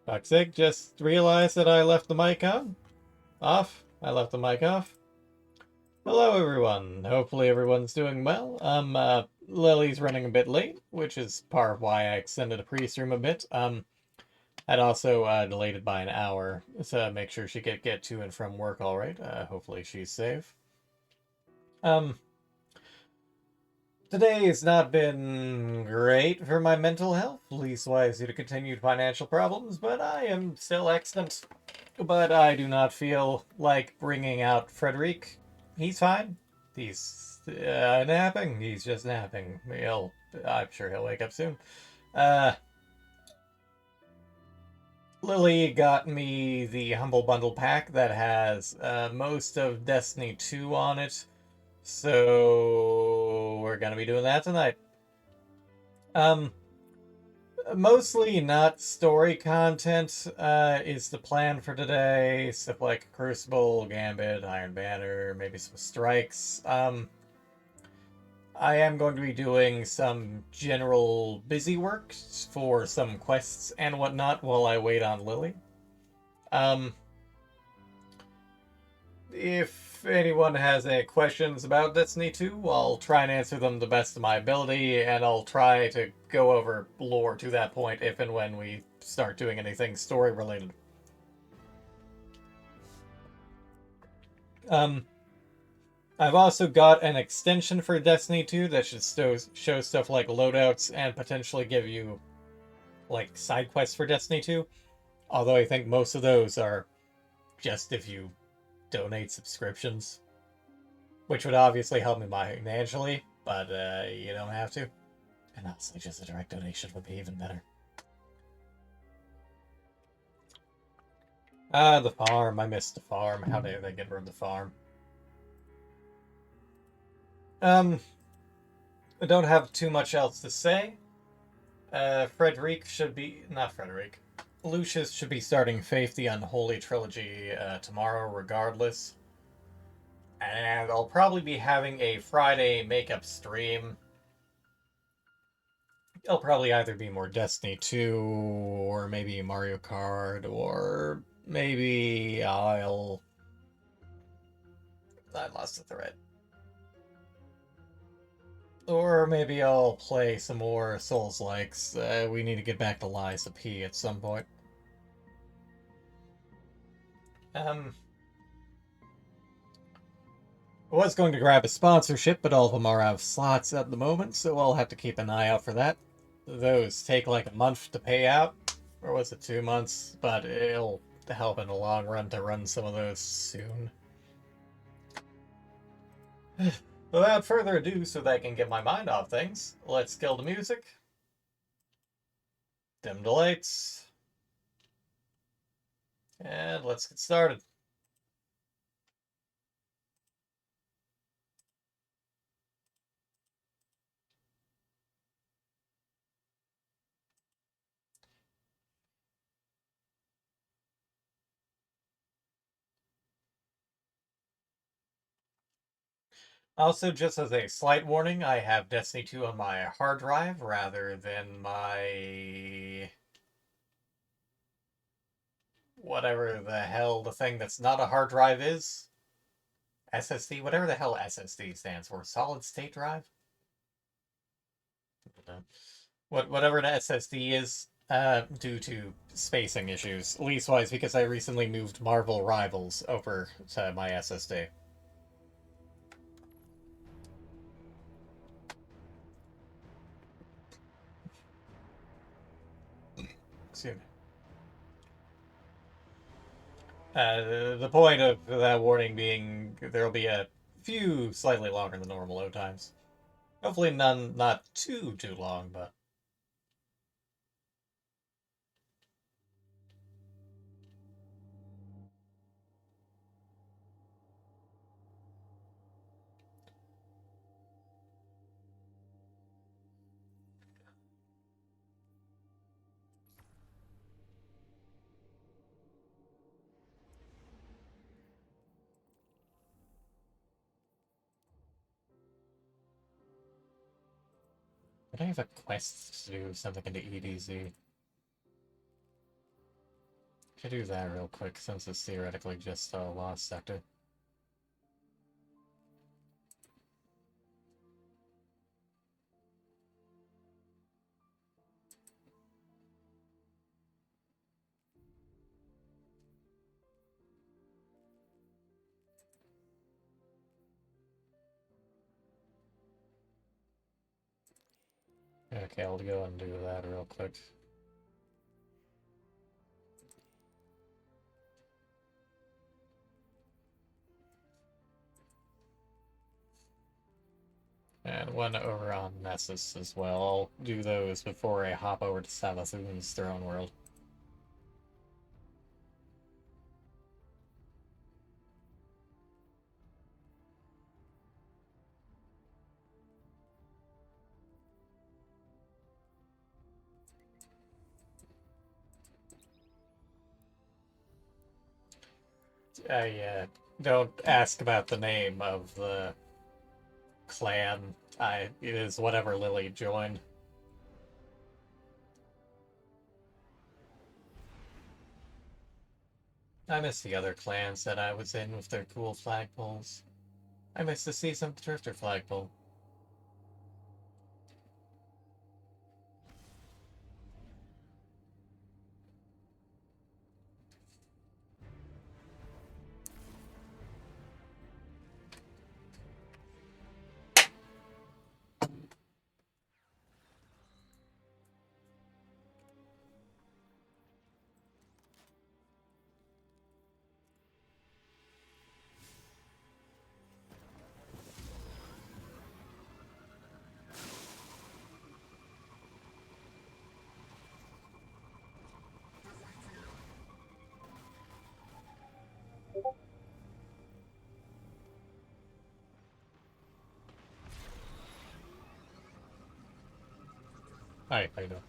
Toxic, just realized that I left the mic on. Off. I left the mic off. Hello, everyone. Hopefully everyone's doing well. Lily's running a bit late, which is part of why I extended the pre-stream a bit. I'd also delayed it by an hour to make sure she could get to and from work all right. Hopefully she's safe. Today has not been great for my mental health, leastwise due to continued financial problems, but I am still excellent. But I do not feel like bringing out Frederic. He's fine. He's napping. He's just napping. I'm sure he'll wake up soon. Uh, Lily got me the Humble Bundle pack that has most of Destiny 2 on it. So we're gonna be doing that tonight. Um, Mostly not story content is the plan for today. Stuff like Crucible, Gambit, Iron Banner, maybe some strikes. I am going to be doing some general busy work for some quests and whatnot while I wait on Lily. Um, if anyone has any questions about Destiny 2, I'll try and answer them the best of my ability, and I'll try to go over lore to that point if and when we start doing anything story related. I've also got an extension for Destiny 2 that should show stuff like loadouts and potentially give you like side quests for Destiny 2. Although I think most of those are just if you donate subscriptions, which would obviously help me financially, but you don't have to. And honestly, just a direct donation would be even better. The farm. I missed the farm. How dare they get rid of the farm? I don't have too much else to say. Frederic should be... Not Frederic. Lucius should be starting Faith the Unholy Trilogy tomorrow regardless. And I'll probably be having a Friday makeup stream. It'll probably either be more Destiny 2, or maybe Mario Kart, or maybe I'll... I lost the thread. Or maybe I'll play some more Souls-likes. We need to get back to Lies of P at some point. I was going to grab a sponsorship, but all of them are out of slots at the moment, so I'll have to keep an eye out for that. Those take like a month to pay out, or was it 2 months? But it'll help in the long run to run some of those soon. Without further ado, so that I can get my mind off things, let's kill the music, dim the lights, and let's get started. Also, just as a slight warning, I have Destiny 2 on my hard drive rather than my... whatever the hell the thing that's not a hard drive is. SSD, whatever the hell SSD stands for. Solid state drive? Whatever an SSD is, due to spacing issues. Leastwise, because I recently moved Marvel Rivals over to my SSD. Excuse me. The point of that warning being there'll be a few slightly longer than normal load times. Hopefully none, not too long, but... I don't have a quest to do something into EDZ. Should do that real quick since it's theoretically just a lost sector. Okay, I'll go and do that real quick. And one over on Nessus as well. I'll do those before I hop over to Savathun's Throne World. Don't ask about the name of the clan. It is whatever Lily joined. I miss the other clans that I was in with their cool flagpoles. I miss the Season Drifter flagpole. Hi, how you doing?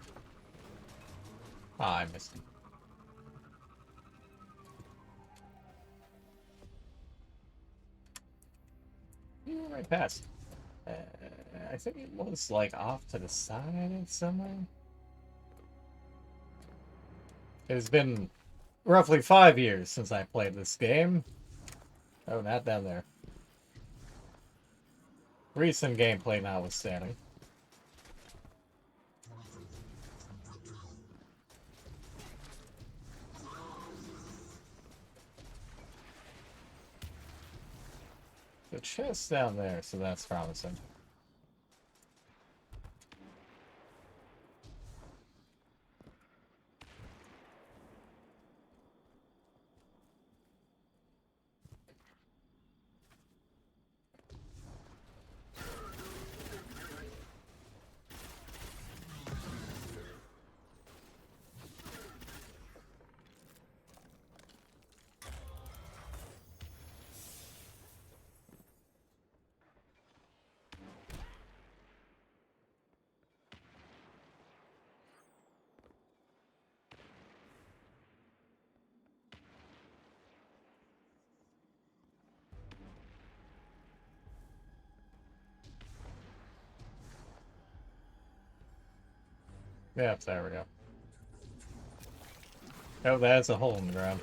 Ah, I missed him. You were right past. I think it was like off to the side somewhere. It has been roughly 5 years since I played this game. Oh, not down there. Recent gameplay notwithstanding. The chest's down there, so that's promising. Yep, there we go. Oh, that's a hole in the ground.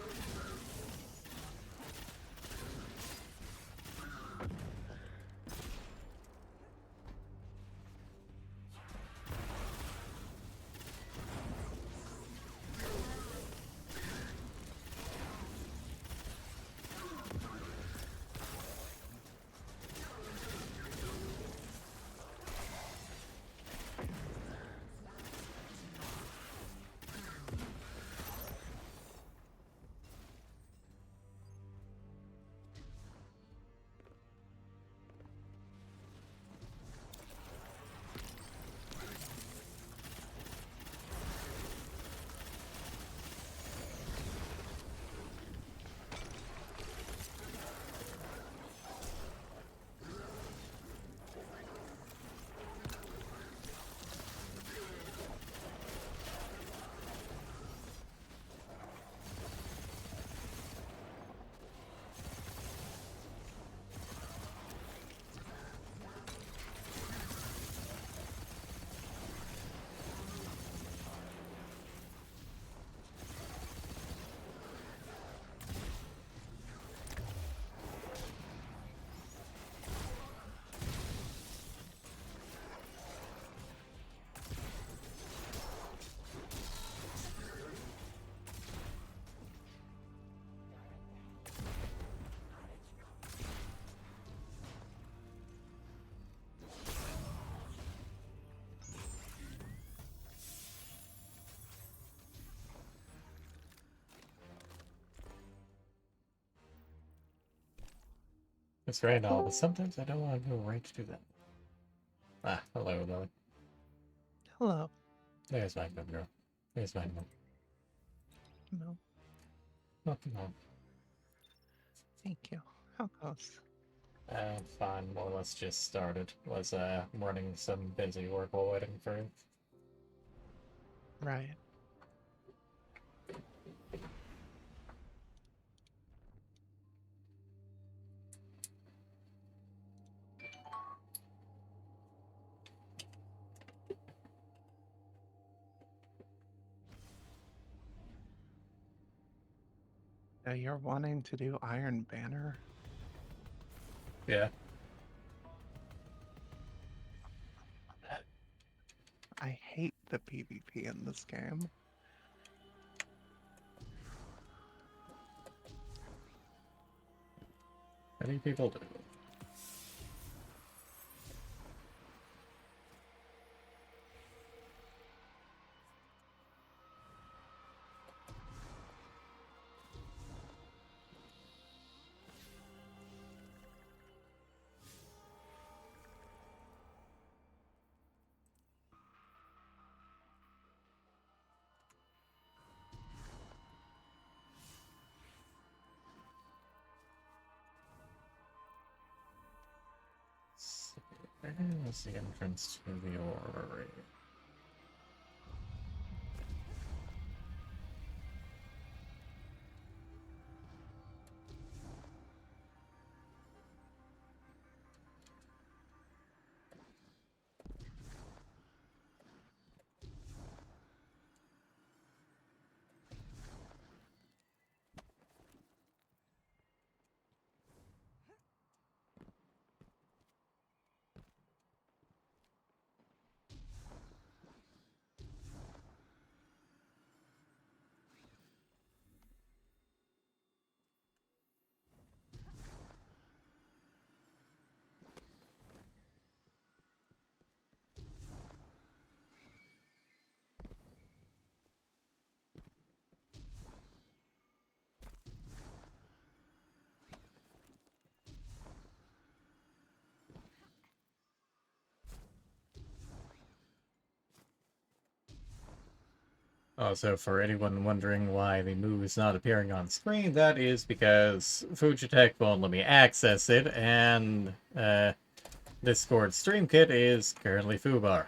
It's great and all, but sometimes I don't want to go right to do that. Ah, hello, Lily. Hello. There's my good girl. There's my mom. No, Oh, no. thank you. How goes? Fine, more or less just started. Was, running some busy work while waiting for it. Right. Now you're wanting to do Iron Banner? Yeah. I hate the PvP in this game. Many people do. Where's the entrance to the orrery? Also, for anyone wondering why the move is not appearing on screen, that is because Fujitech won't let me access it, and Discord Stream Kit is currently foobar.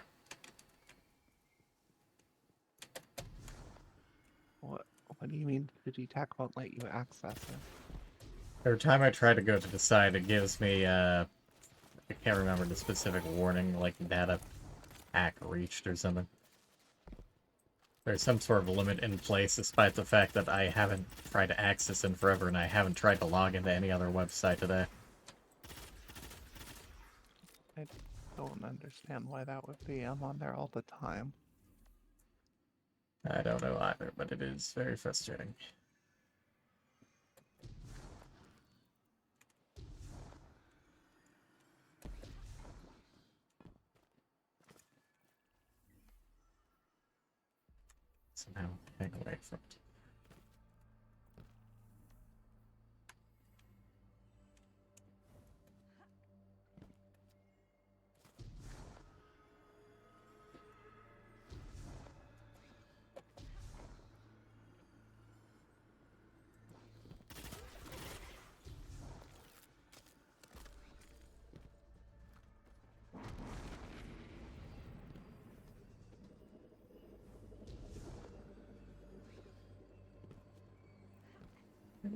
What do you mean Digitech won't let you access it? Every time I try to go to the site, it gives me, I can't remember the specific warning, like data hack reached or something. There's some sort of limit in place, despite the fact that I haven't tried to access it forever, and I haven't tried to log into any other website today. I don't understand why that would be. I'm on there all the time. I don't know either, but it is very frustrating. Somehow hang away from it.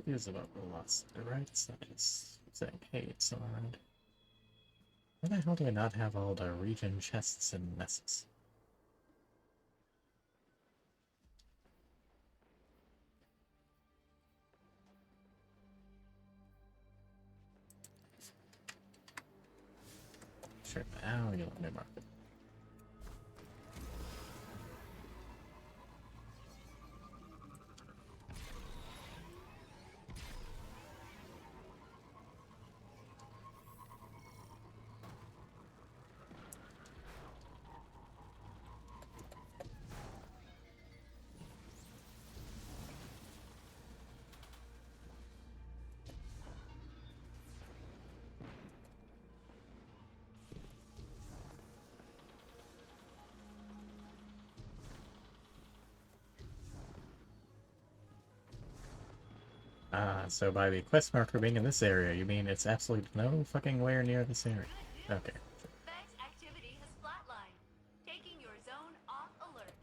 It is about the lost right? It's not just saying, hey, it's still around. Why the hell do I not have all the region chests and messes? Sure, now you let me mark it. So by the quest marker being in this area, you mean it's absolutely no fucking where near this area. Okay. Vex activity has flatlined, taking your zone off alert.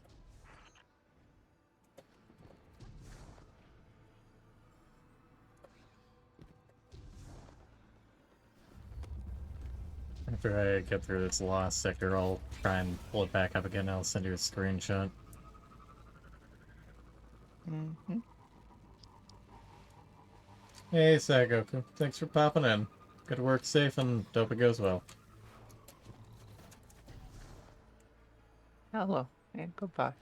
After I get through this lost sector, I'll try and pull it back up again. I'll send you a screenshot. Mm-hmm. Hey, Sagoku. Thanks for popping in. Good work safe and hope it goes well. Hello, and goodbye.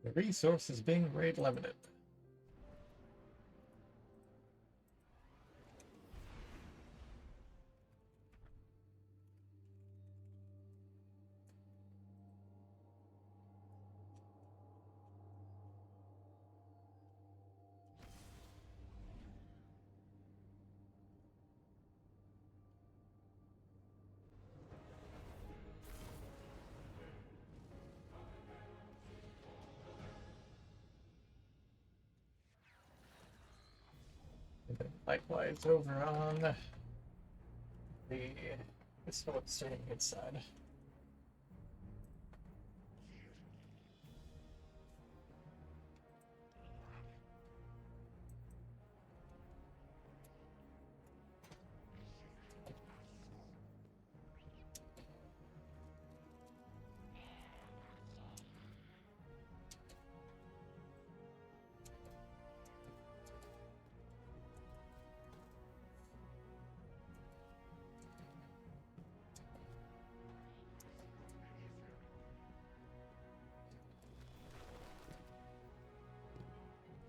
The resource is being rate limited. And then likewise over on the this one's starting inside.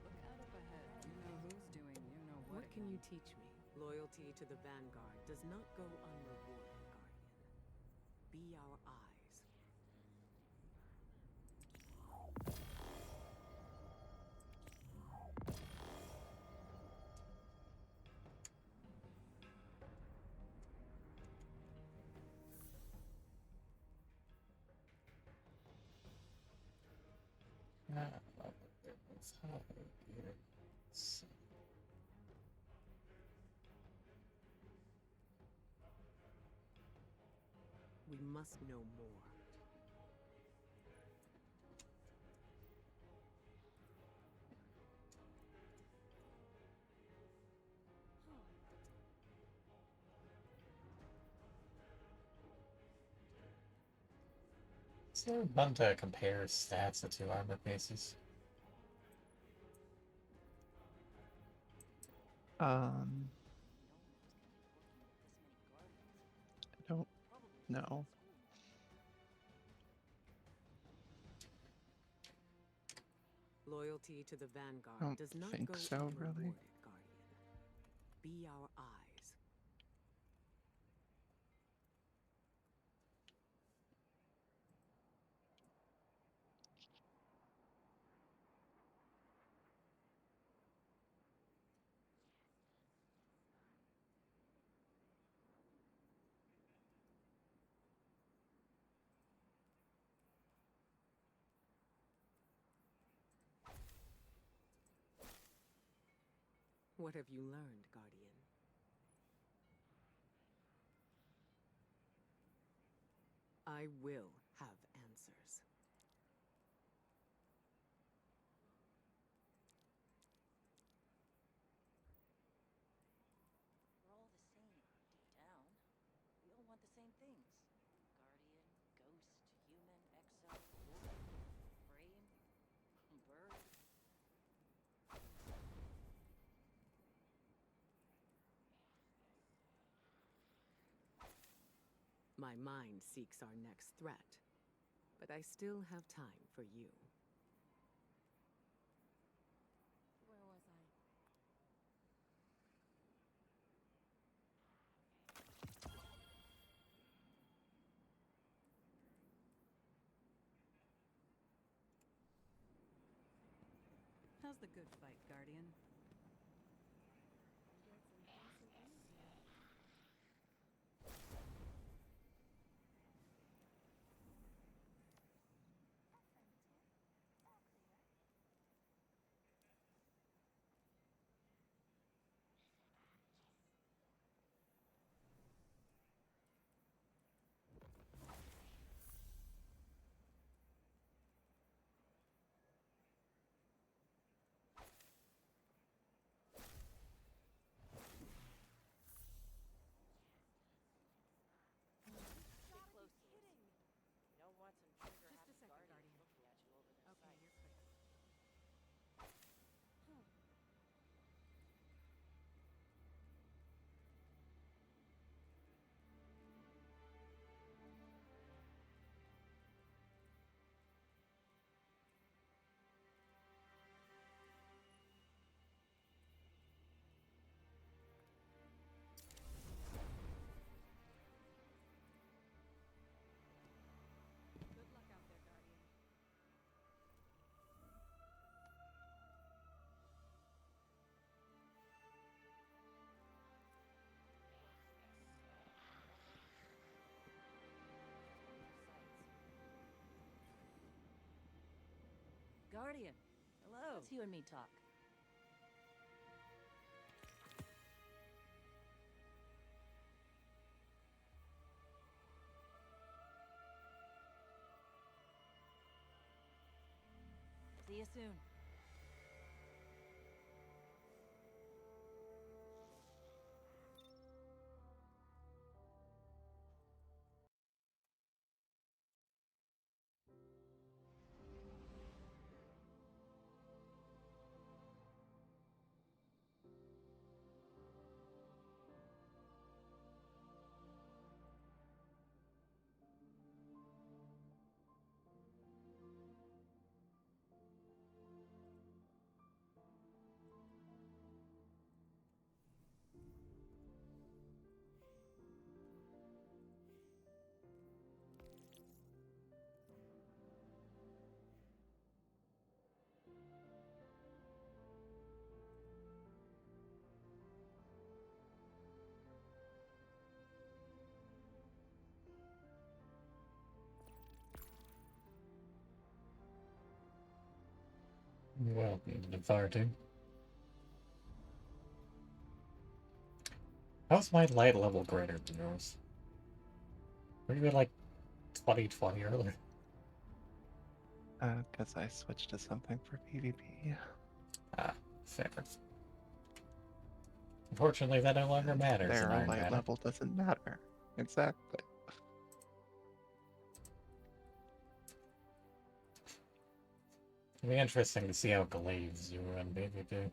Look out up ahead. You know who's doing you know What what. can you teach me? Loyalty to the Vanguard does not go unrewarded, Guardian. Be our eyes. Let's have it here. We must know more. Is there one to compare stats to two armor pieces? I don't know. Loyalty to the Vanguard Don't does not think go so, unrewarded, really. Guardian. Be our eyes. What have you learned, Guardian? I will have answers. We're all the same, deep down. We all want the same things. Guardian, ghost, human, exo, wolf, frame, bird. My mind seeks our next threat, but I still have time for you. Where was I? How's the good fight, Guardian? Stay close to us. You don't want some trigger-happy Just a second, guardians Guardian. looking at you over their Okay, sights. you're clear. Good luck out there, Guardian. Guardian, hello. Let's you and me talk. See you soon. Well, authority. How's my light level greater than yours? Are you at like 2020 earlier. Because I switched to something for PvP. Ah, fair. Unfortunately, that no longer matters in Their Iron light Banner. level doesn't matter. Exactly. It'll be interesting to see how Glaives you run PvP.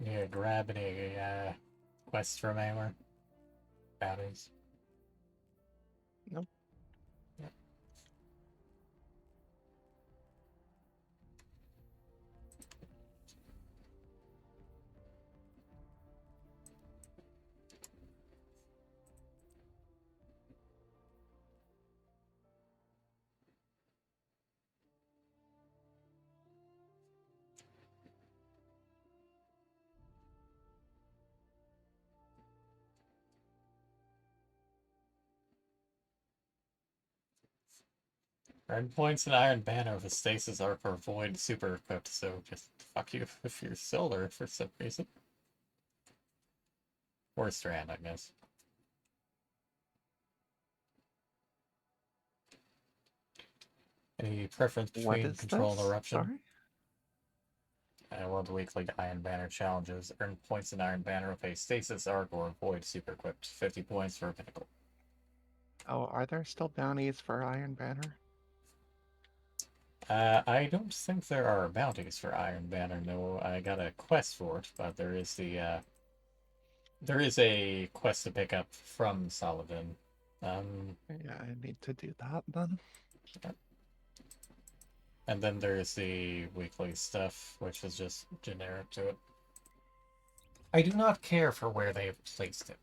Yeah, grab any quests from anywhere. Bounties. Nope. Yep. Earn points in Iron Banner with a stasis arc or void super equipped, so just fuck you if you're solar for some reason. Or Strand, I guess. Any preference What between is Control this? and Eruption? Sorry? World Weekly Iron Banner challenges. Earn points in Iron Banner with a stasis arc or void super equipped. 50 points for a pinnacle. Oh, are there still bounties for Iron Banner? I don't think there are bounties for Iron Banner. No, I got a quest for it, but there is a quest to pick up from Saladin. Yeah, I need to do that then. And then there's the weekly stuff, which is just generic to it. I do not care for where they've placed it.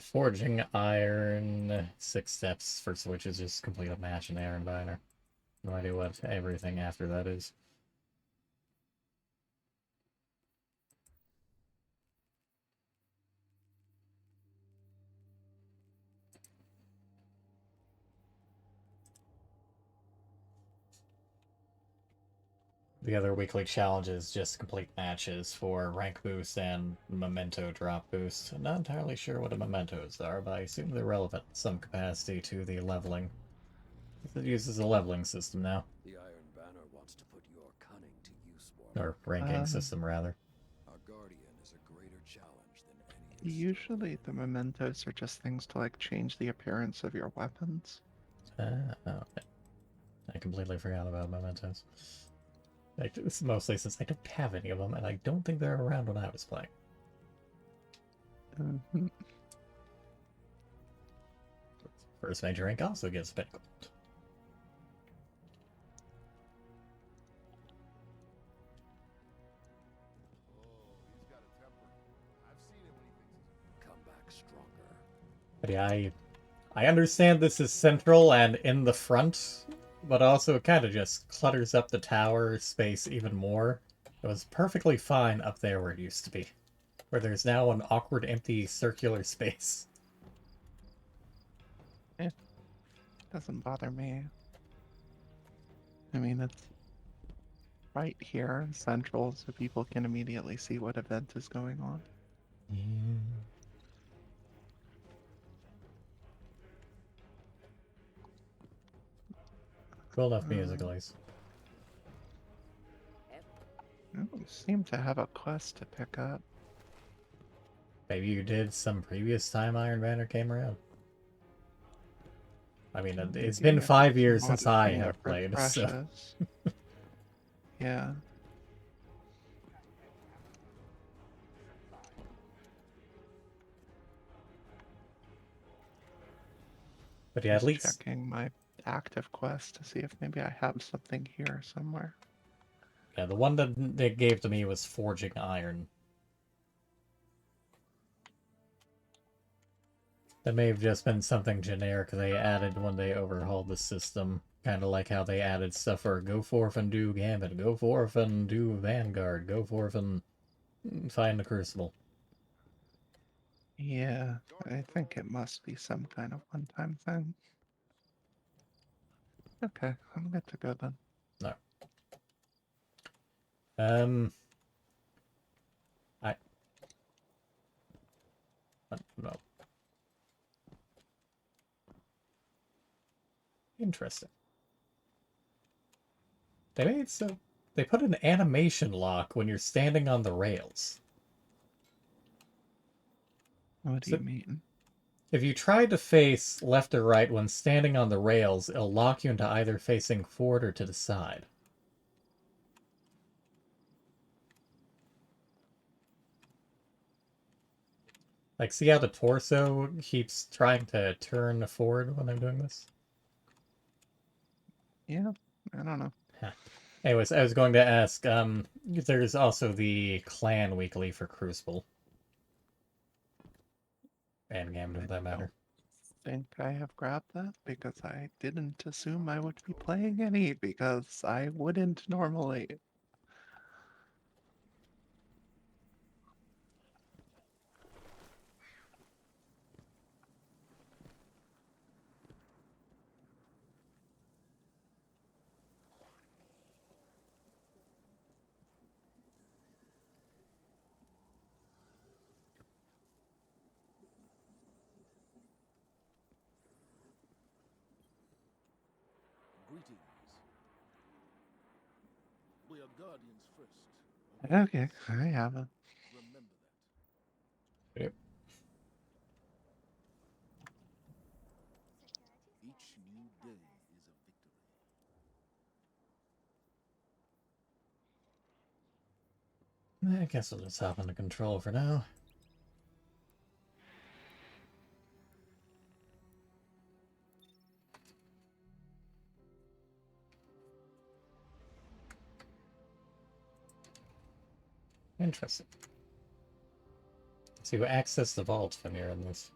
Forging Iron, 6 steps. First of which is just complete a match in Iron Banner. No idea what everything after that is. The other weekly challenge is just complete matches for rank boost and memento drop boost. I'm not entirely sure what the mementos are, but I assume they're relevant in some capacity to the leveling. It uses a leveling system now. The Iron Banner wants to put your cunning to use, Warlock. Or ranking system, rather. Our Guardian is a greater challenge than any. Usually the mementos are just things to like change the appearance of your weapons. Okay. I completely forgot about mementos. Like, this is mostly since I don't have any of them, and I don't think they're around when I was playing. Mhm. First major rank also gives pinnacle. Come back stronger. But yeah, I understand this is central and in the front, but also it kind of just clutters up the tower space even more. It was perfectly fine up there where it used to be, where there's now an awkward empty circular space. Doesn't bother me. I mean, it's right here, central, so people can immediately see what event is going on. Cool enough music, at least. You seem to have a quest to pick up. Maybe you did some previous time Iron Banner came around. I mean, it's Maybe been if 5 there's years not since a I thing that have played, so... refreshes. Yeah. But yeah, at Just least... checking my active quest to see if maybe I have something here somewhere. Yeah, the one that they gave to me was Forging Iron. That may have just been something generic they added when they overhauled the system. Kind of like how they added stuff for go forth and do Gambit, go forth and do Vanguard, go forth and find the Crucible. Yeah, I think it must be some kind of one-time thing. Okay, I'm good to go then. No. No. Interesting. They put an animation lock when you're standing on the rails. What do So- you mean? If you try to face left or right when standing on the rails, it'll lock you into either facing forward or to the side. Like, see how the torso keeps trying to turn forward when I'm doing this? Yeah, I don't know. Anyways, I was going to ask, there's also the clan weekly for Crucible. And Gambit, for that matter. Think I have grabbed that because I didn't assume I would be playing any because I wouldn't normally. Greetings. We are guardians first. Okay, I have it. Remember that. Yep. Each new day is a victory. I guess I'll just hop into control for now. Interesting. So you access the vault when you're in this.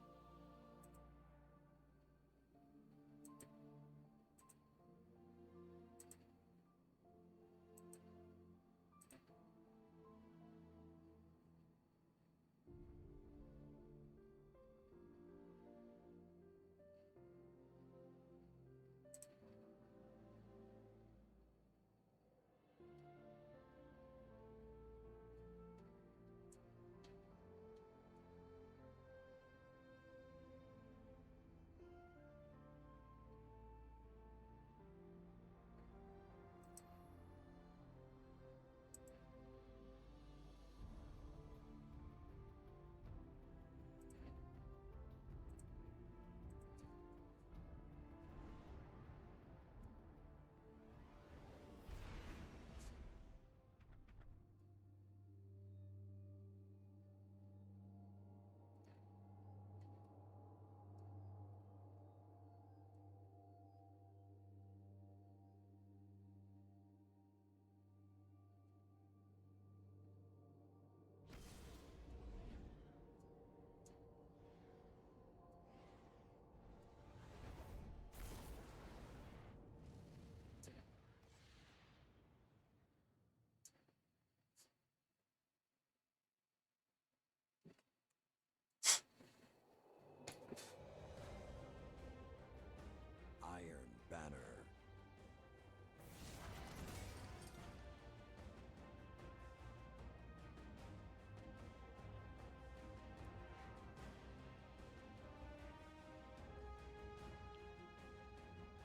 Iron Banner.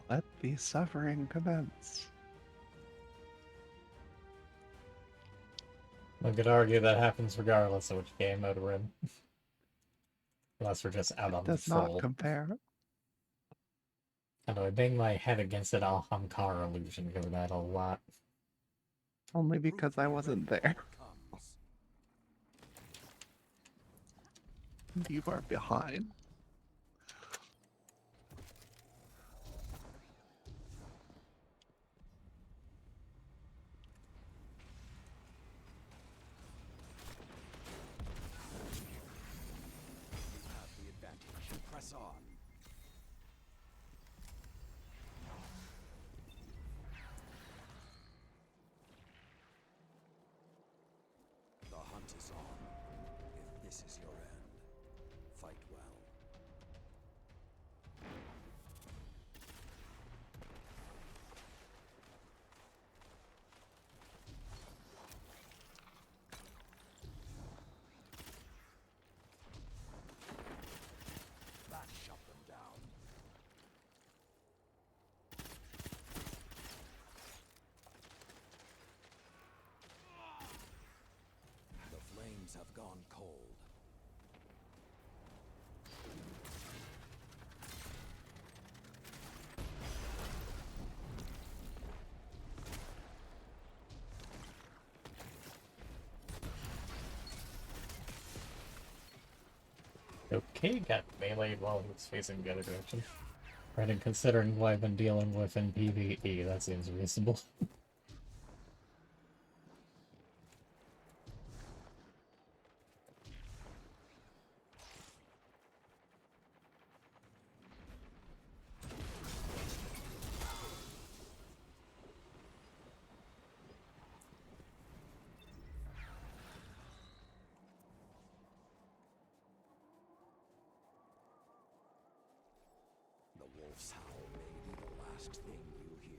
Let the suffering commence. I could argue that happens regardless of which game mode we're in. Unless we're just out on Does patrol. not compare. I know, I bang my head against an Alhamkar illusion because of that a lot. Only because I wasn't there. Comes. You are behind. You have the advantage. Press on. hunt is on. If this is your end, fight well. That shut them down. The flames have gone cold. Okay, got meleeed while he was facing the other direction. Right, and considering what I've been dealing with in PvE, that seems reasonable. The wolf's howl may be the last thing you hear.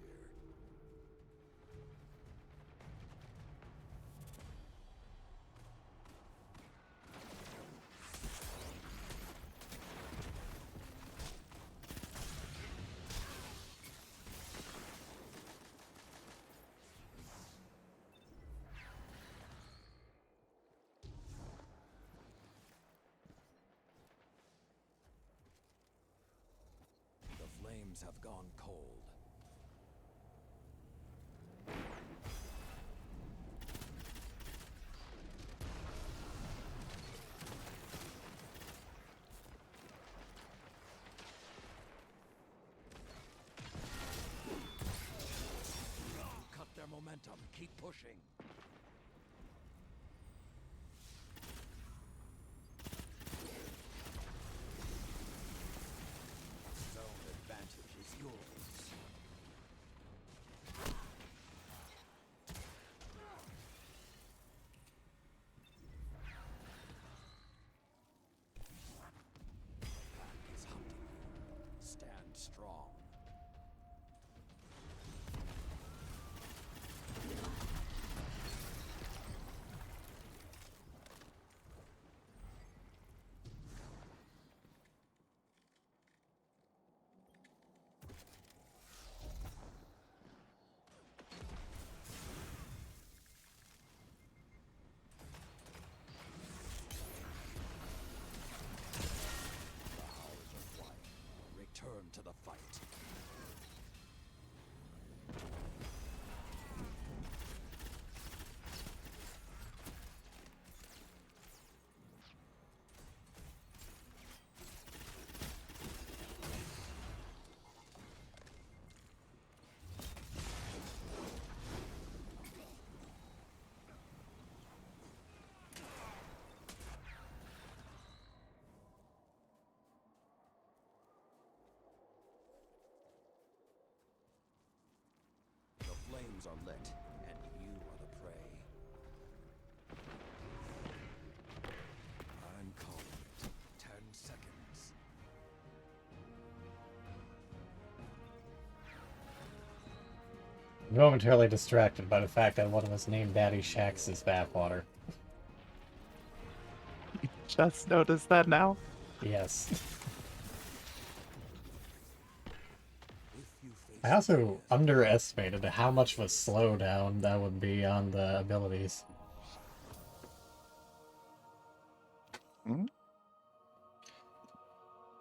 The flames have gone cold. Cut their momentum. Keep pushing. Zone advantage is yours. Pack is hunting you. Stand strong. The Howls of White. Return to the fight. The flames are lit, and you are the prey. I'm calling it. 10 seconds. Momentarily distracted by the fact that one of us named Daddy Shax is bathwater. You just noticed that now? Yes. If you face I also underestimated how much of a slowdown that would be on the abilities. Hmm?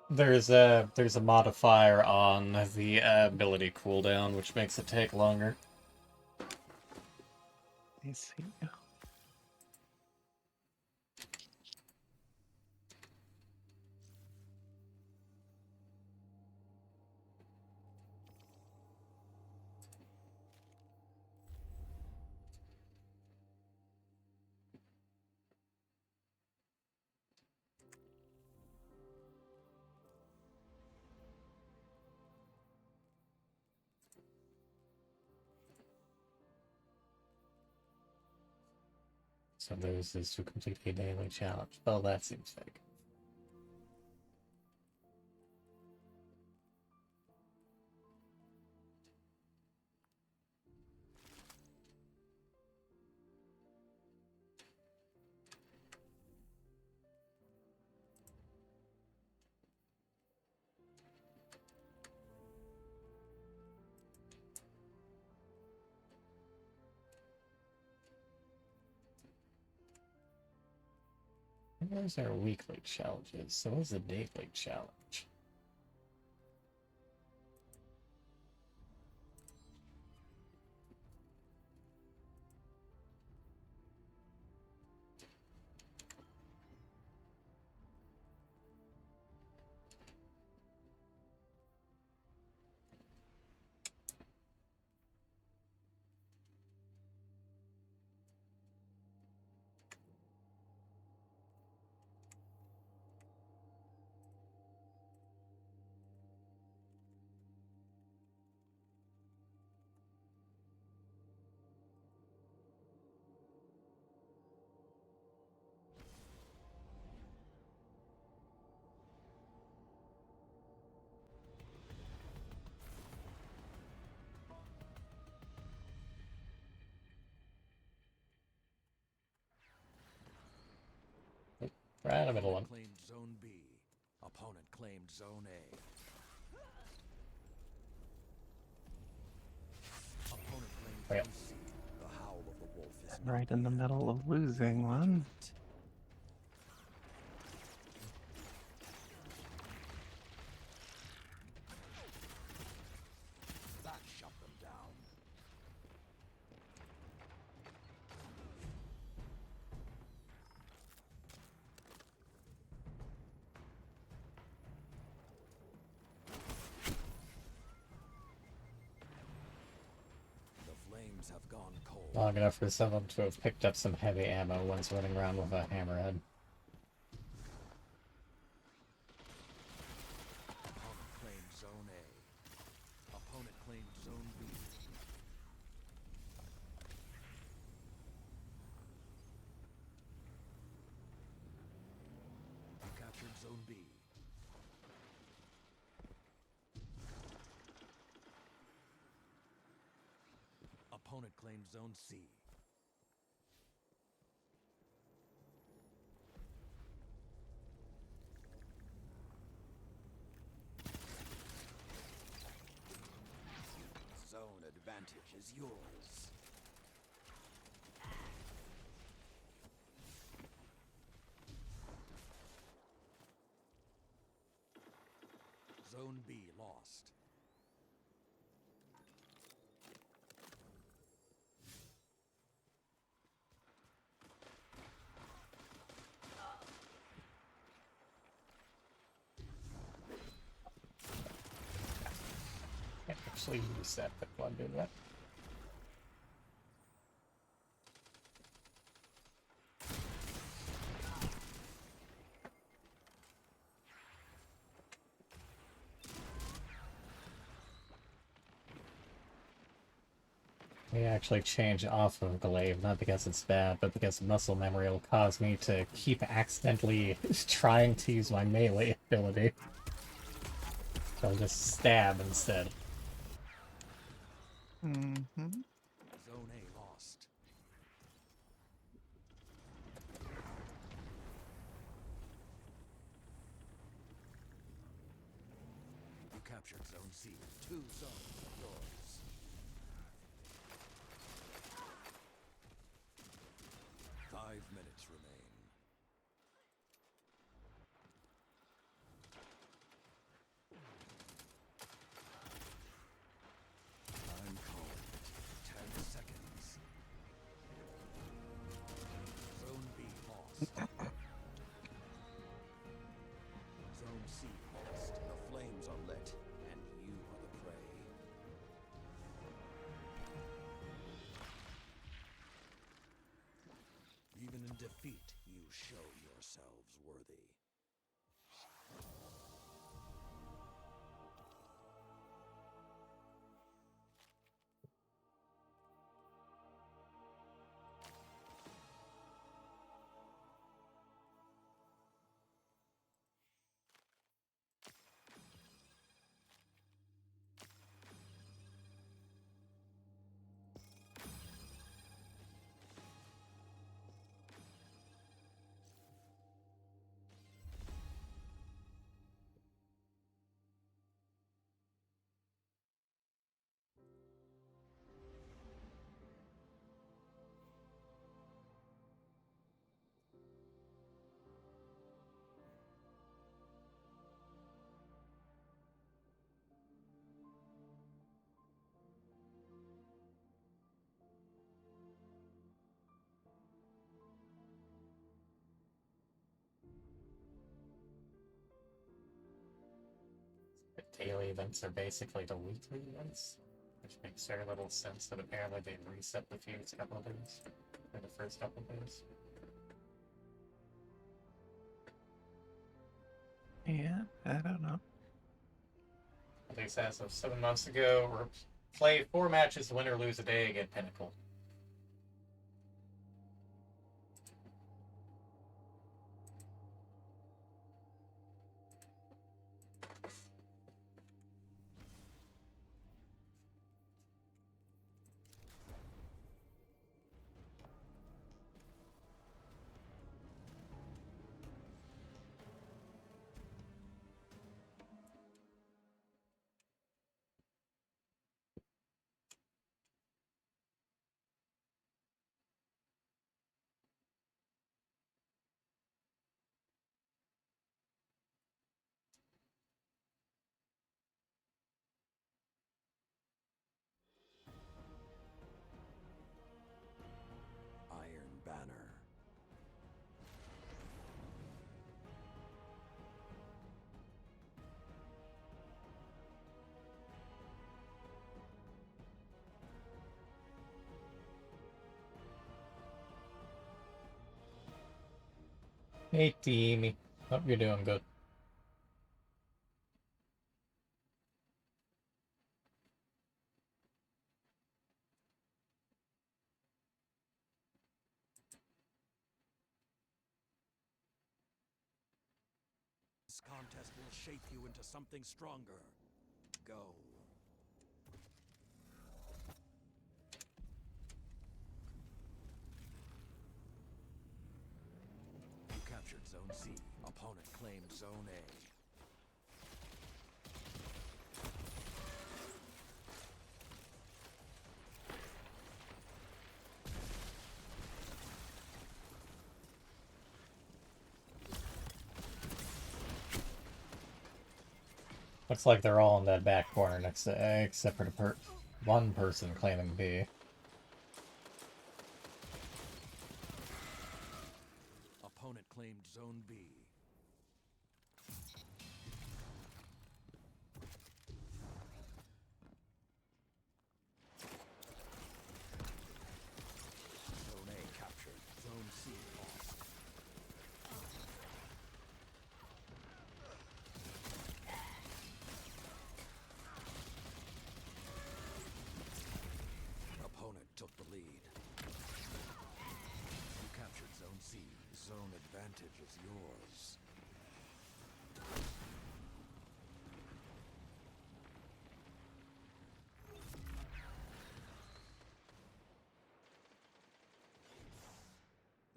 There's a modifier on the ability cooldown, which makes it take longer. I see. most of those is to complete a daily challenge. Well, that seems fake. Those are weekly challenges, so what's a daily challenge? Right in the middle one. Claimed Zone B. Opponent claimed Zone A. Opponent claimed Right. Zone C. The howl of the wolf is Right in the middle of losing one. that shut them down. The flames have gone cold. Long enough for someone to have picked up some heavy ammo once running around with a hammerhead. Opponent claimed Zone A. Opponent claimed Zone B. You captured Zone B. Opponent claimed Zone C. Zone advantage is yours. Zone B lost. Can't actually use that quick one, do that. We actually change off of Glaive, not because it's bad, but because muscle memory will cause me to keep accidentally trying to use my melee ability. So I'll just stab instead. Mm-hmm. Zone A lost. You captured Zone C. 2 zones are yours. Five minutes remain. I'm calling it. 10 seconds. Zone B lost. Zone C lost. The flames are lit, and you are the prey. Even in defeat, you show yourselves worthy. daily events are basically the weekly events, which makes very little sense that apparently they reset the fuse a couple of days, or the first couple of days. Yeah, I don't know. At least as of 7 months ago, or play 4 matches, win or lose a day against Pinnacle. Iron Banner. Hey, Teamy. Hope you're doing good. This contest will shape you into something stronger. Go. You captured Zone C. Opponent claimed Zone A. Looks like they're all in that back corner next to A, except for the one person claiming B. Opponent claimed Zone B. Zone A captured. Zone C lost. Opponent took the lead. You captured Zone C. Zone advantage is yours.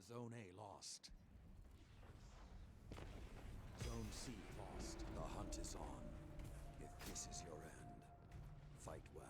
Zone A lost. Zone C lost. The hunt is on. If this is your end, fight well.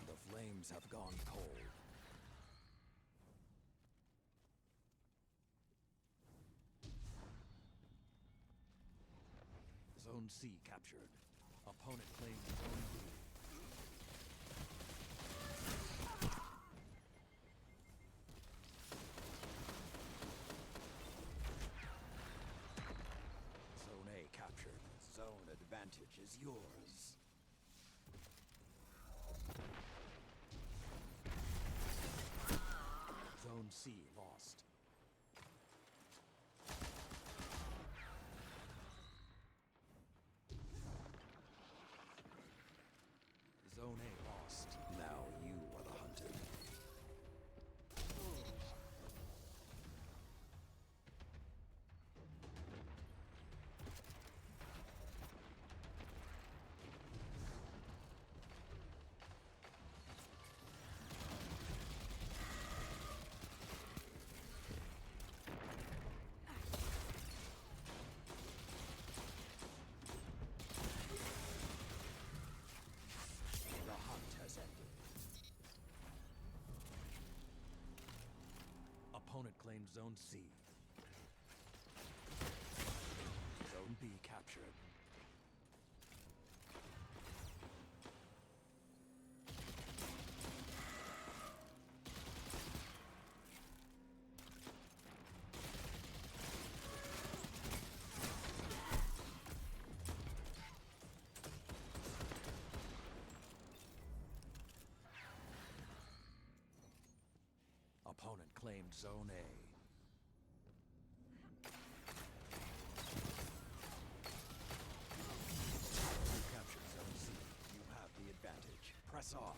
The flames have gone cold. Zone C captured. Opponent claimed Zone B. Zone A captured. Zone advantage is yours. Zone C lost. Zone A lost. Now you are the hunted. Zone C. Zone B captured. Opponent claimed Zone A. You captured Zone C. You have the advantage. Press on.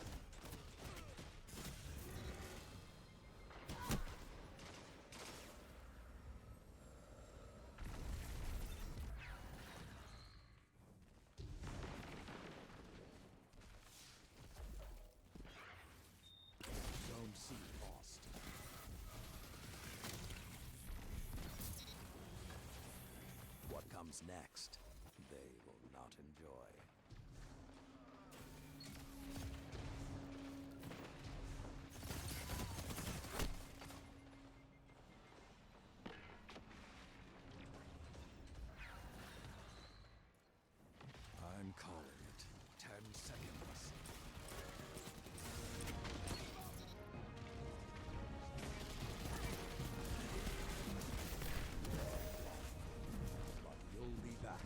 Zone C lost. What comes next, they will not enjoy. I'm calling it. 10 seconds. But you'll be back.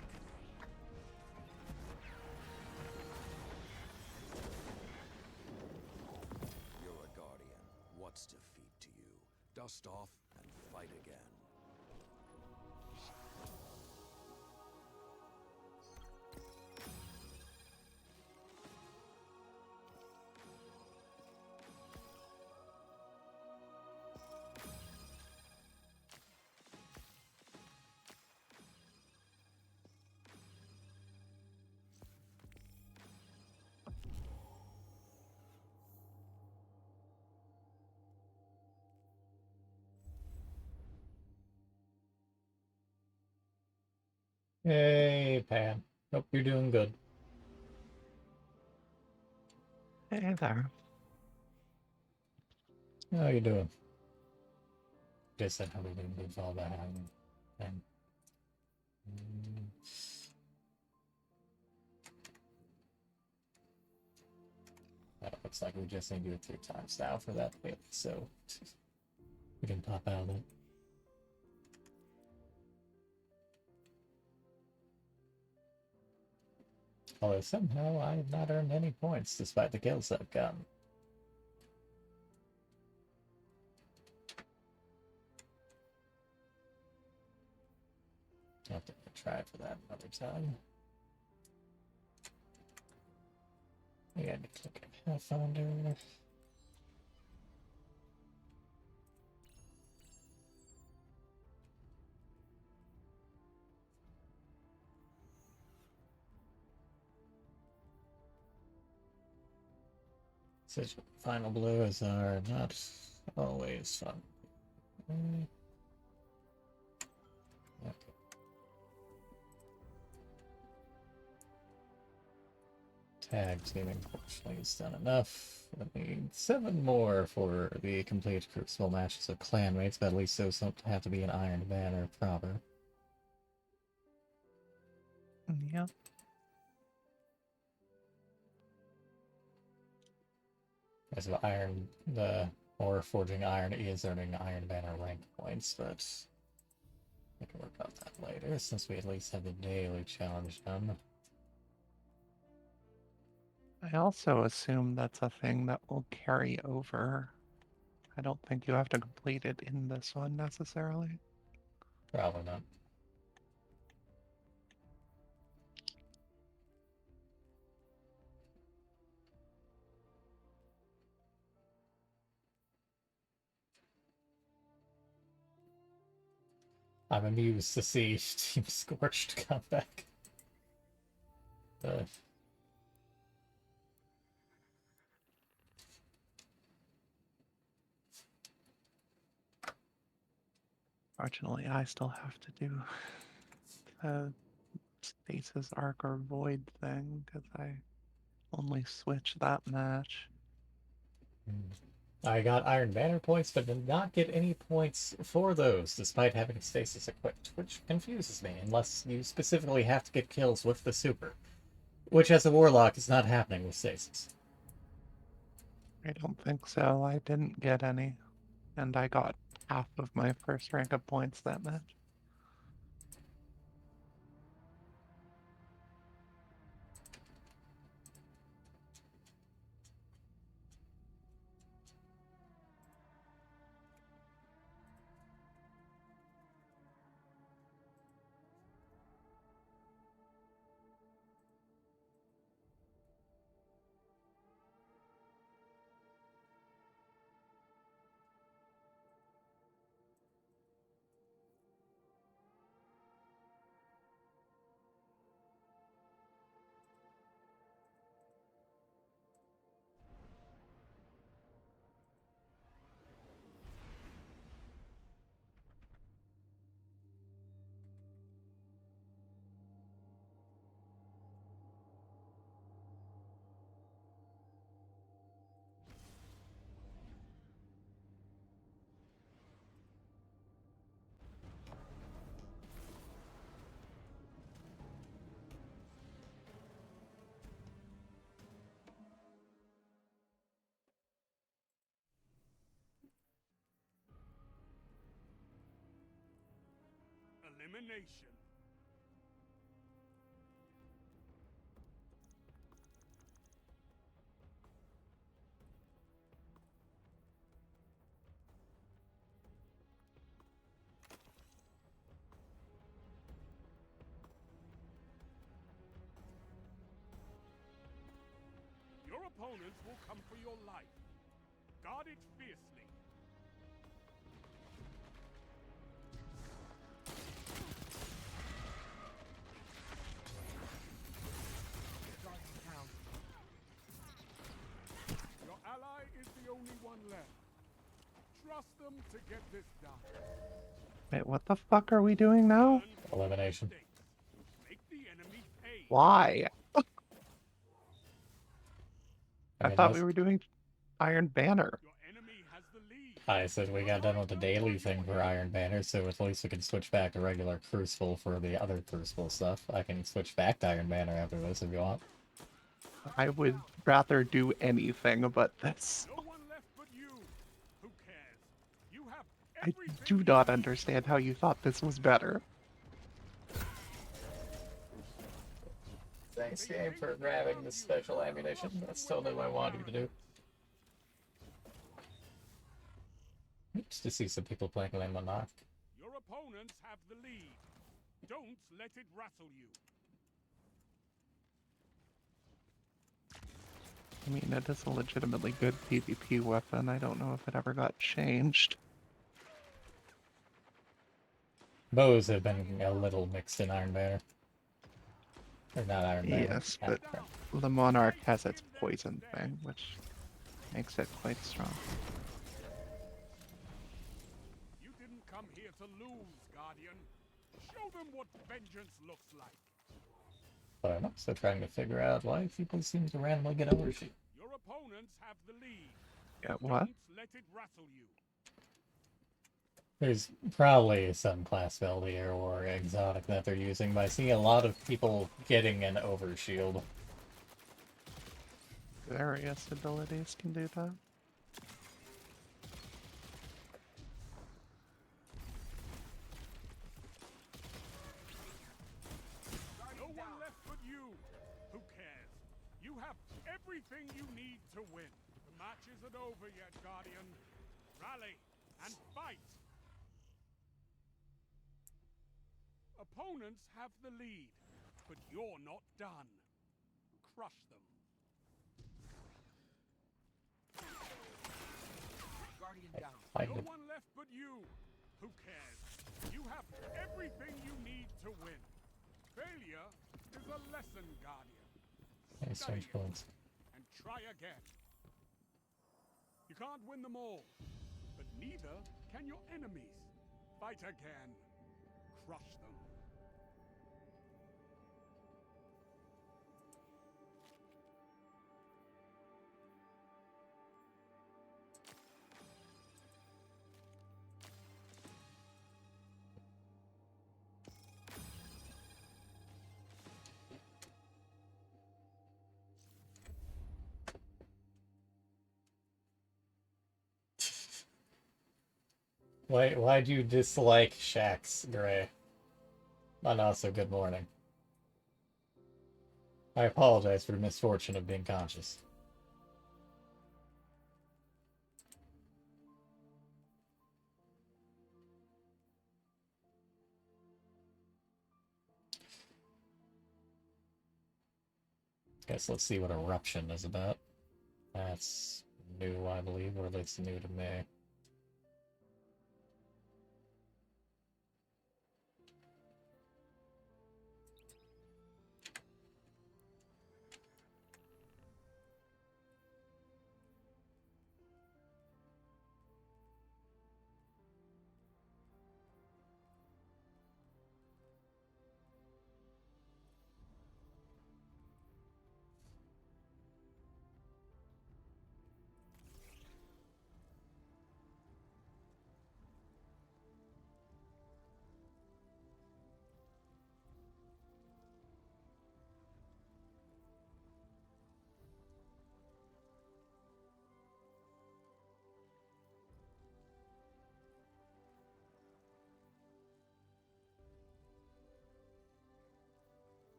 You're a guardian. What's defeat to you? Dust off and fight again. Hey, Pan. Hope you're doing good. Hey there. How you doing? Just said how we doing with all that happening. And looks like we just need to do it 3 times now for that bit, so we can pop out of it. Although somehow I have not earned any points despite the kills I've gotten. I'll have to try for that another time. Yeah, I need to click on Pathfinder. Such final blows are not always fun. Okay. Tag team, unfortunately, is done enough. I need 7 more for the complete Crucible matches of clanmates, but at least those don't have to be an Iron Banner proper. Yeah. As of or Forging Iron is earning Iron Banner rank points, but we can work on that later, since we at least have the daily challenge done. I also assume that's a thing that will carry over. I don't think you have to complete it in this one necessarily. Probably not. I'm amused to see Team Scorched come back. Fortunately, I still have to do the Stasis Arc or Void thing because I only switched that match. I got Iron Banner points, but did not get any points for those, despite having stasis equipped, which confuses me, unless you specifically have to get kills with the super, which as a warlock is not happening with stasis. I don't think so. I didn't get any. And I got half of my first rank of points that match. Elimination. Your opponents will come for your life. Guard it fiercely. Your ally is the only one left. Trust them to get this done. Wait, what the fuck are we doing now? Elimination. Make the enemy pay. Why? I thought we that's- were doing Iron Banner. Your enemy has the lead. I said we got done with the daily thing for Iron Banner, so at least we can switch back to regular Crucible for the other Crucible stuff. I can switch back to Iron Banner after this if you want. I would rather do anything but this. No one left but you. Who cares? You have I everything do you not need. understand how you thought this was better. Thanks, game, for grabbing the special ammunition. That's totally what I wanted you to do. Just to see some people playing Monarch. Your opponents have the lead. Don't let it rattle you. I mean, it is a legitimately good PvP weapon. I don't know if it ever got changed. Bows have been a little mixed in Iron Banner. Or not Iron Banner. Yes, but the Monarch has its poison thing, which makes it quite strong. You didn't come here to lose, Guardian. Show them what vengeance looks like. But I'm also trying to figure out why people seem to randomly get overshoot. Your opponents have the lead. Yeah, what? Don't let it rattle you. There's probably some class build here or exotic that they're using, but I see a lot of people getting an overshield. Various abilities can do that. No one left but you. Who cares? You have everything you need to win. The match isn't over yet, Guardian. Rally and fight. Opponents have the lead, but you're not done. Crush them. Guardian down. Find No it. one left but you. Who cares? You have everything you need to win. Failure is a lesson, Guardian. Any Study strange it builds. and try again. You can't win them all, but neither can your enemies. Fight again. Crush them. Why do you dislike Shax, Gray? And also, good morning. I apologize for the misfortune of being conscious. Guess let's see what Eruption is about. That's new, I believe, or at least new to me.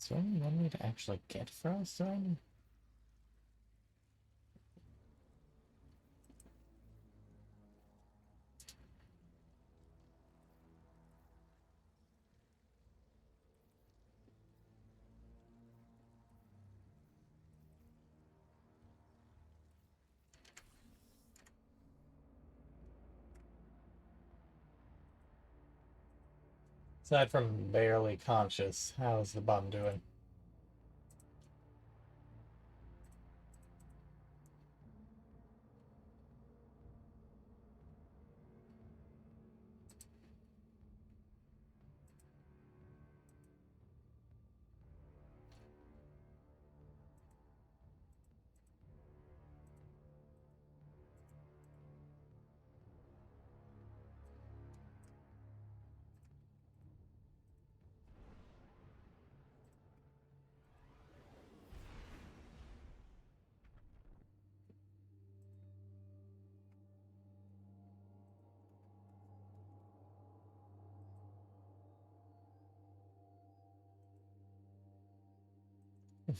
Is there any one way to actually get Frost on? Aside from barely conscious, how's the bum doing?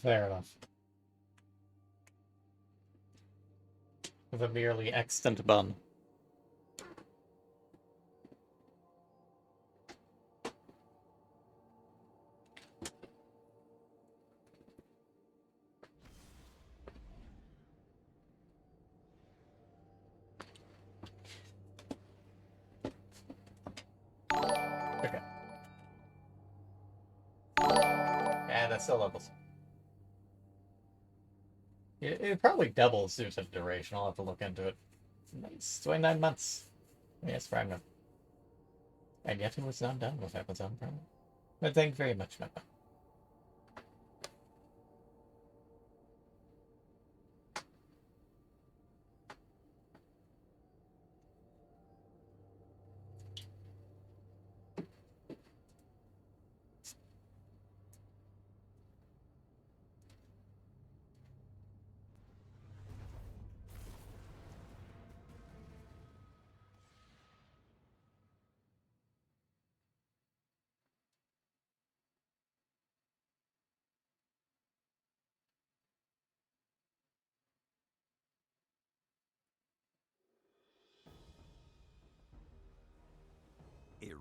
Fair enough. With a merely extant bun. Okay. And that still levels. It probably doubles due to the duration. I'll have to look into it. It's 29 months. Yes, Fragment. And yet it was not done with Amazon Prime. But thank you very much, Meppa.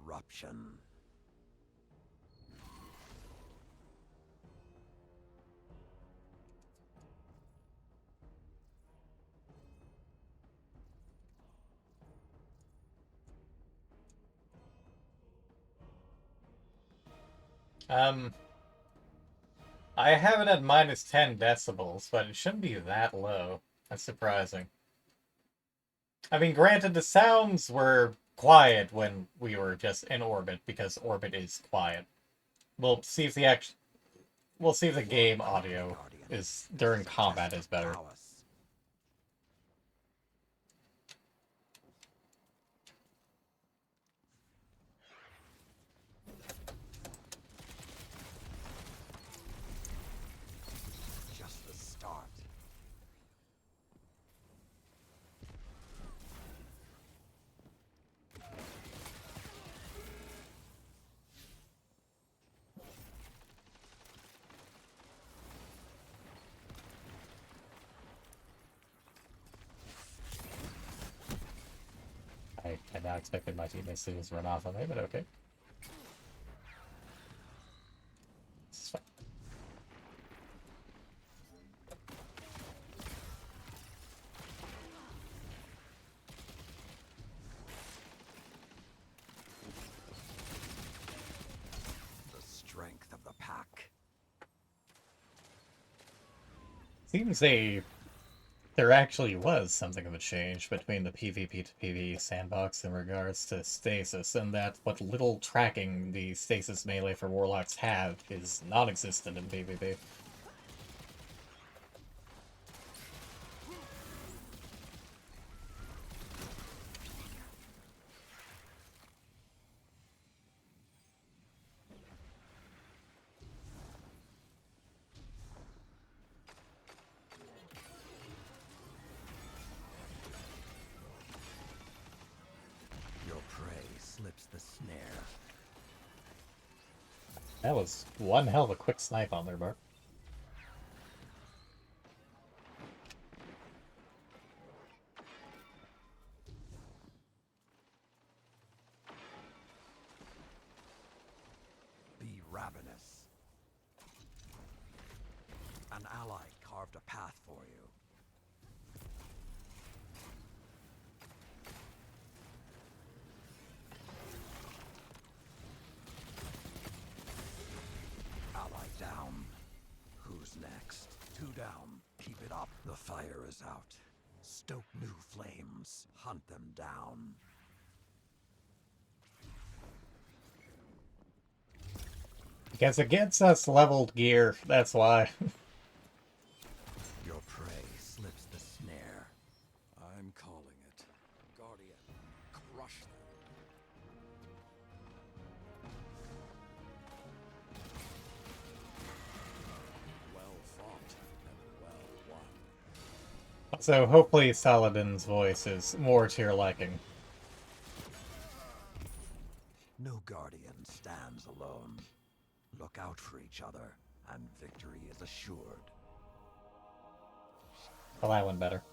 corruption. I have it at minus 10 decibels, but it shouldn't be that low. That's surprising. I mean, granted, the sounds were quiet when we were just in orbit, because orbit is quiet. We'll see if we'll see if the game audio is during combat is better. Prowess. Just the start. I had not expected my teammates to just run off on me, but okay. This is fine. The strength of the pack. Seems there actually was something of a change between the PvP to PvE sandbox in regards to stasis, and that what little tracking the stasis melee for warlocks have is non-existent in PvP. Your prey slips the snare. That was one hell of a quick snipe on there, Bart. Be ravenous. An ally carved a path for you. Ally down. Who's next? 2 down. Keep it up. The fire is out. Stoke new flames. Hunt them down. Because it gets us leveled gear, that's why. Your prey slips the snare. I'm calling it. Guardian, crush them. Well fought and well won. So hopefully Saladin's voice is more to your liking. No guardian stands alone. Look out for each other, and victory is assured. Well, that one better.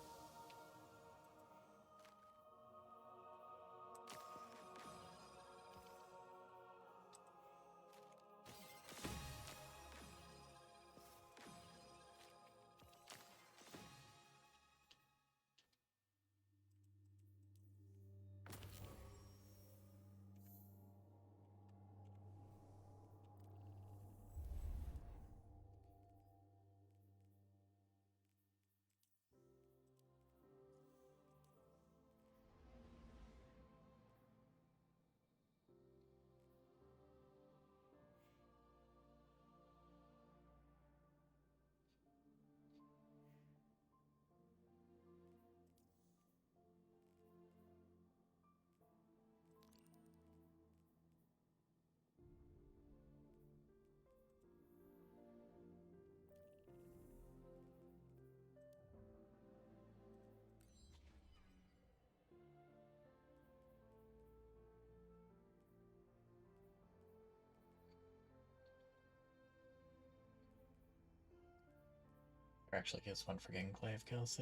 Actually gives one for Enclave kills.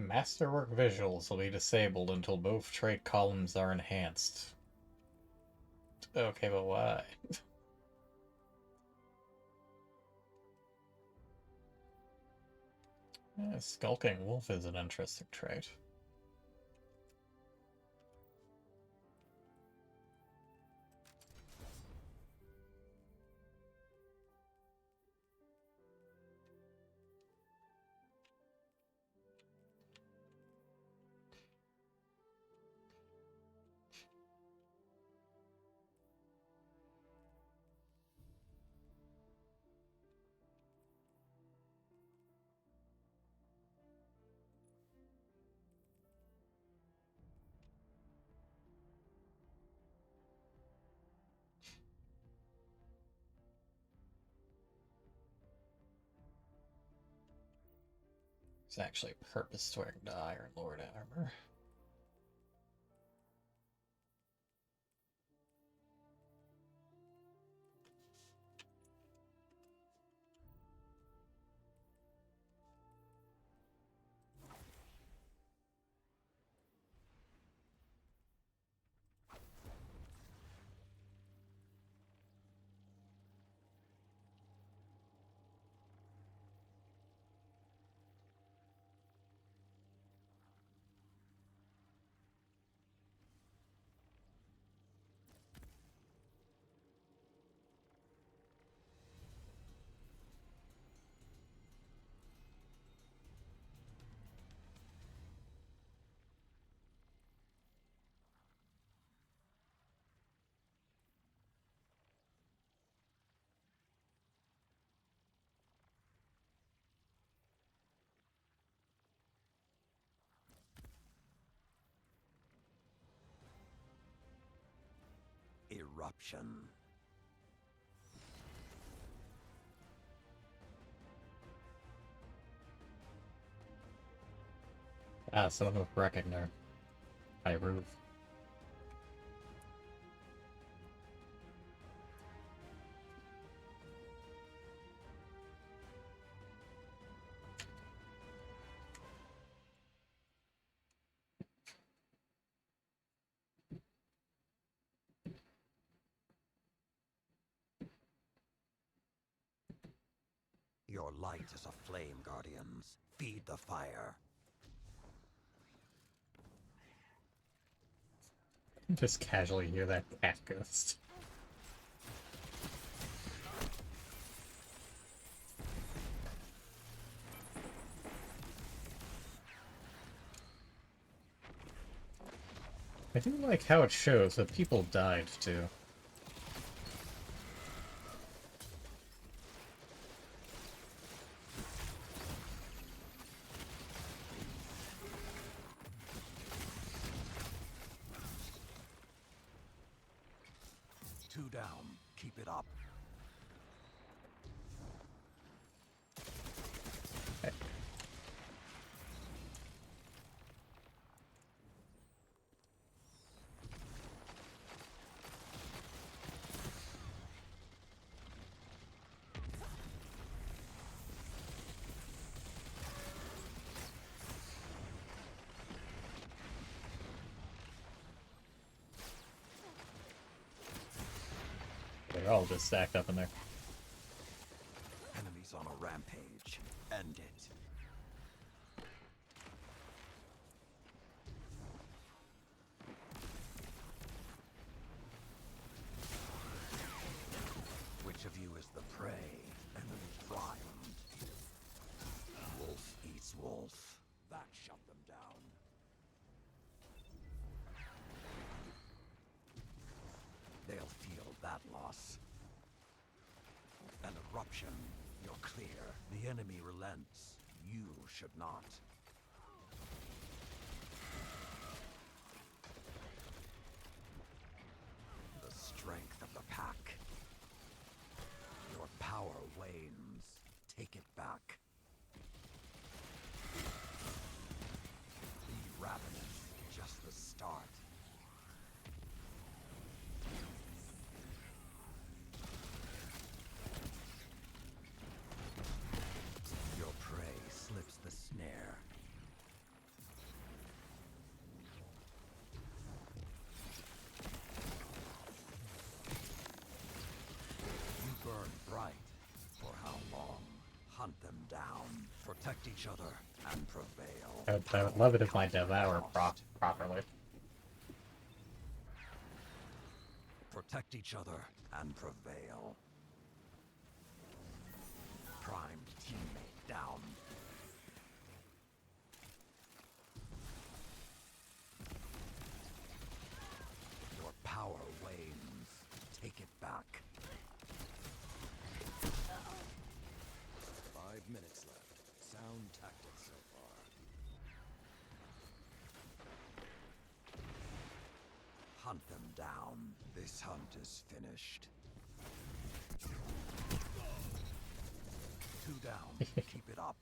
Masterwork visuals will be disabled until both trait columns are enhanced. Okay, but why? Skulking Wolf is an interesting trait. It's actually purpose wearing the Iron Lord armor. Eruption. Son of Reckoner. Hyrule. Your light is a flame, Guardians. Feed the fire. Just casually hear that cat ghost. I do like how it shows that people died too. Two down. Keep it up. They're all just stacked up in there. Enemies on a rampage. End it. Which of you is the prey? Enemy primed. Wolf eats wolf. That shut them down. They'll feel that loss. An eruption. You're clear. The enemy relents. You should not. The strength of the pack. Your power wanes. Take it back. Be ravenous. Just the start. Your prey slips the snare. Hunt them down. Protect each other and prevail. I would love it if my Devour properly. Protect each other and prevail. Primed teammate down. Your power wanes. Take it back. 5 minutes left. Sound tactics so far. Hunt them down. This hunt is finished. 2 down. Keep it up.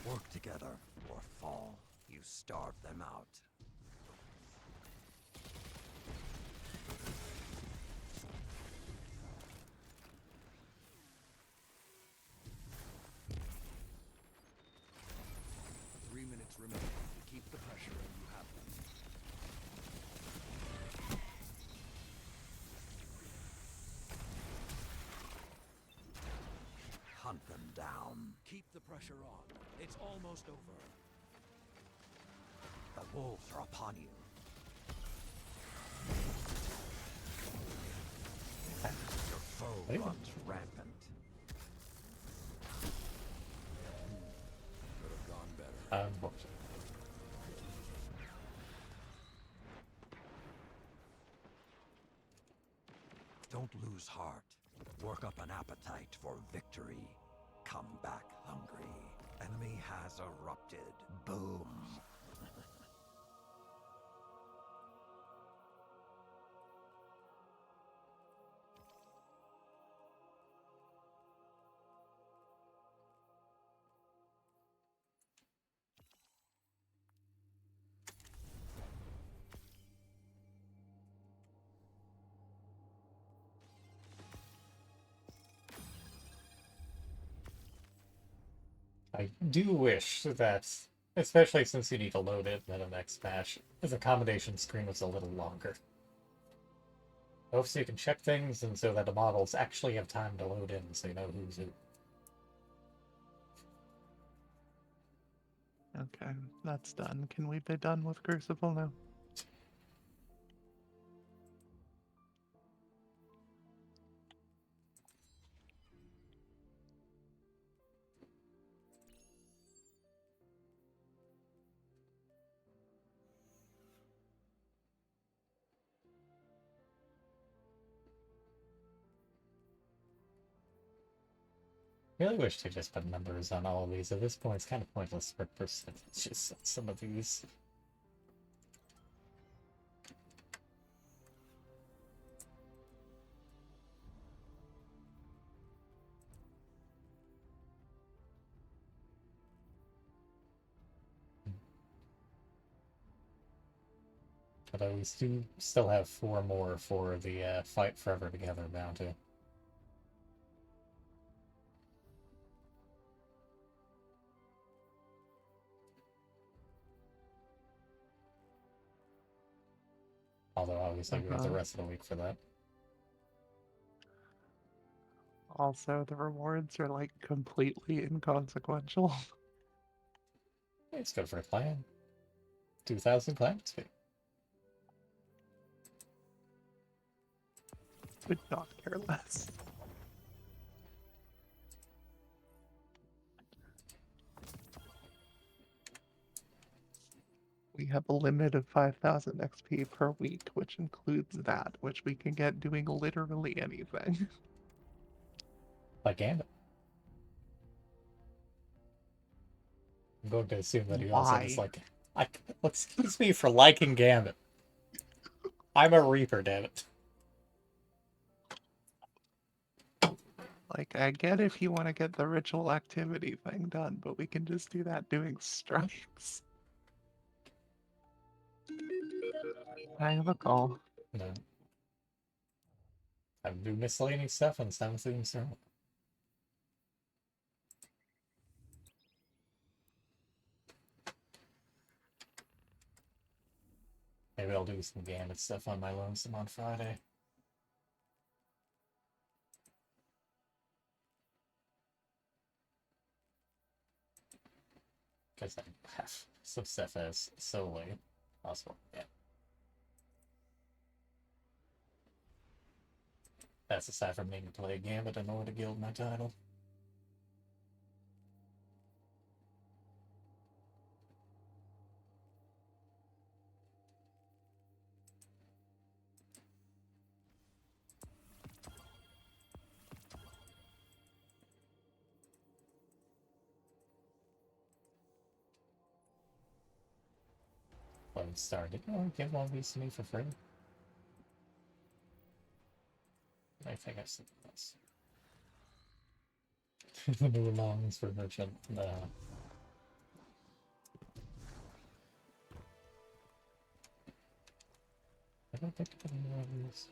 Work together or fall. You starve them out. Three minutes remaining. Keep the pressure and you have them. Hunt them down. Keep the pressure on. It's almost over. The wolves are upon you. Your foe runs rampant. Could have gone better. Don't lose heart. Work up an appetite for victory. Come back hungry. Enemy has erupted. Boom. I do wish that, especially since you need to load it in the next patch, the accommodation screen was a little longer. Both so you can check things and so that the models actually have time to load in so you know who's who. Okay, that's done. Can we be done with Crucible now? I really wish they just put numbers on all of these. At this point, it's kind of pointless for percentages on some of these. Although we do still have 4 more for the Fight Forever Together bounty. Although obviously we have the Uh-huh. rest of the week for that. Also, the rewards are like completely inconsequential. It's good for a clan. 2,000 clan XP. Could not care less. We have a limit of 5,000 XP per week, which includes that, which we can get doing literally anything. Like Gambit. I'm going to assume that he also just Why? like. Excuse me for liking Gambit. I'm a Reaper, damn it. Like, I get if you want to get the ritual activity thing done, but we can just do that doing strikes. I have a call. No. I do miscellaneous stuff and sounds like so. Maybe I'll do some Gambit stuff on my lonesome on Friday. Because I have some stuff as solely possible. Yeah. That's aside from needing to play Gambit in order to gild my title. Lone Star, did you give one of these to me for free? I think I've seen this. The new longs for merchant. No. I don't think I any more of these.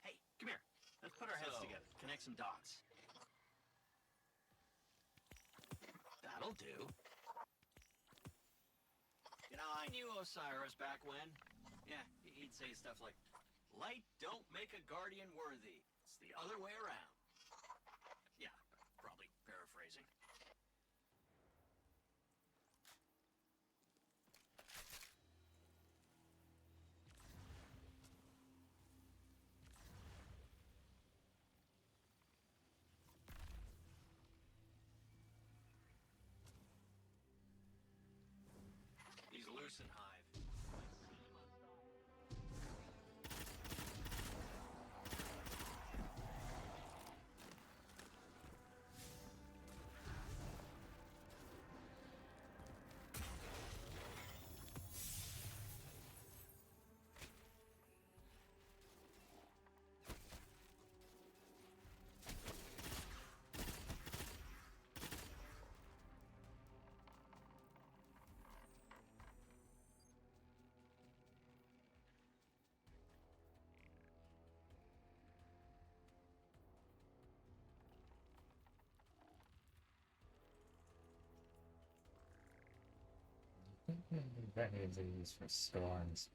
Hey, come here. Let's put our heads together. Connect some dots. That'll do. You know, I knew Osiris back when. Yeah, he'd say stuff like, "Light don't make a guardian worthy. It's the other way around." Yeah, probably paraphrasing. He's loose and hive. Any of these for storms.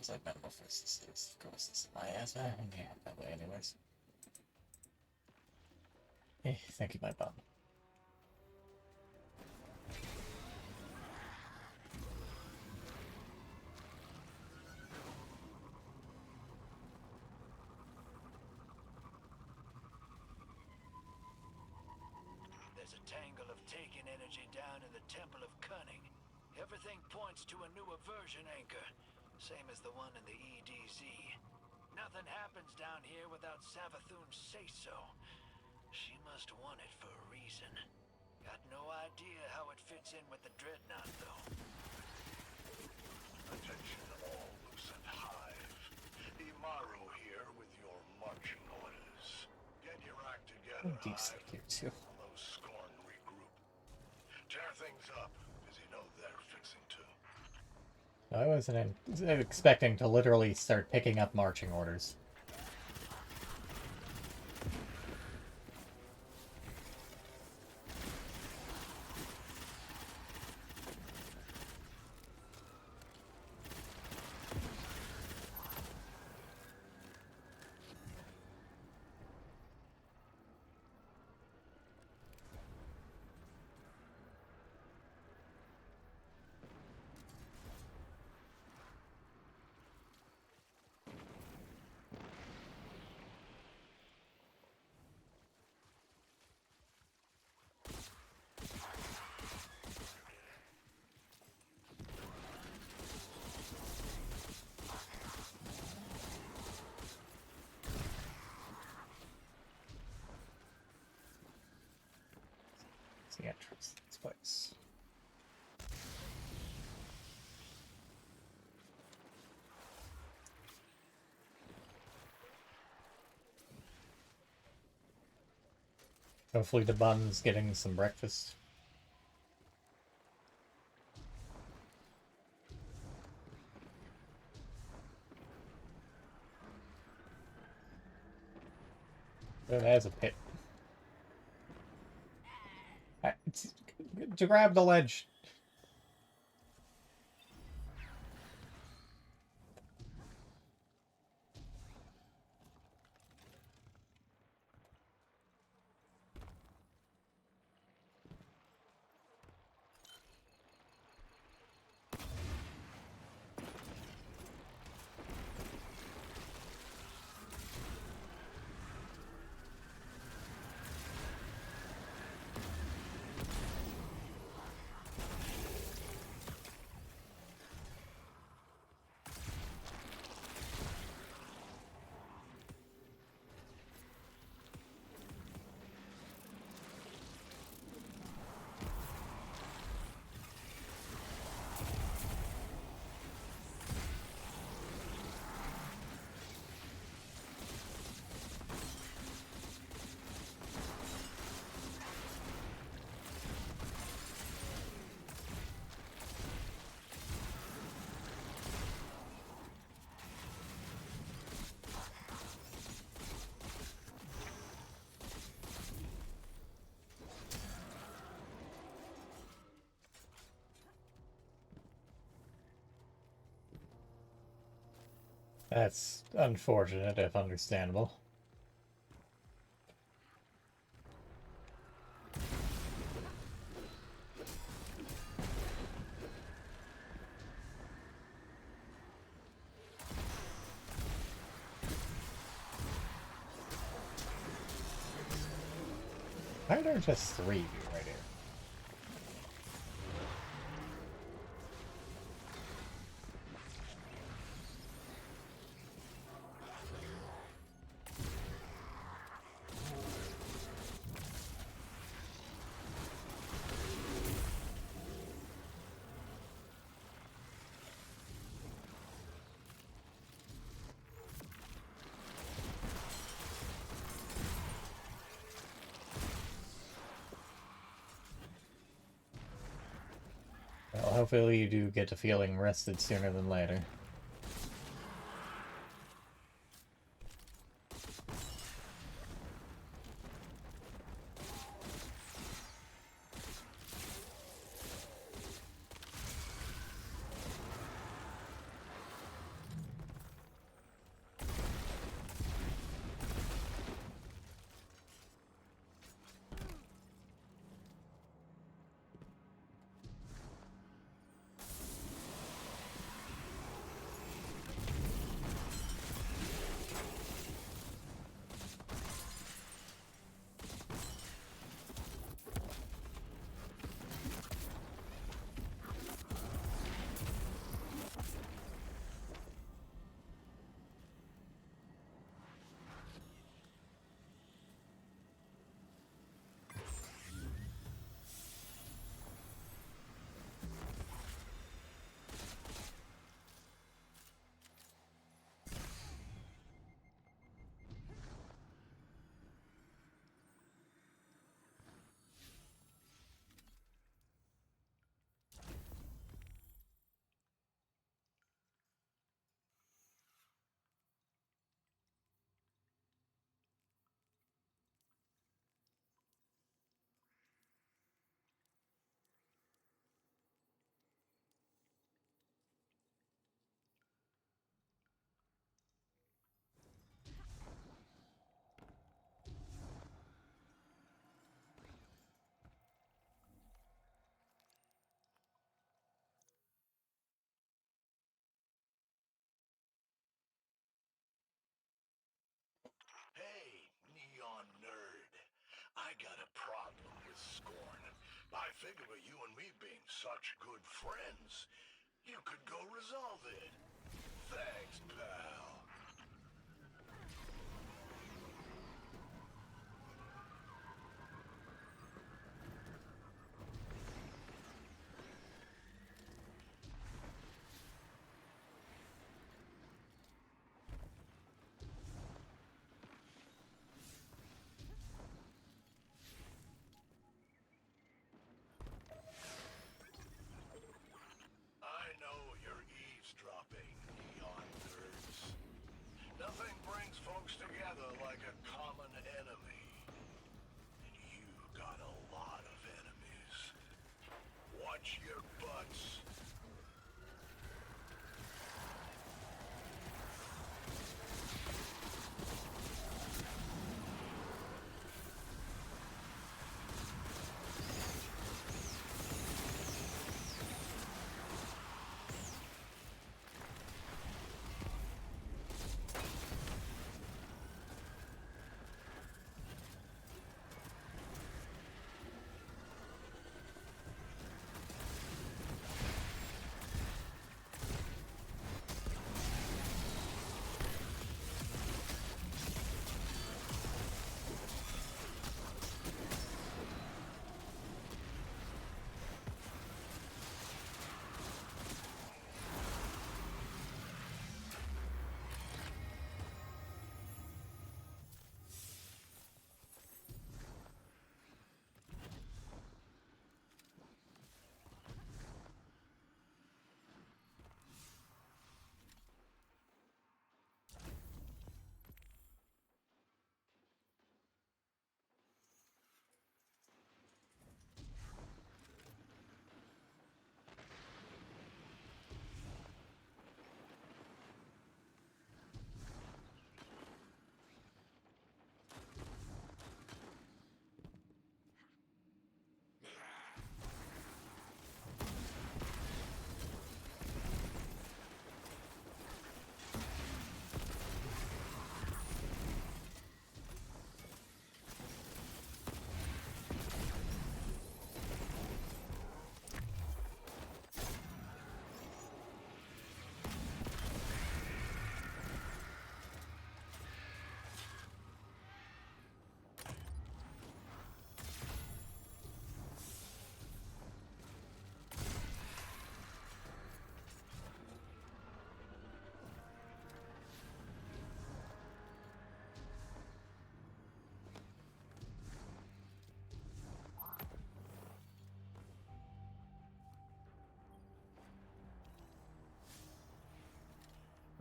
since I've been the first of course, this is my ass. I can have that way anyways. Thank you, my bum. There's a tangle of taken energy down in the Temple of Cunning. Everything points to a new aversion anchor, same as the one in the EDZ. Nothing happens down here without Savathun's say-so. She must want it for a reason. Got no idea how it fits in with the Dreadnought, though. Attention all Lucent Hive. Imaru here with your marching orders. Get your act together, Deep Hive. State here too. Those Scorn regroup. Tear things up, because you know they're fixing to. I wasn't expecting to literally start picking up marching orders. It's the entrance to this place. Hopefully the bun's getting some breakfast. Oh, there's a pit. To grab the ledge. That's unfortunate, if understandable. Why are there just 3 of you right here? Well, hopefully you do get to feeling rested sooner than later. with scorn. I figure with you and me being such good friends, you could go resolve it. Thanks, pal. I know you're eavesdropping, neon nerds. Nothing brings folks together like a common enemy. And you got a lot of enemies. Watch your butts.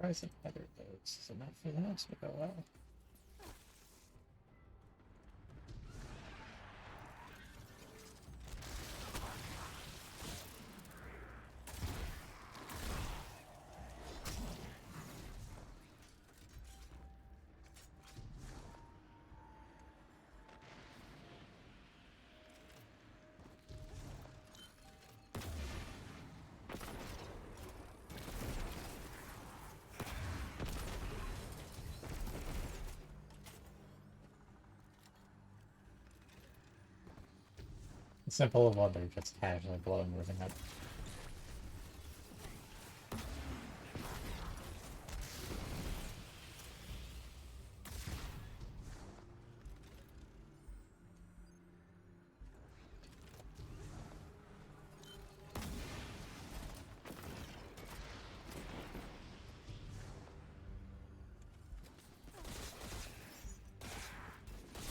Rising feather boats is enough for the house to go well. Simple of wonder, just casually blowing everything up.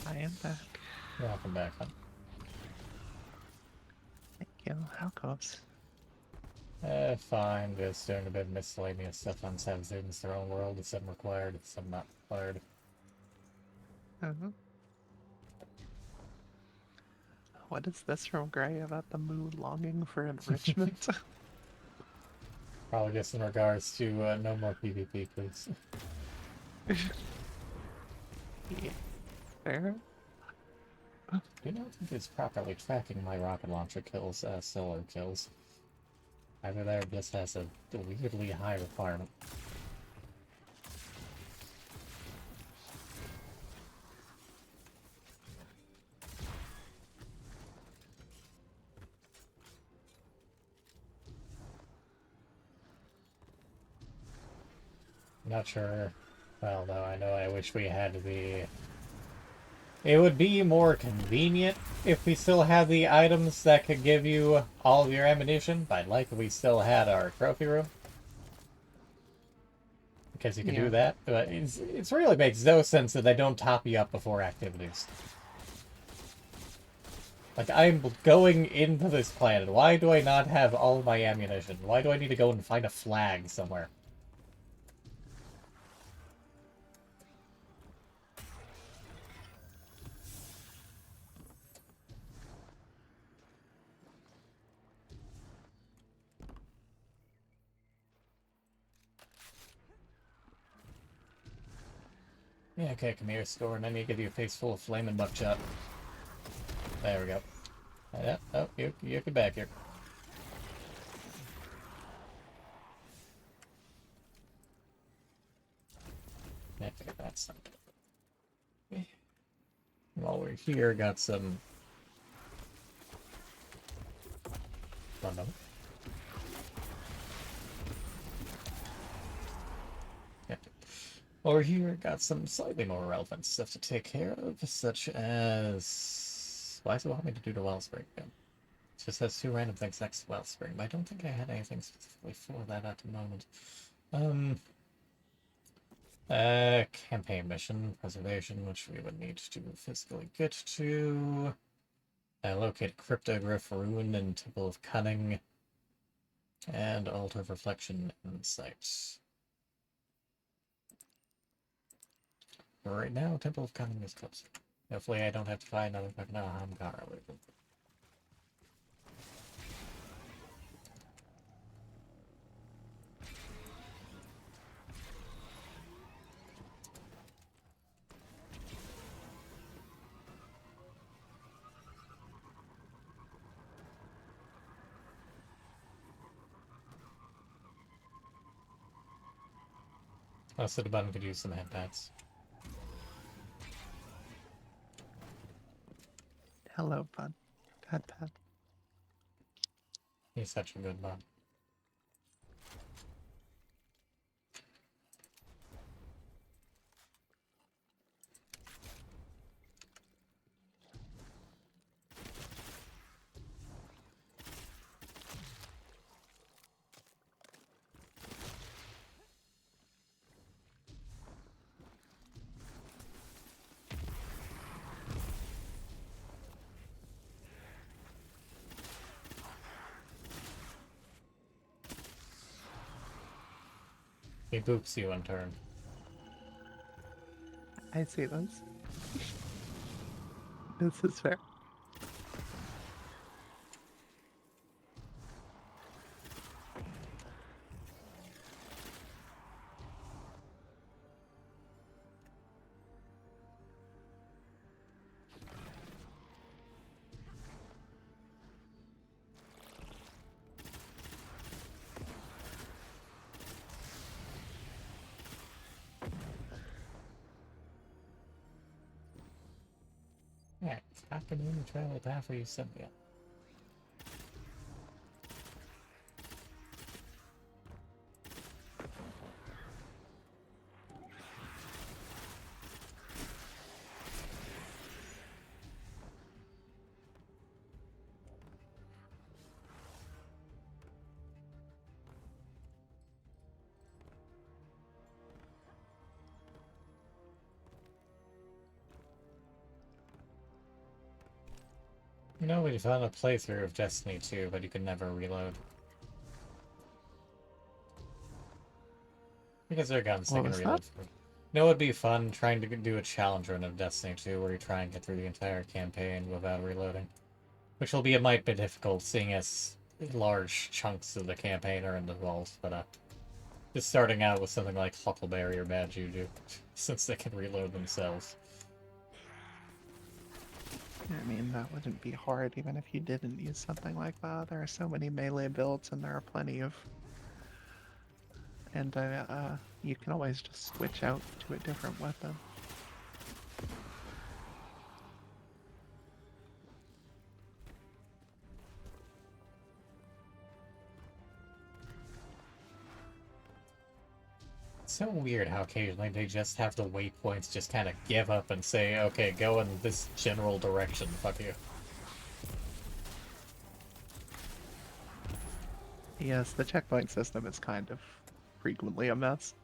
I am back. Welcome back, huh? Thank you. How goes? Fine, just doing a bit of miscellaneous stuff on Seven Students Their Own World. Some required, some not required. What is this from Gray about the mood longing for enrichment? Probably just in regards to no more PvP, please. Yeah. Fair. Do not think it's properly tracking my rocket launcher kills, solar kills. Either there just has a weirdly high requirement. Not sure. Well, no, I know I wish we had the... It would be more convenient if we still had the items that could give you all of your ammunition, but I'd like if we still had our trophy room. Because you can do that, but it's really makes no sense that they don't top you up before activities. Like, I'm going into this planet. Why do I not have all of my ammunition? Why do I need to go and find a flag somewhere? Yeah, okay, come here, Score, and let me give you a face full of flaming buckshot. There we go. Yeah, oh, you get back here. Yeah, that's not... While we're here, got some... Oh, no. Yeah. While we're here, got some slightly more relevant stuff to take care of, such as... Why does it want me to do the Wellspring again? It just has 2 random things next to Wellspring, but I don't think I had anything specifically for that at the moment. Campaign mission, preservation, which we would need to physically get to. Locate Cryptoglyph, Ruin, and Temple of Cunning. And Altar of Reflection Insight. Right now, Temple of Cunning is closer. Hopefully I don't have to find another fucking Ahamkara with it. Also, the button could use some headpads. Hello, bud. Headpad. He's such a good bud. He boops you in turn. I see this. This is fair. Yeah, it's happening to travel path where you sent me. You know, we found a playthrough of Destiny 2, but you could never reload. Because their guns they What can was reload. that? You know, it would be fun trying to do a challenge run of Destiny 2 where you try and get through the entire campaign without reloading. Which will be a might be difficult, seeing as large chunks of the campaign are in the vault, but just starting out with something like Huckleberry or Bad Juju, since they can reload themselves. I mean, that wouldn't be hard even if you didn't use something like that. There are so many melee builds, and there are plenty of... And you can always just switch out to a different weapon. It's so weird how occasionally they just have the waypoints just kind of give up and say, okay, go in this general direction, fuck you. Yes, the checkpoint system is kind of frequently a mess.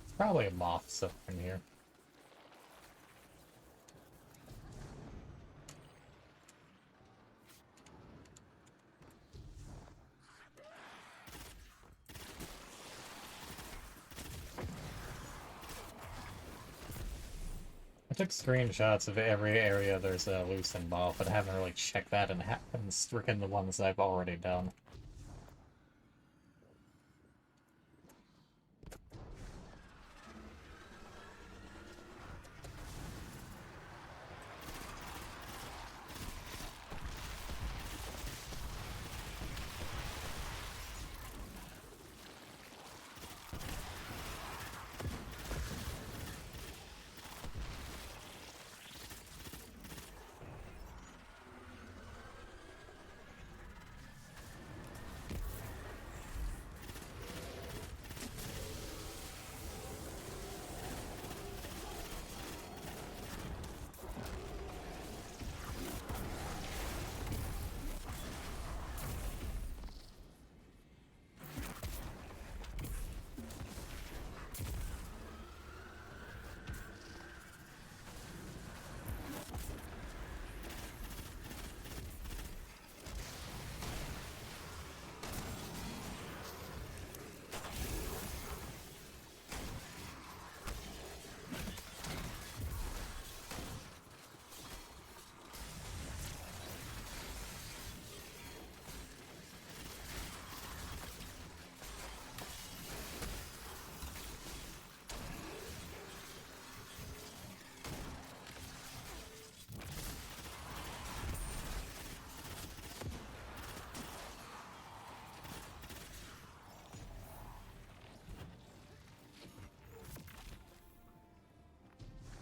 It's probably a moth somewhere in here. I took screenshots of every area there's a loosened moth, but I haven't really checked that and stricken the ones I've already done.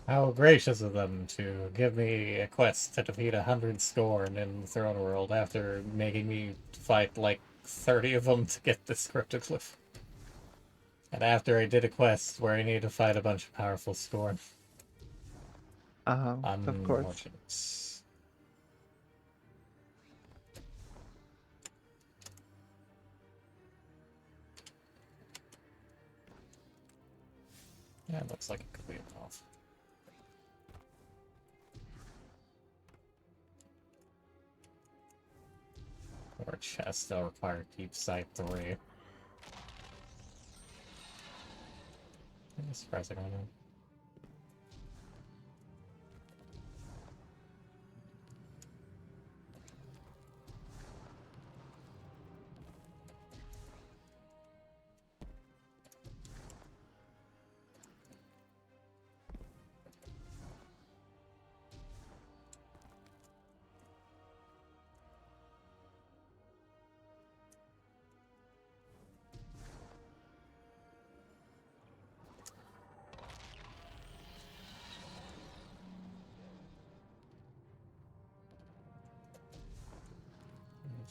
How gracious of them to give me a quest to defeat 100 Scorn in the Throne World after making me fight like 30 of them to get this Cryptoglyph. And after I did a quest where I needed to fight a bunch of powerful Scorn. Of course. Unfortunate. Yeah, it looks like it could be a moth. Or a chest that'll require Deep Sight 3. I'm surprised I don't know.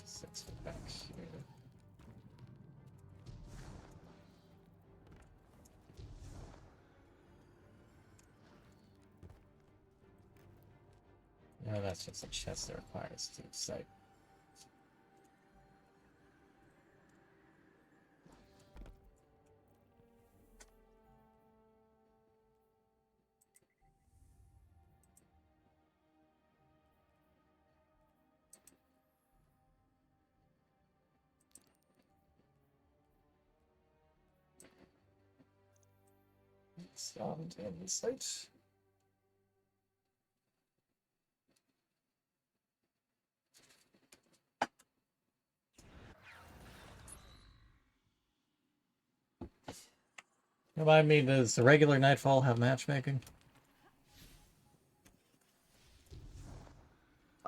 Six foot back here. No, that's just a chest that requires Deep Sight. Sound and sight. Remind me, does the regular Nightfall have matchmaking?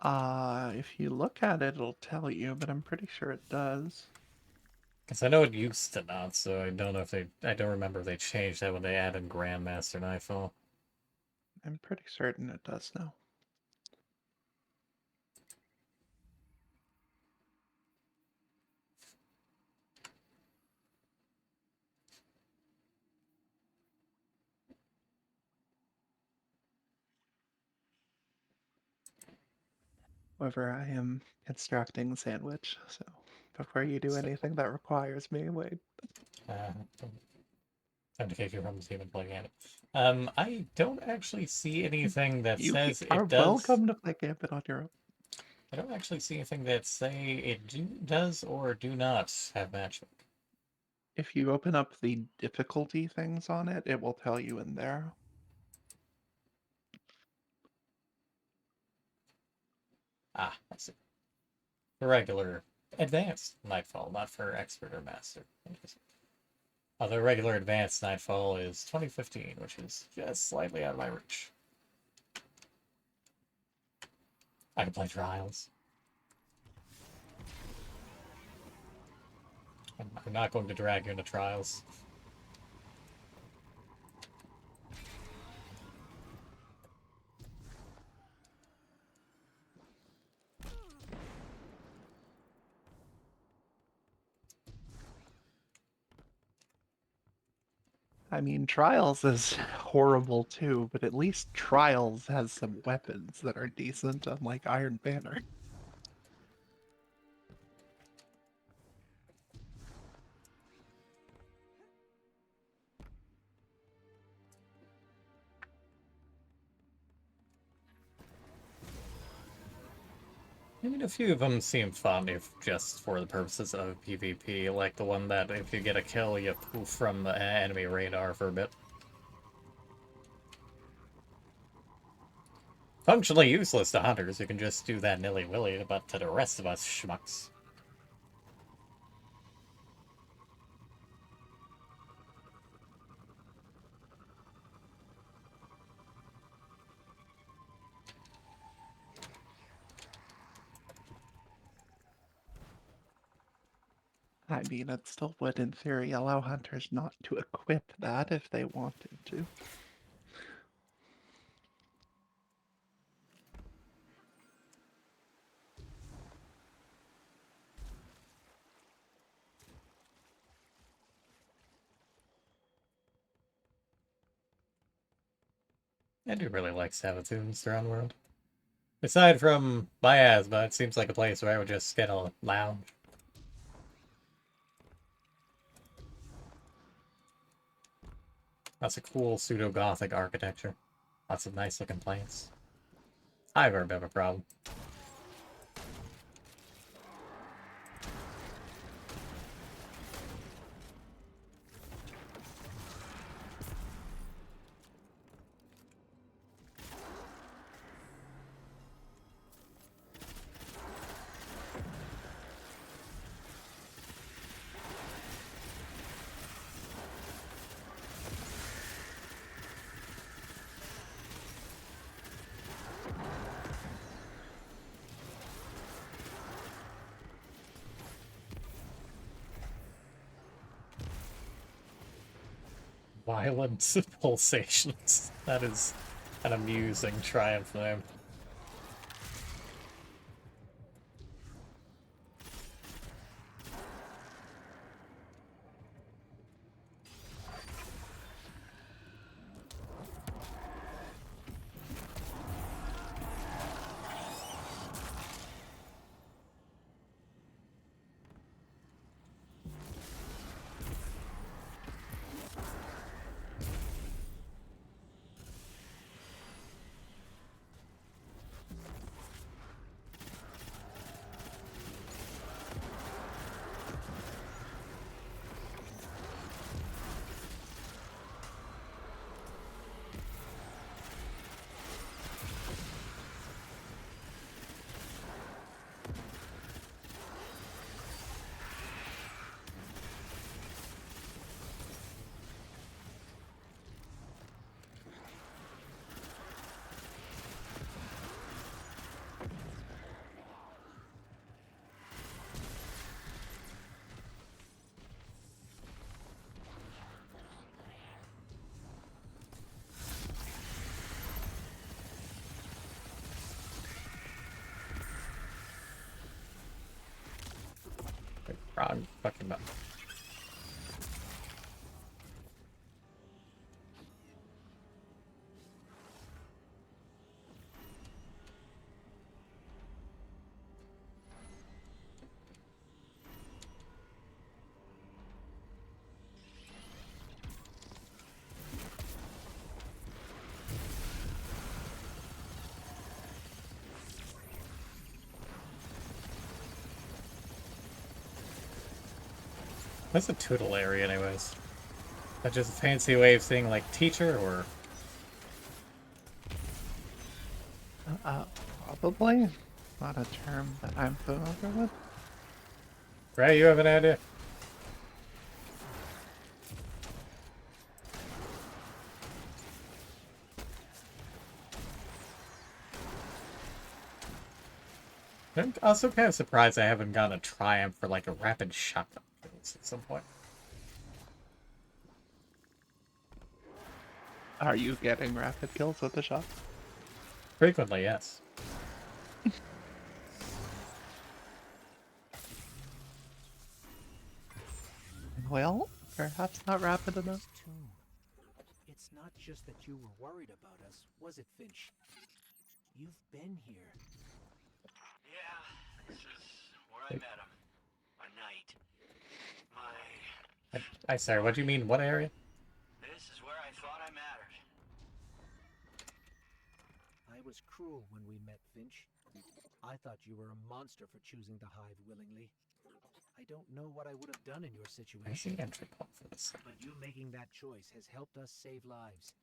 If you look at it, it'll tell you, but I'm pretty sure it does. Because I know it used to not, so I don't know if they. I don't remember if they changed that when they added Grandmaster Nightfall. I'm pretty certain it does now. However, I am constructing sandwich, so before you do anything that requires me, wait. Time to take you from the team and play Gambit. I don't actually see anything that You says are it does. welcome to play Gambit on your own. I don't actually see anything that say it does or do not have matchmaking. If you open up the difficulty things on it, it will tell you in there. Ah, I see. The regular advanced Nightfall, not for expert or master. Interesting. Although regular advanced Nightfall is 2015, which is just slightly out of my reach. I can play Trials. I'm not going to drag you into Trials. I mean, Trials is horrible too, but at least Trials has some weapons that are decent, unlike Iron Banner. I mean, a few of them seem fun if just for the purposes of PvP, like the one that if you get a kill, you poof from the enemy radar for a bit. Functionally useless to hunters who can just do that nilly-willy, but to the rest of us schmucks. I mean, it still would, in theory, allow hunters not to equip that if they wanted to. I do really like Savathun's Drowned World. Aside from Miasma, it seems like a place where I would just get a lounge. That's a cool pseudo-gothic architecture. Lots of nice looking plants. I've heard a bit of a problem. Violent pulsations. That is an amusing triumph name. Wrong fucking button. What's a tutelary, anyways? That just a fancy way of saying, like, teacher, or... Probably. Not a term that I'm familiar with. Ray, you have an idea? I'm also kind of surprised I haven't gotten a triumph for, like, a rapid shotgun kills at some point. Are you getting rapid kills with the shot? Frequently, yes. Well, perhaps not rapid enough. It's not just that you were worried about us, was it, Finch? You've been here. Yeah, this is where I met him. A knight. I sorry, what do you mean? What area? This is where I thought I mattered. I was cruel when we met, Finch. I thought you were a monster for choosing the Hive willingly. I don't know what I would have done in your I see situation. entry point for this. But you making that choice has helped us save lives.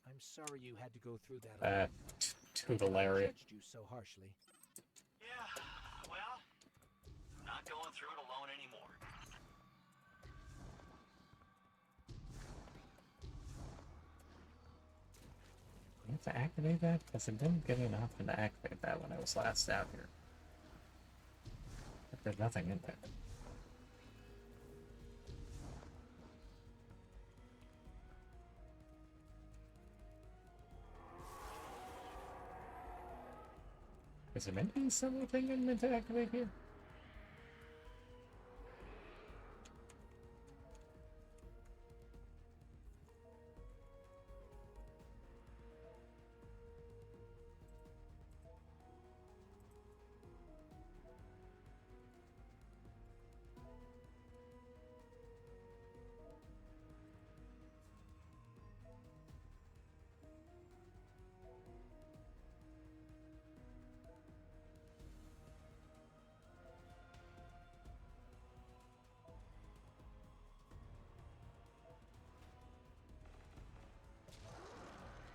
I'm sorry you had to go through that. alone. Tutelary. I judged you so harshly. Yeah, well, I'm not going through it alone anymore. You have to activate that? Because it didn't give me an option to activate that when I was last out here. But there's nothing in there. Is there meant to be something I'm meant to activate here?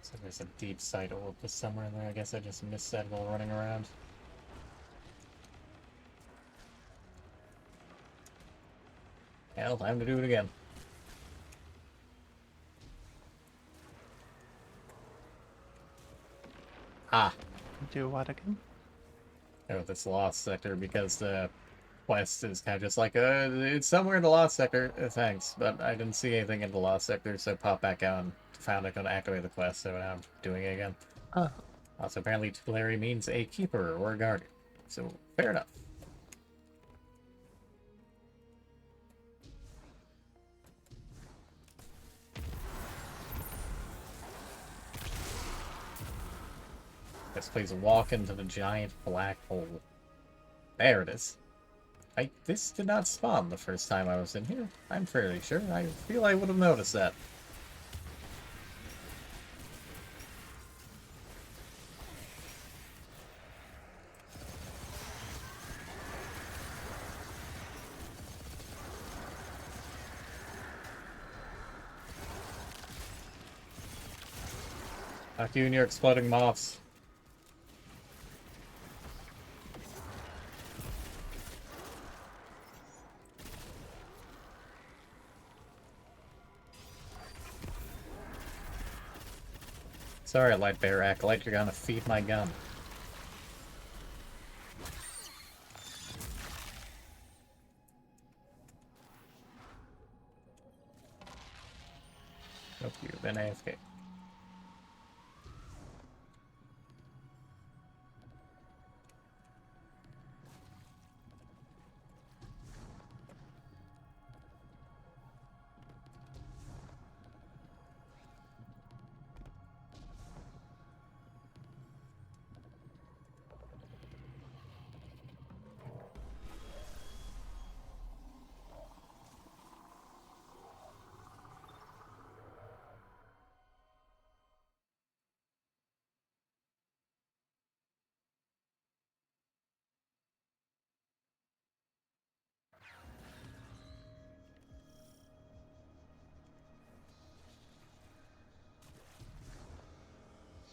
So there's a deep sight orb somewhere in there. I guess I just missed that while running around. Hell, time to do it again. Ah. Do what again? Oh, this lost sector, because the quest is kind of just like, it's somewhere in the lost sector, thanks, but I didn't see anything in the lost sector, so pop back out and found I couldn't activate the quest, so now I'm doing it again. Oh. Also, apparently tutelary means a keeper or a guardian, so fair enough. Let's please walk into the giant black hole. There it is. This did not spawn the first time I was in here. I'm fairly sure. I feel I would have noticed that. Fuck you and your exploding moths. Sorry, Light Bear Acolyte, you're gonna feed my gun. Hope you've been AFK.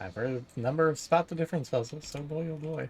I've heard a number of Spot the Difference puzzles, so boy oh boy.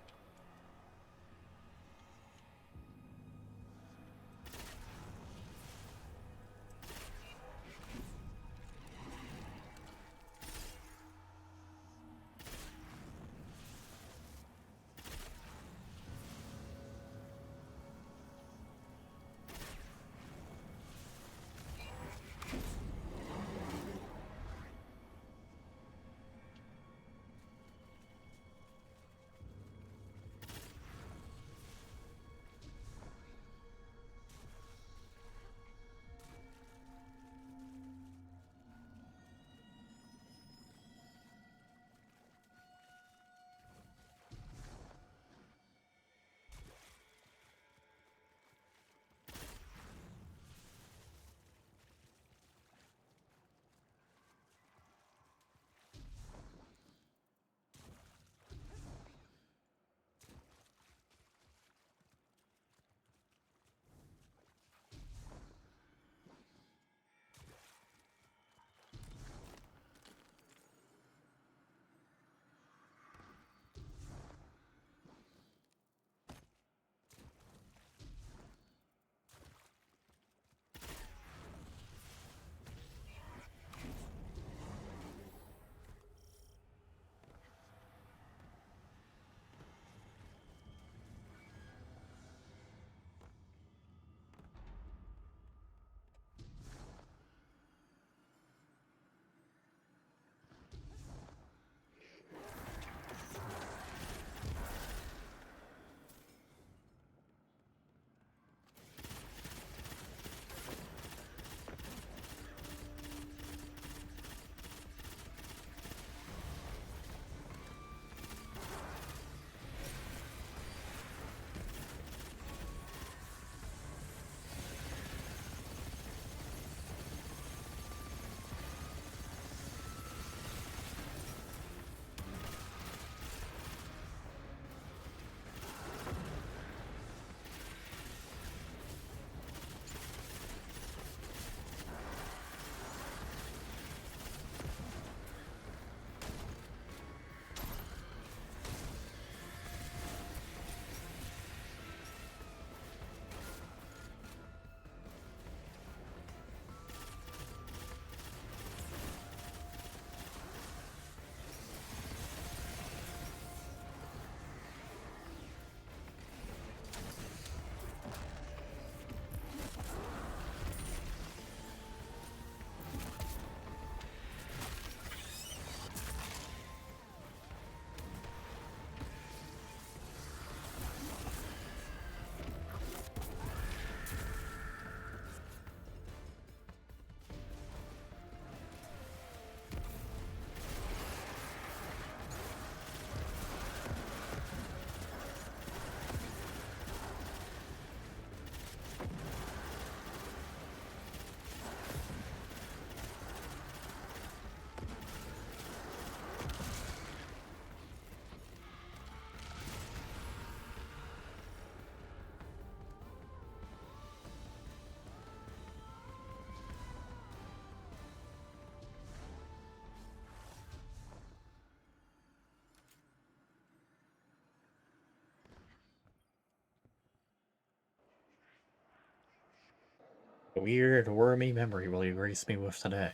A weird, wormy memory will you grace me with today?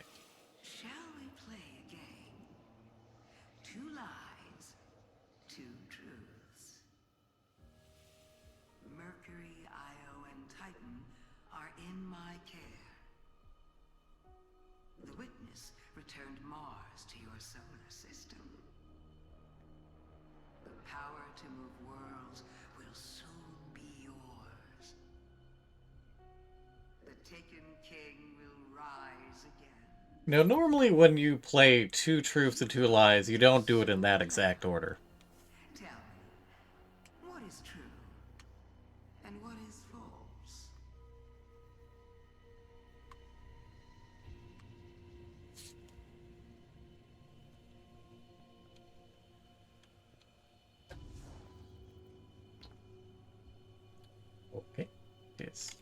Shall we play a game? 2 lies, 2 truths. Mercury, Io, and Titan are in my care. The Witness returned Mars to your solar system. The power to move worlds will soon be yours. The Taken King will rise again. Now, normally when you play 2 truths and 2 lies, you don't do it in that exact order. Tell me, what is true and what is false? Okay. Yes.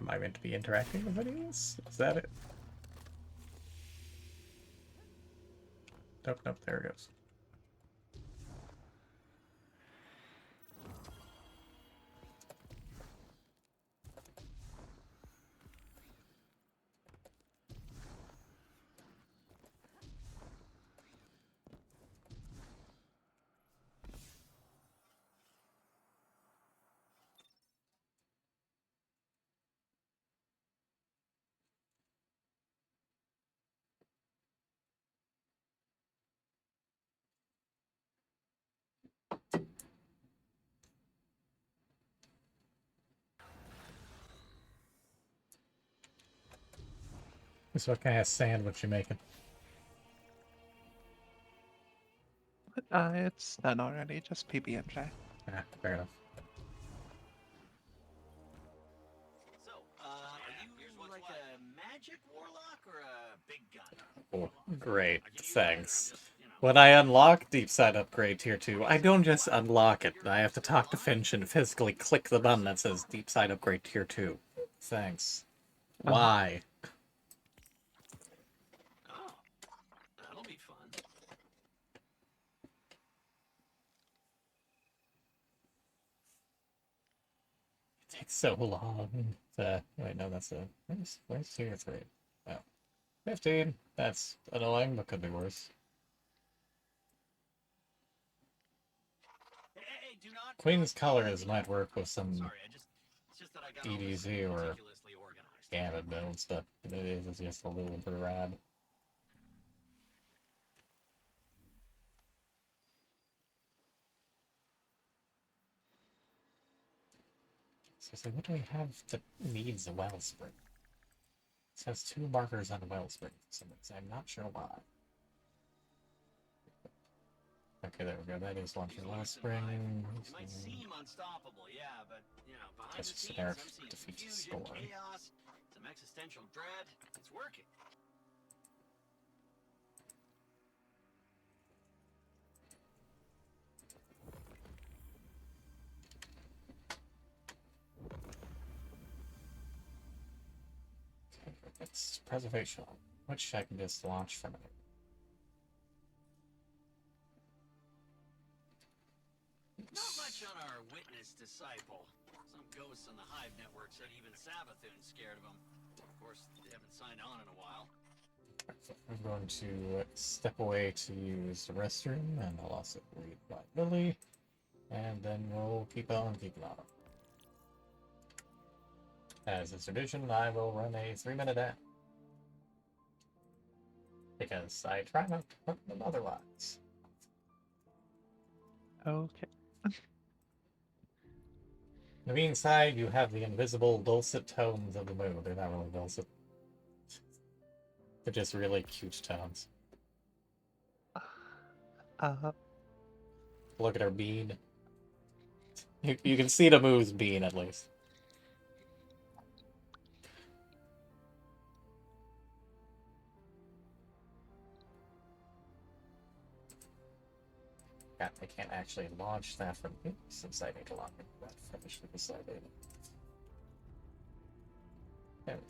Am I meant to be interacting with any of this? Is that it? Nope, nope, there it goes. So what kind of sandwich you making? It's done already, just PB&J. Ah, fair enough. So, are you like a magic warlock or a big gun? Oh, great, thanks. When I unlock Deep Side Upgrade Tier 2, I don't just unlock it. I have to talk to Finch and physically click the button that says Deep Side Upgrade Tier 2. Thanks. Why? Oh, that'll be fun. It takes so long to... Wait, no, that's a... Where's Tier 3? Oh. 15. That's annoying, but could be worse. Hey, do not Queen's Colors might work with some Sorry, it's just that I got all this EDZ or meticulously organized. Gambit builds, but it is just a little bit rad. So what do we have that needs a wellspring? It says 2 markers on a wellspring for some reason. I'm not sure why. Okay, there we go. That is launching wellspring. It might seem unstoppable, yeah, but behind That's the just scenes, generic I'm seeing defeat confusion, storm. chaos, some existential dread. It's working. It's preservation, which I can just launch from it. Not much on our witness disciple. Some ghosts on the Hive network said even Savathun's scared of him. Of course, they haven't signed on in a while. I'm going to step away to use the restroom, and I'll also read by Lily, and then we'll keep on keeping on. As is tradition, I will run a 3-minute ad. Because I try not to put them otherwise. Okay. In the meantime, you have the invisible dulcet tones of the moon. They're not really dulcet. They're just really cute tones. Look at her bean. You can see the move's bean, at least. God, I can't actually launch that from here since I need to lock it. That finish with the side data. There we go.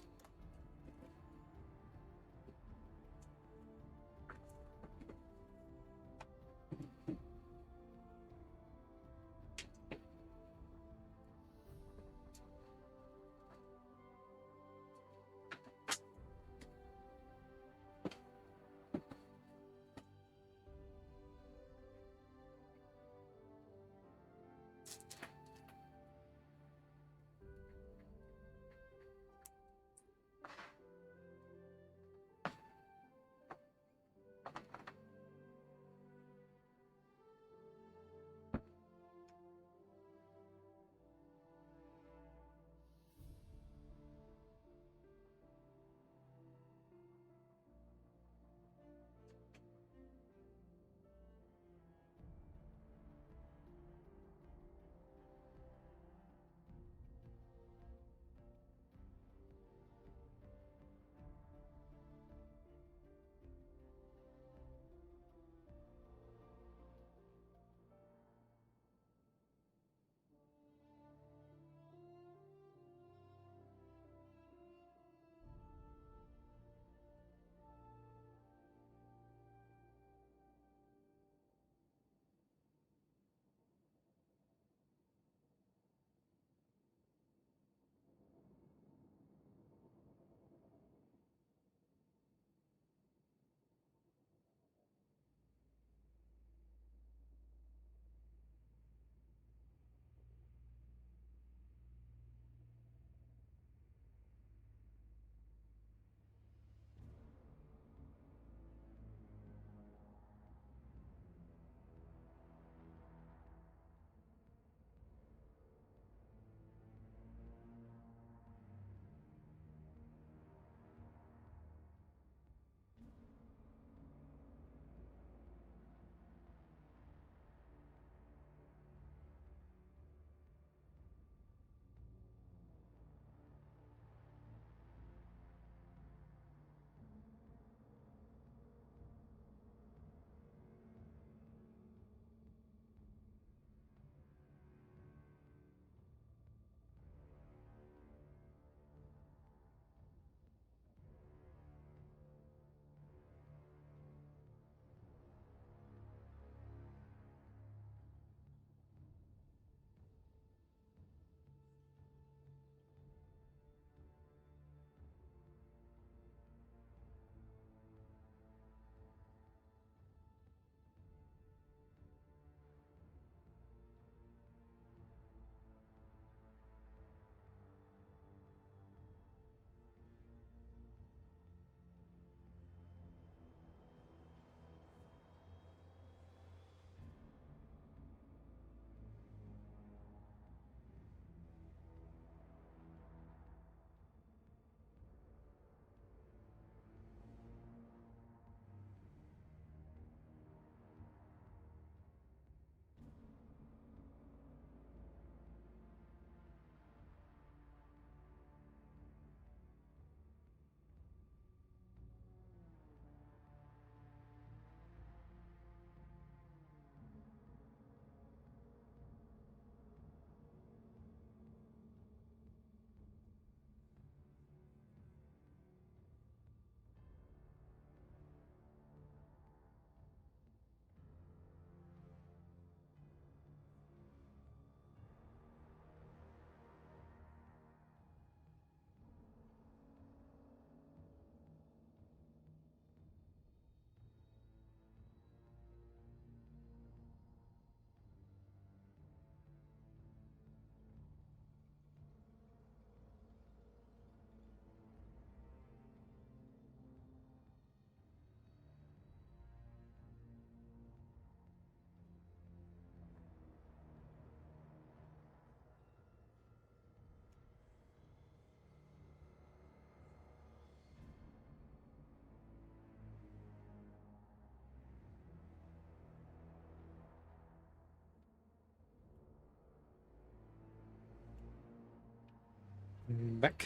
Back.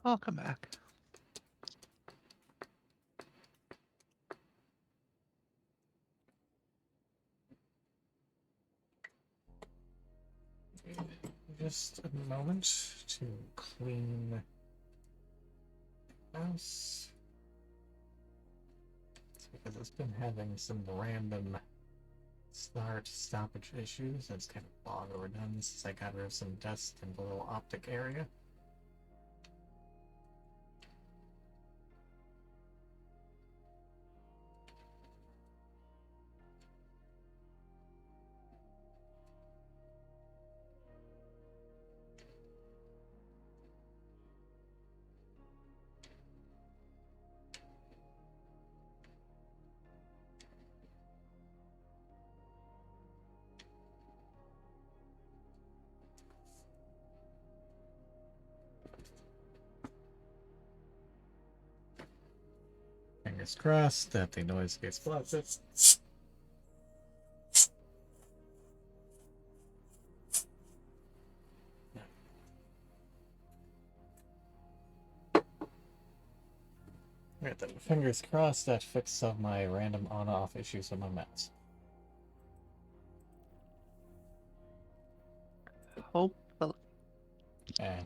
Welcome back. Just a moment to clean the house. It's because it's been having some random start stoppage issues. It's kind of long overdone since I got rid of some dust in the little optic area. Fingers crossed that the noise gets positive. Alright then, fingers crossed that fixed some of my random on-off issues on my mouse. Hopefully. And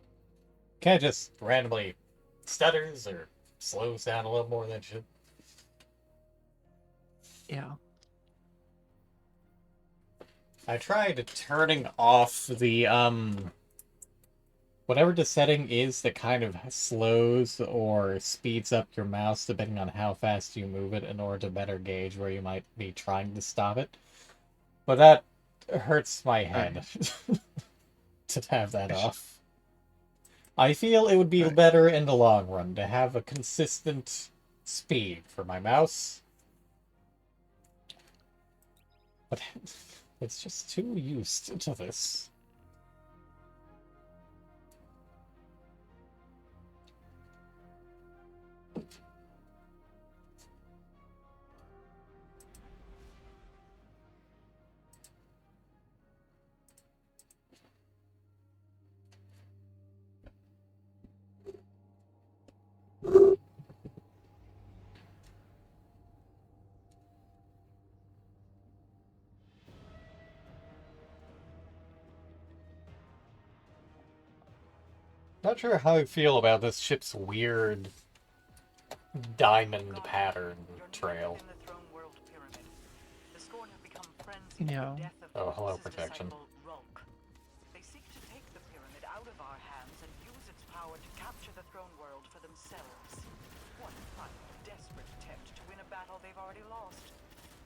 can't just randomly stutters or slows down a little more than it should. Yeah. I tried turning off the, whatever the setting is that kind of slows or speeds up your mouse depending on how fast you move it in order to better gauge where you might be trying to stop it. But that hurts my head to have that off. I feel it would be better in the long run to have a consistent speed for my mouse. But it's just too used to this. Not sure how I feel about this ship's weird diamond pattern trail. Yeah. Oh, hello, protection. They seek to take the pyramid out of our hands and use its power to capture the throne world for themselves. One final desperate attempt to win a battle they've already lost.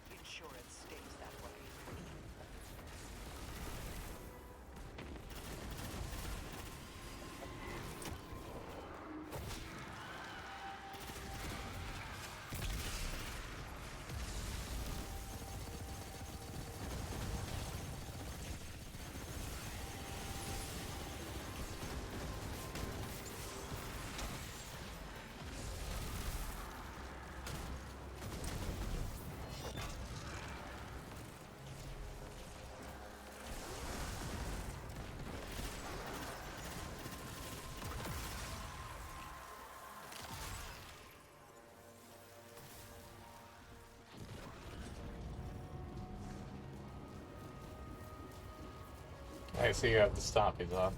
Ensure it stays that way. I see you have the stoppies on.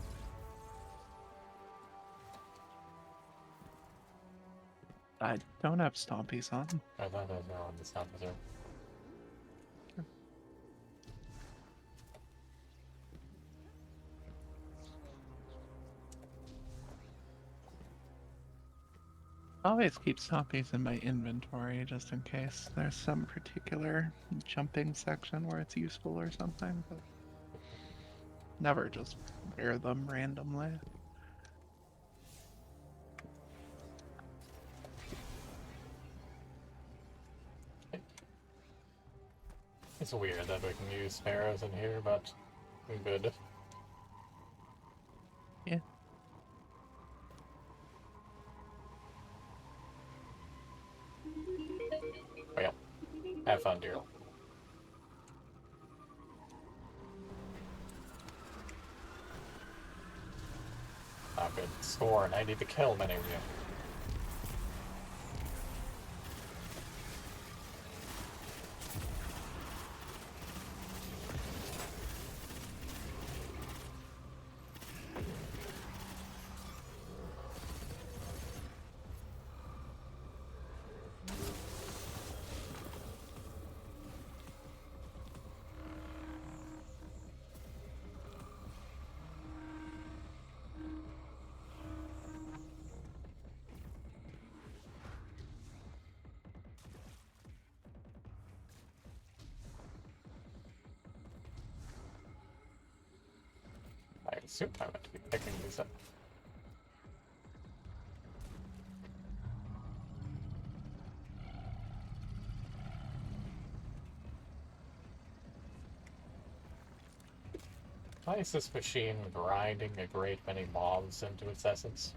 I don't have stompies on. I thought those were on the stoppies. Always keep stompies in my inventory just in case there's some particular jumping section where it's useful or something, but never just wear them randomly. It's weird that we can use sparrows in here, but good. Yeah. Well, have fun, dear. Good score, and I need to kill many of you. I assume I meant to be picking these up. Why is this machine grinding a great many mobs into its essence?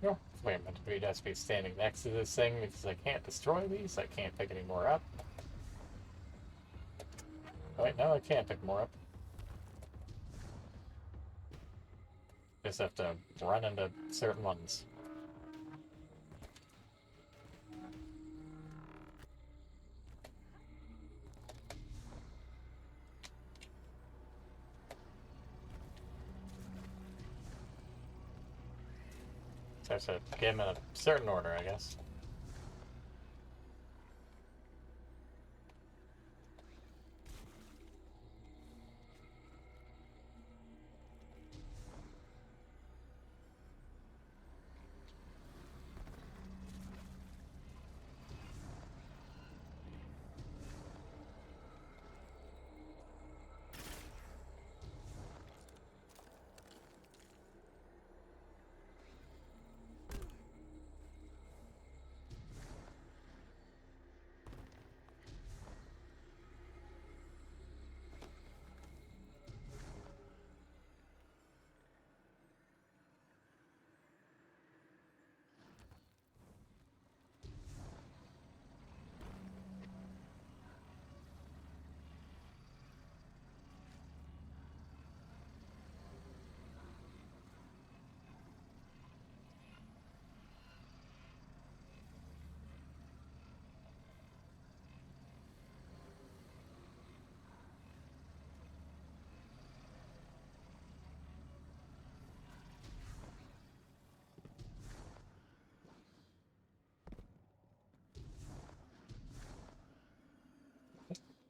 No, wait, I'm meant to be just be standing next to this thing because I can't destroy these, I can't pick any more up. Oh, wait, no, I can't pick more up. Just have to run into certain ones. So I have to get them in a certain order, I guess.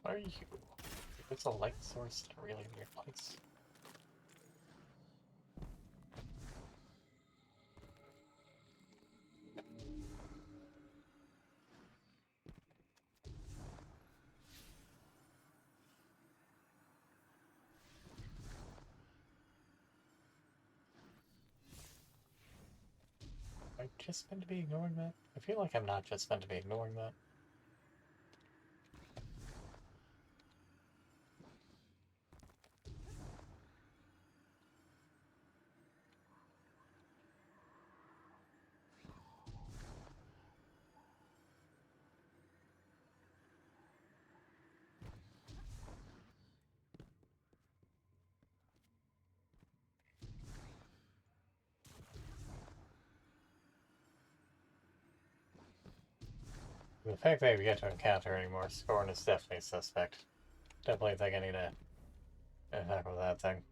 What are you? There's a light source in a really weird place. Am I just meant to be ignoring that? I feel like I'm not just meant to be ignoring that. The fact that we get to encounter any more Scorn is definitely suspect. Definitely think I need to tackle that thing.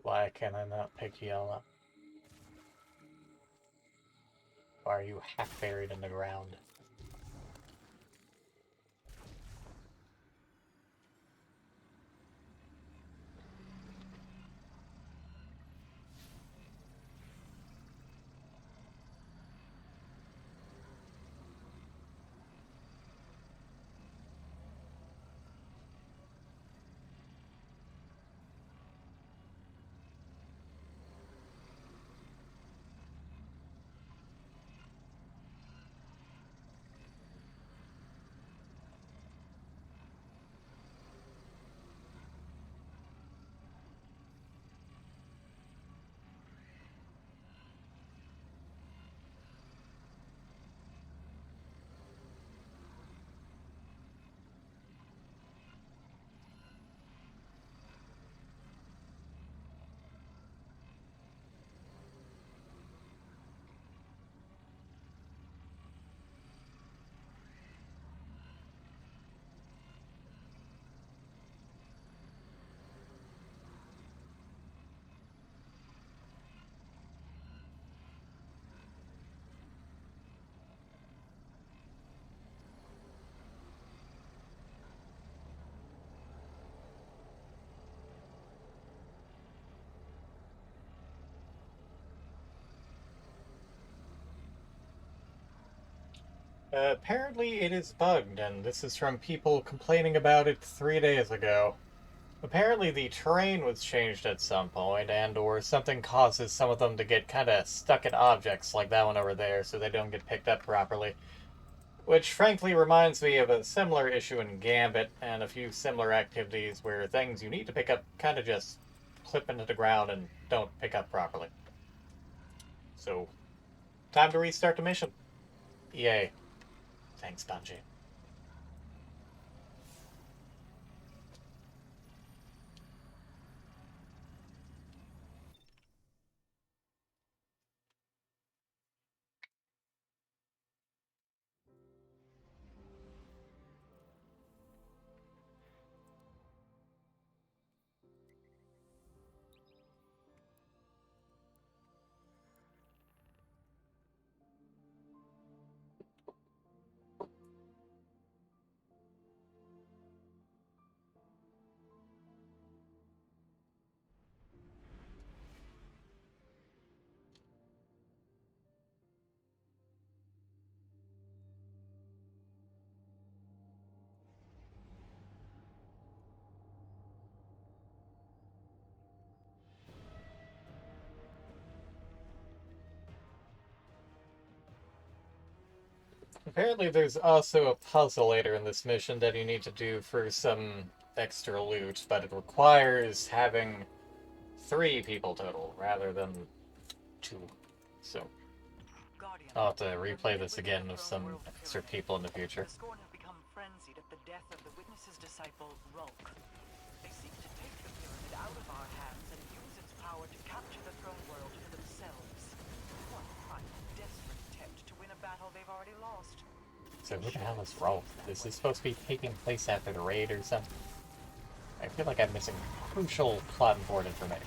Why can I not pick yellow? Why are you half buried in the ground? Apparently it is bugged, and this is from people complaining about it 3 days ago. Apparently the terrain was changed at some point, and or something causes some of them to get kinda stuck in objects like that one over there, so they don't get picked up properly. Which frankly reminds me of a similar issue in Gambit, and a few similar activities where things you need to pick up kinda just clip into the ground and don't pick up properly. So, time to restart the mission. Yay. Thanks, Bungie. Apparently there's also a puzzle later in this mission that you need to do for some extra loot, but it requires having 3 people total rather than 2. So I'll have to replay this again with some extra people in the future. The Scorn have become frenzied at the death of the Witness's disciple, Rulk. They seek to take the pyramid out of our hands and use its power to capture the throne world for themselves. One final desperate attempt to win a battle they've already lost. So who the hell is Rolf? This is supposed to be taking place after the raid or something? I feel like I'm missing crucial plot and board information.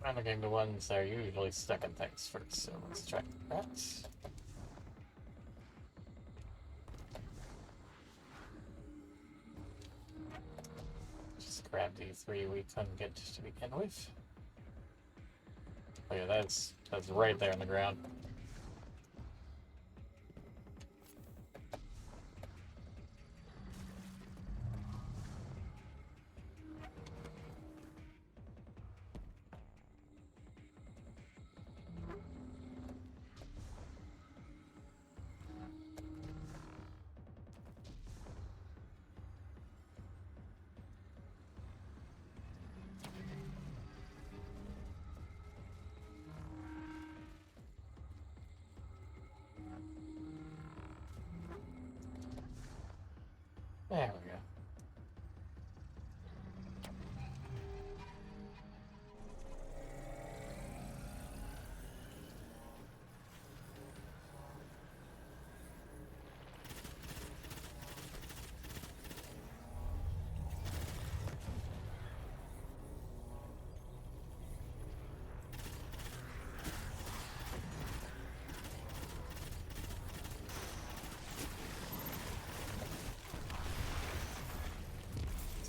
I'm looking the ones that are usually stuck in things first, so let's try that. Just grab the 3 we couldn't get to begin with. Oh yeah, that's right there on the ground.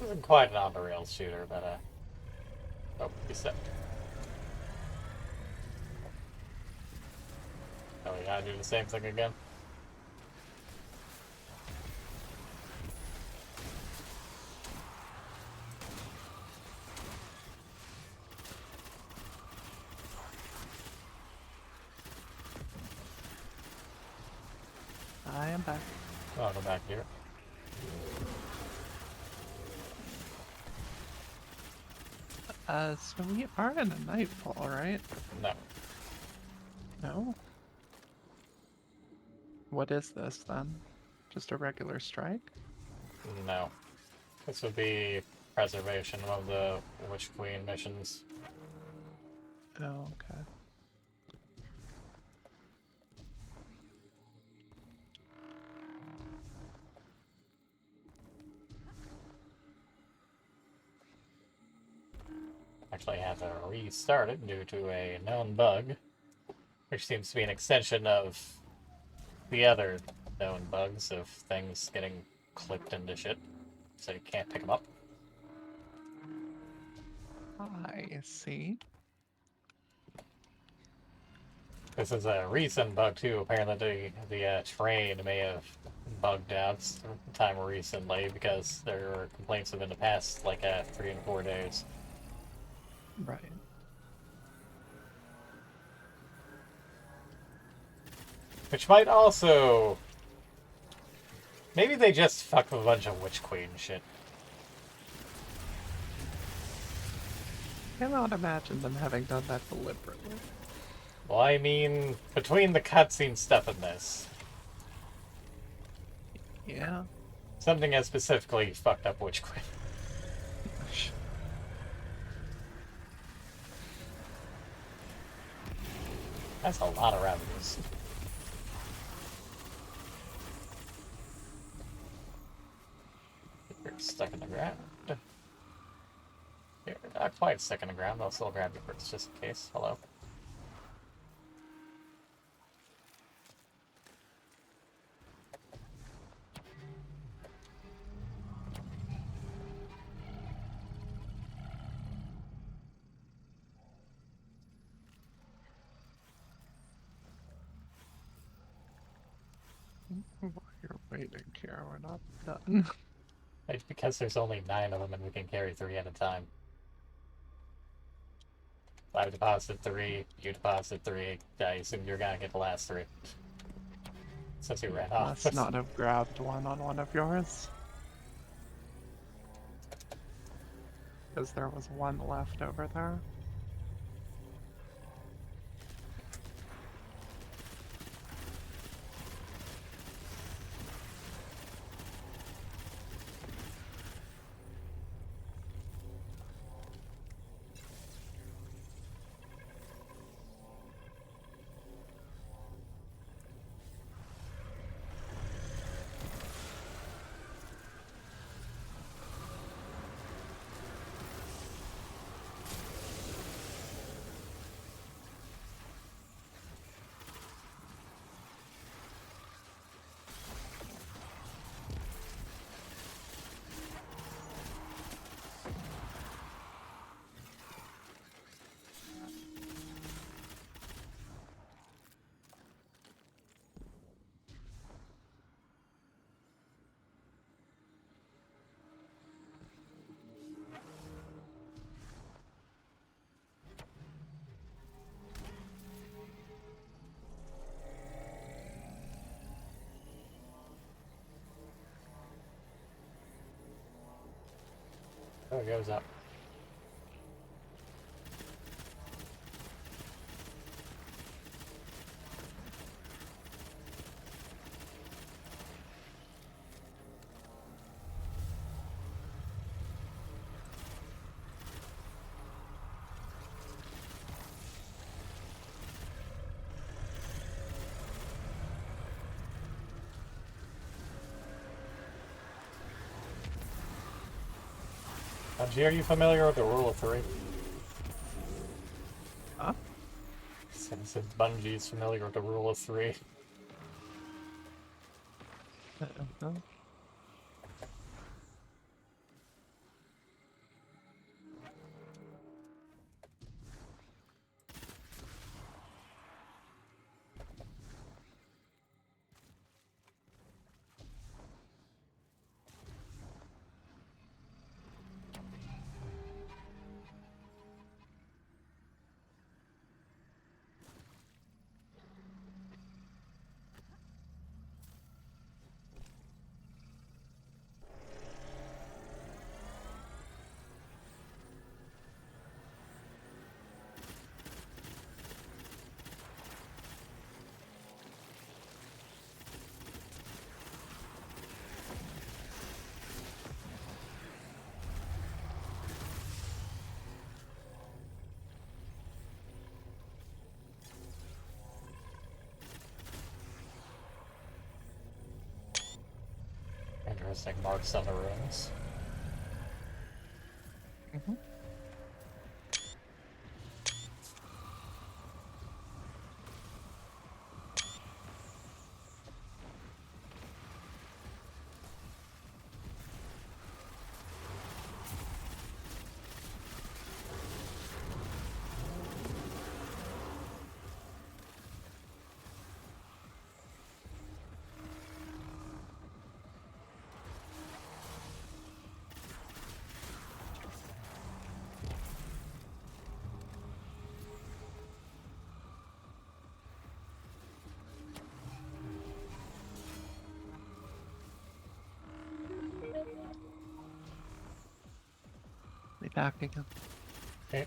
isn't quite an on-the-rails shooter, but oh, he's set. Oh, we gotta do the same thing again. I am back. I'll go back here. So we are in a nightfall, right? No. No? What is this then? Just a regular strike? No. This would be preservation of the Witch Queen missions. Oh, okay. Actually had to restart it due to a known bug, which seems to be an extension of the other known bugs of things getting clipped into shit, so you can't pick them up. I see. This is a recent bug too. Apparently the train may have bugged out sometime recently because there were complaints within the past like 3 and 4 days. Right. Which might also... Maybe they just fuck with a bunch of Witch Queen shit. I cannot imagine them having done that deliberately. Well, I mean, between the cutscene stuff and this... Yeah. Something has specifically fucked up Witch Queen. That's a lot of revenues. You're stuck in the ground. You're not quite stuck in the ground, I'll still grab you first just in case. Hello. While you're waiting here, we're not done. It's because there's only 9 of them and we can carry 3 at a time. I deposited 3, you deposited 3, I assume you're gonna get the last 3. Since you ran off. Must not have grabbed one on one of yours. Because there was one left over there. Oh, it goes up. G, are you familiar with the rule of 3? Huh? Since Bungie's familiar with the rule of 3. interesting marks on the runes. Mm-hmm. Be back again. Okay.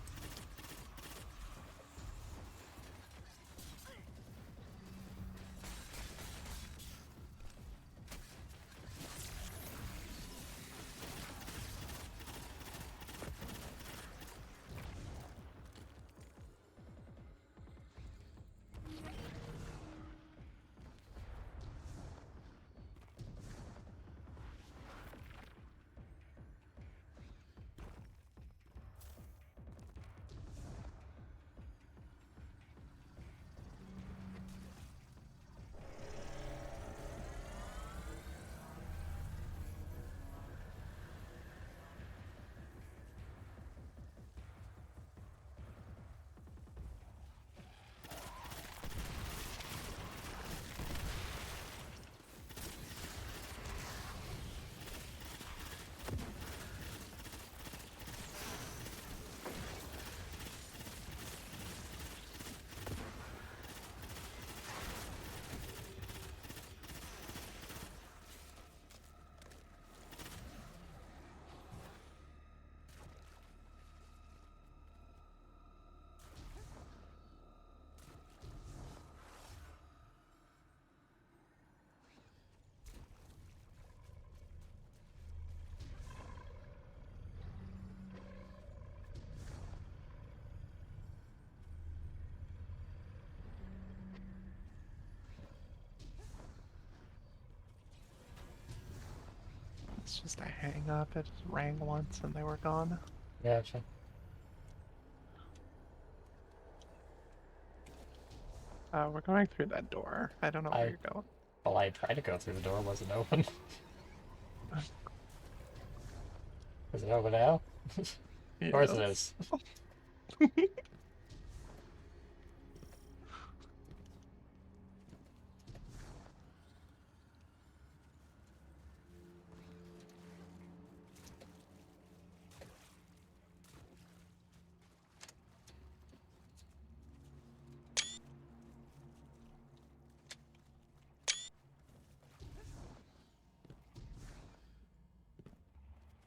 It's just a hang up. It just rang once and they were gone. Gotcha. We're going through that door. I don't know where you're going. Well, I tried to go through the door, wasn't open. Is it open now? Of course it is.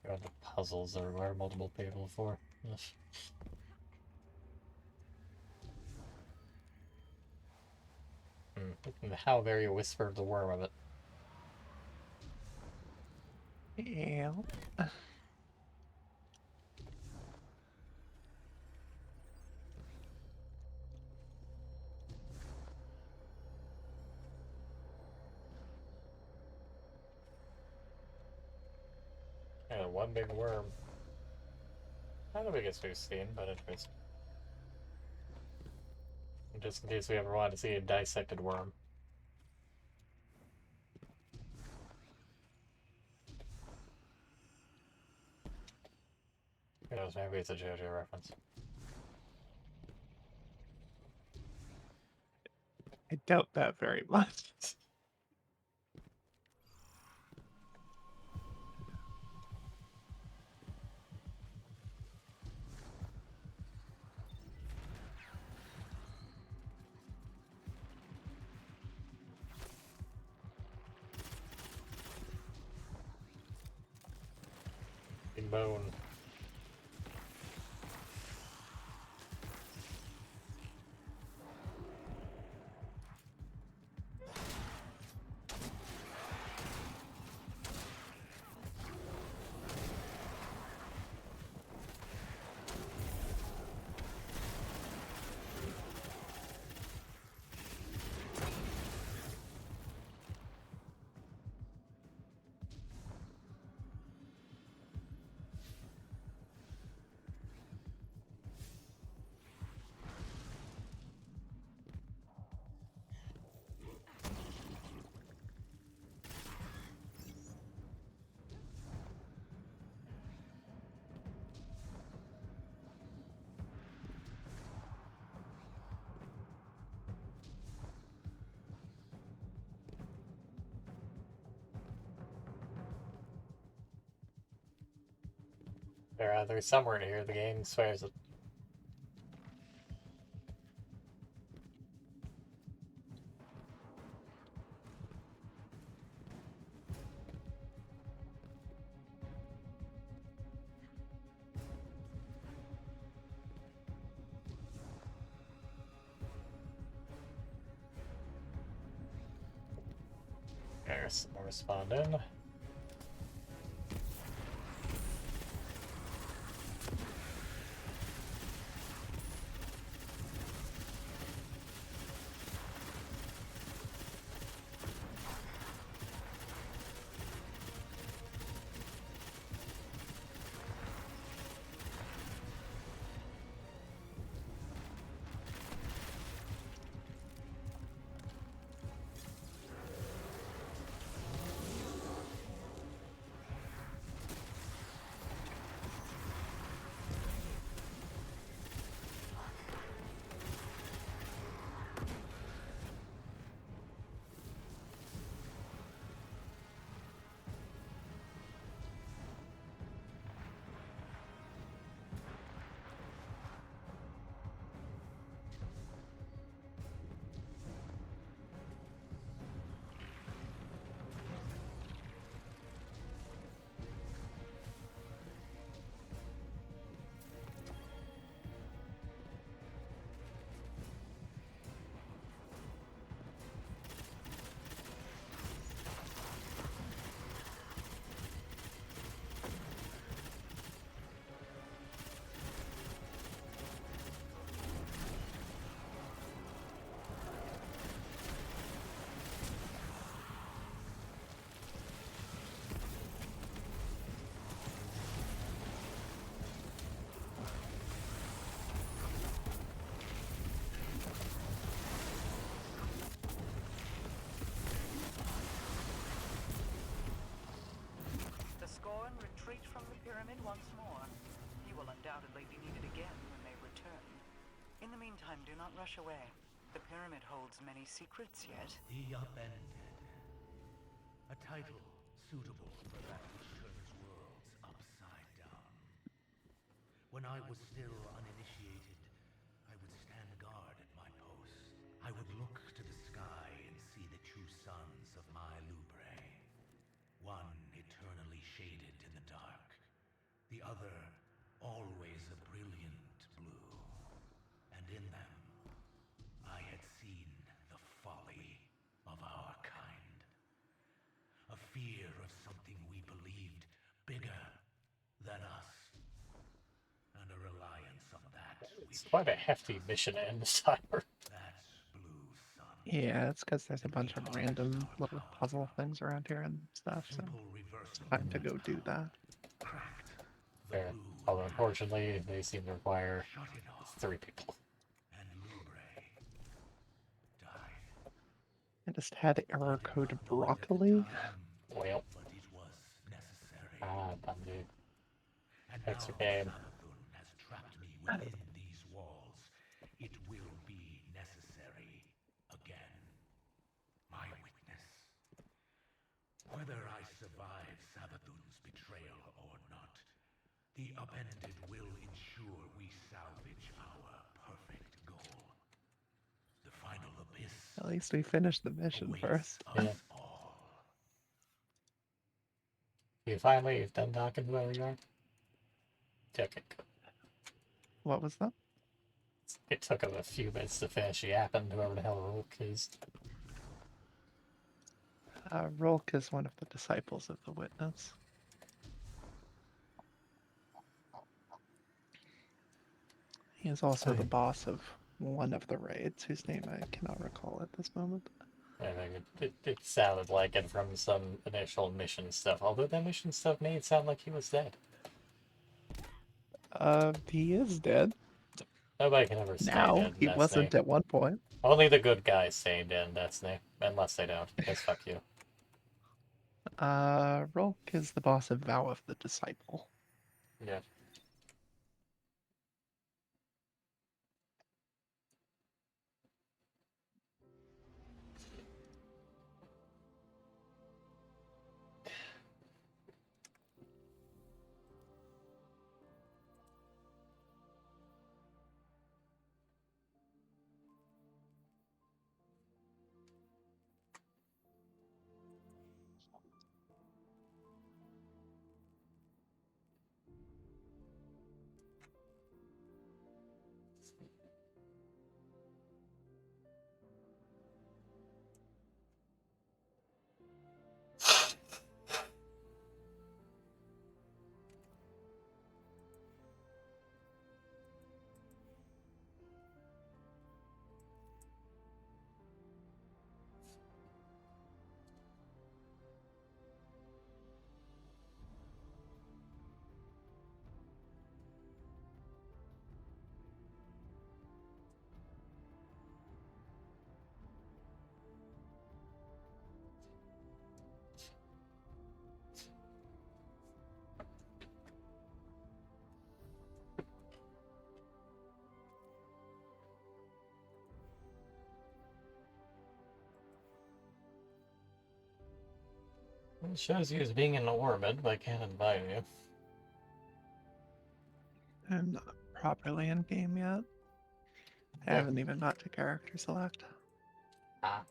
God, the puzzles everywhere, multiple people for. How very whisper of the worm of it. Yeah. Yeah, one big worm. Not the biggest we've seen, but anyways. Just in case we ever wanted to see a dissected worm. Who knows, maybe it's a JoJo reference. I doubt that very much. Big bone. There's somewhere near the game swears it. There's some more spawned in. The Scorn retreat from the pyramid once more. You will undoubtedly be needed again when they return. In the meantime, do not rush away. The pyramid holds many secrets yet. The Upended. A title suitable for that which turns worlds upside down. When I was still uninitiated, I would stand guard at my post. I would look to the sky and see the true sons of my Lubre. One eternally shaded in the dark, the other always a brilliant blue. And in them, I had seen the folly of our kind. A fear of something we believed bigger than us. And a reliance on that It's quite a hefty mission to end this timer. Yeah, it's because there's a bunch of random little puzzle things around here and stuff, so it's time to go do that. Fair. Although unfortunately, they seem to require 3 people. I just had error code broccoli. Well. Ah, Bundy. Extra game. has trapped me within these walls. It will be necessary again. My witness. Whether I survive Savathun's betrayal or not, the Upended will ensure we salvage our perfect goal. The final abyss. At least we finished the mission first. Yeah. You've done talking to whoever you are? Took it. What was that? It took him a few minutes to finish yapping to whoever the hell Rook is. Rolk is one of the disciples of the Witness. He is also the boss of one of the raids, whose name I cannot recall at this moment. I think it sounded like it from some initial mission stuff, although that mission stuff made it sound like he was dead. He is dead. Nobody can ever stay Now, dead. he wasn't at one point. Only the good guys stay dead, that's name. Unless they don't, because fuck you. Rolk is the boss of Vow of the Disciple. Yeah. It shows you as being in orbit, but I can't invite you. I'm not properly in game yet. I haven't even got to character select. Ah.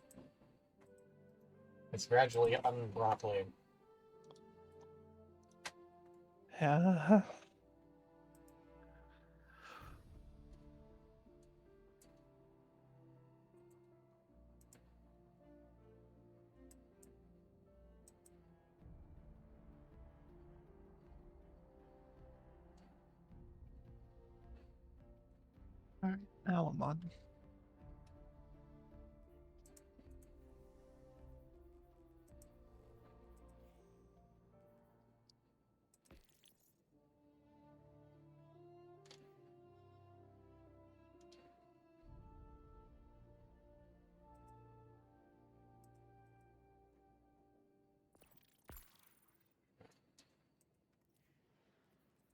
It's gradually unbroccoli. Yeah. Alright, now I'm on.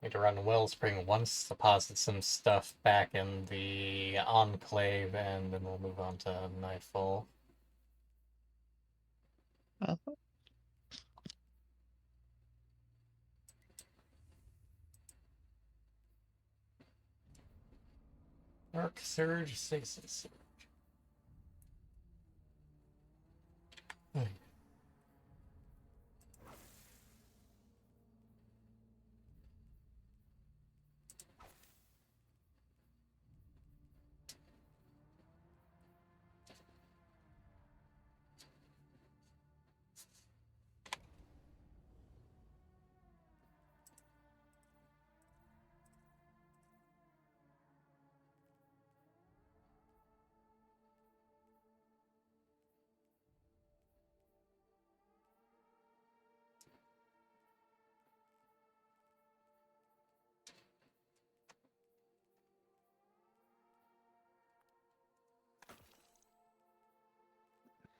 Need to run Wellspring once, deposit some stuff back in the Enclave, and then we'll move on to Nightfall. Arc Surge, Stasis Surge.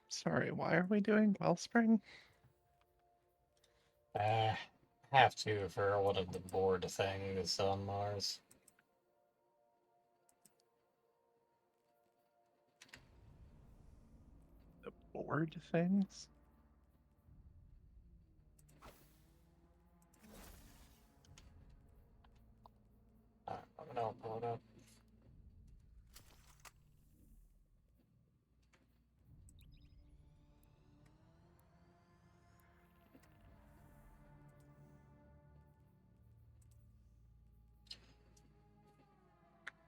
Sorry, why are we doing Wellspring? Have to for one of the board things on Mars. The board things? I'm gonna pull it up.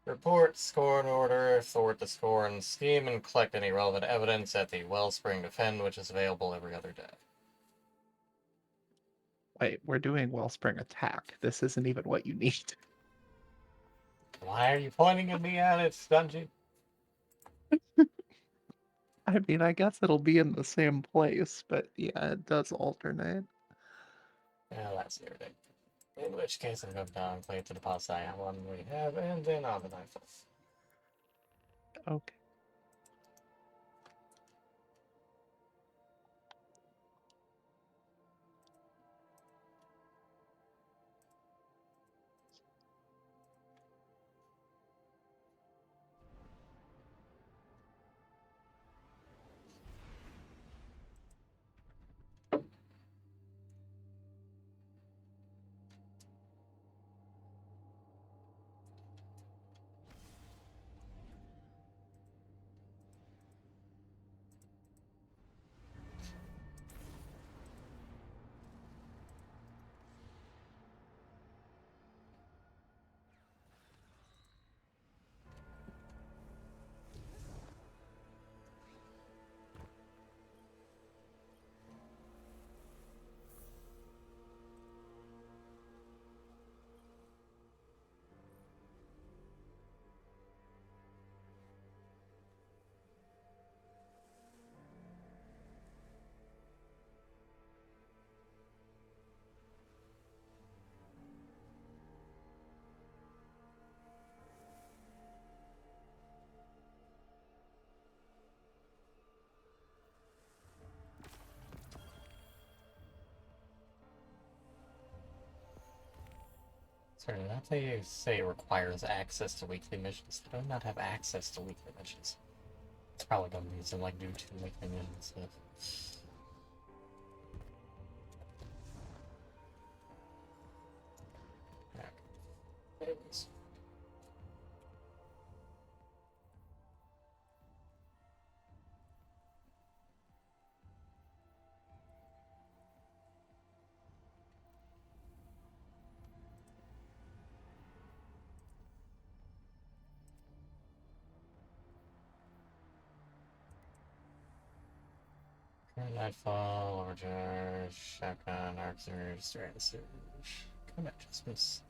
Report, score and order, sort the score and scheme, and collect any relevant evidence at the Wellspring Defend, which is available every other day. Wait, we're doing Wellspring Attack. This isn't even what you need. Why are you pointing at me at it, Stungy? I mean, I guess it'll be in the same place, but yeah, it does alternate. Yeah, that's irritating. In which case, I'm going down and play to deposit I one we have, and then on the Nightfall. Okay. Sorry, did that say it requires access to weekly missions? I do not have access to weekly missions. It's probably gonna need to like do 2 weekly missions stuff. Nightfall, Overcharge, Shotgun, Arc Surge, Strand Surge, Combat Adjustments,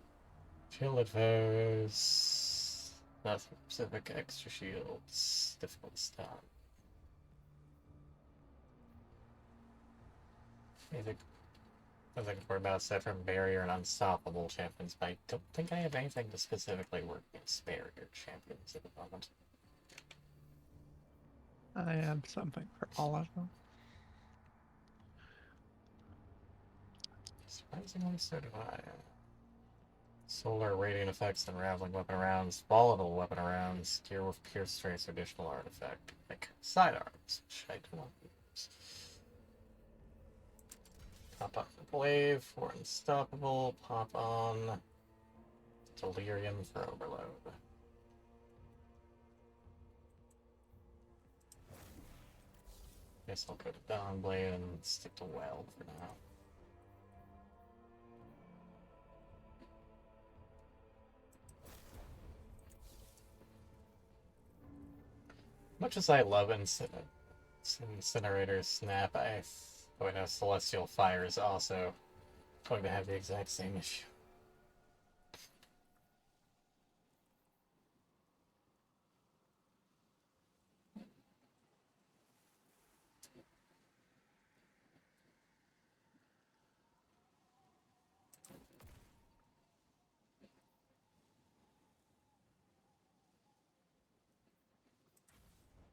Shielded Foes, nothing specific, extra shields, difficult stop. I think we're about set from Barrier and Unstoppable champions, but I don't think I have anything to specifically work against Barrier champions at the moment. I have something for all of them. Surprisingly so do I. Solar radiant effects, unraveling weapon rounds, volatile weapon rounds, gear with pierce trace, additional artifact, like sidearms, which I do not use. Pop on Blade for Unstoppable, pop on Delirium for Overload. Guess I'll go to Dawnblade and stick to Weld for now. Much as I love Incinerator Snap, I know Celestial Fire is also going to have the exact same issue.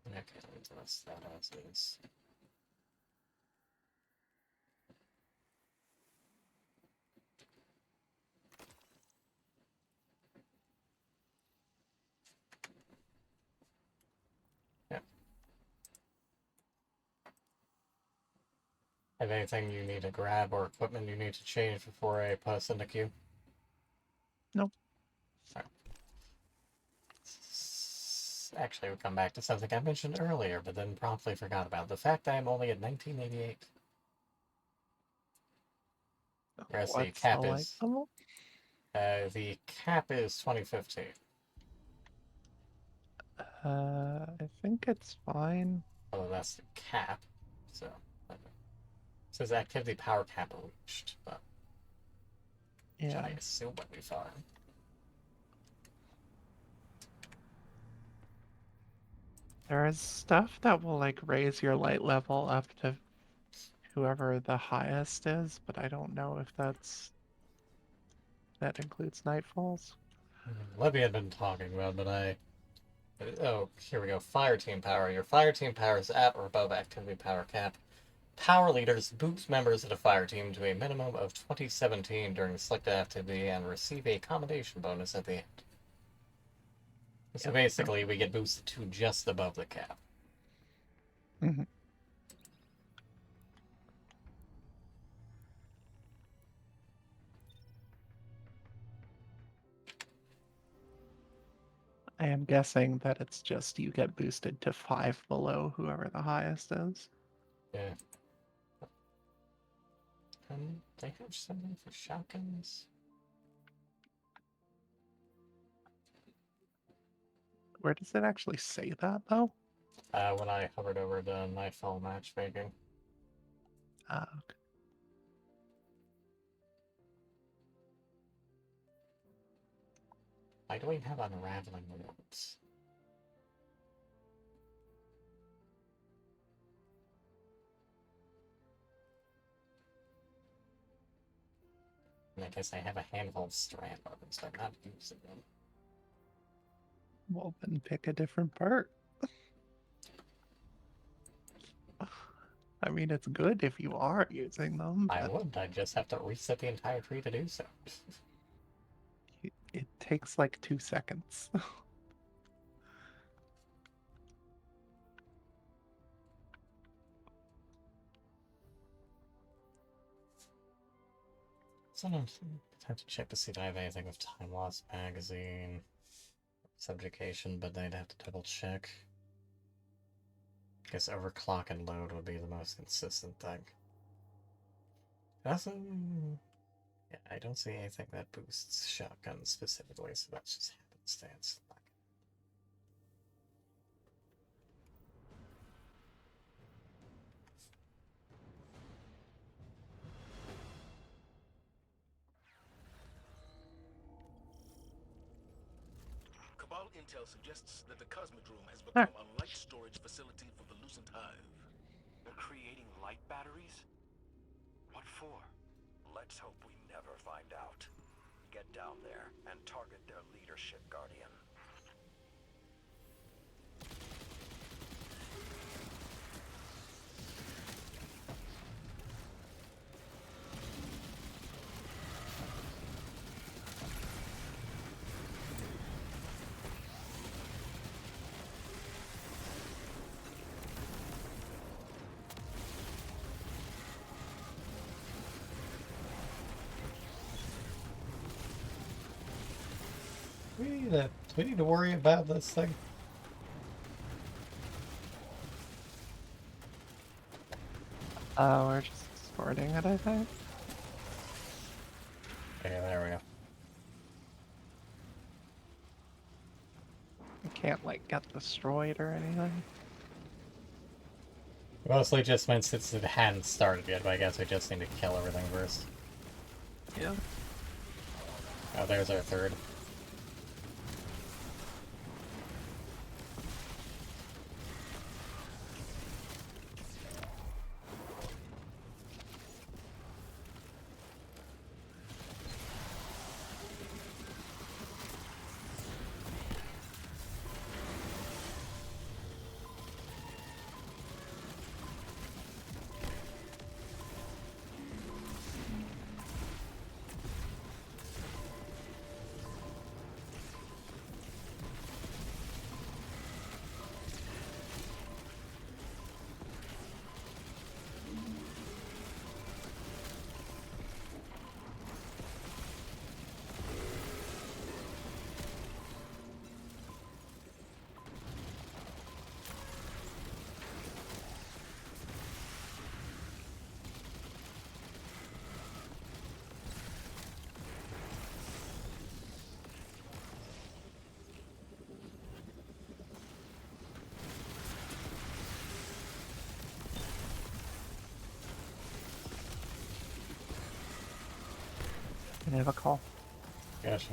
Okay, let's rest that as is. Yeah. Have anything you need to grab or equipment you need to change before I pass into queue? Nope. Sorry. Actually, we'll come back to something I mentioned earlier, but then promptly forgot about. The fact that I'm only at 1988. Whereas the cap is... the cap is 2015. I think it's fine. Oh, that's the cap. So, it says activity power cap reached, but Yeah. I assume would be fine. There is stuff that will like raise your light level up to whoever the highest is, but I don't know if that includes Nightfalls. Libby had been talking about, but oh, here we go. Fire team power. Your fire team power is at or above activity power cap. Power leaders boost members of the fire team to a minimum of 2017 during selected activity and receive a commendation bonus at the end. So basically, we get boosted to just above the cap. Mm-hmm. I am guessing that it's just you get boosted to 5 below whoever the highest is. Yeah. They have something for shotguns? Where does it actually say that, though? When I hovered over the Nightfall matchmaking. Okay. Why do we have unraveling warps? And I guess I have a handful of strand weapons, but I'm not using them. Well, then pick a different part. I mean, it's good if you are using them. I would. I just have to reset the entire tree to do so. It takes like 2 seconds. Sometimes I have to check to see if I have anything with Time Loss Magazine, Subjugation, but I'd have to double check. I guess overclock and load would be the most consistent thing. Also, yeah, I don't see anything that boosts shotguns specifically, so that's just happenstance. Cabal intel suggests that the Cosmodrome has become a light storage facility for the Lucent Hive. They're creating light batteries? What for? Let's hope we never find out. Get down there and target their leadership, Guardian. Do we need to worry about this thing? We're just escorting it, I think. Okay, there we go. We can't, like, get destroyed or anything. Mostly just meant since it hadn't started yet, but I guess we just need to kill everything first. Yeah. Oh, there's our third. I have a call. Gotcha.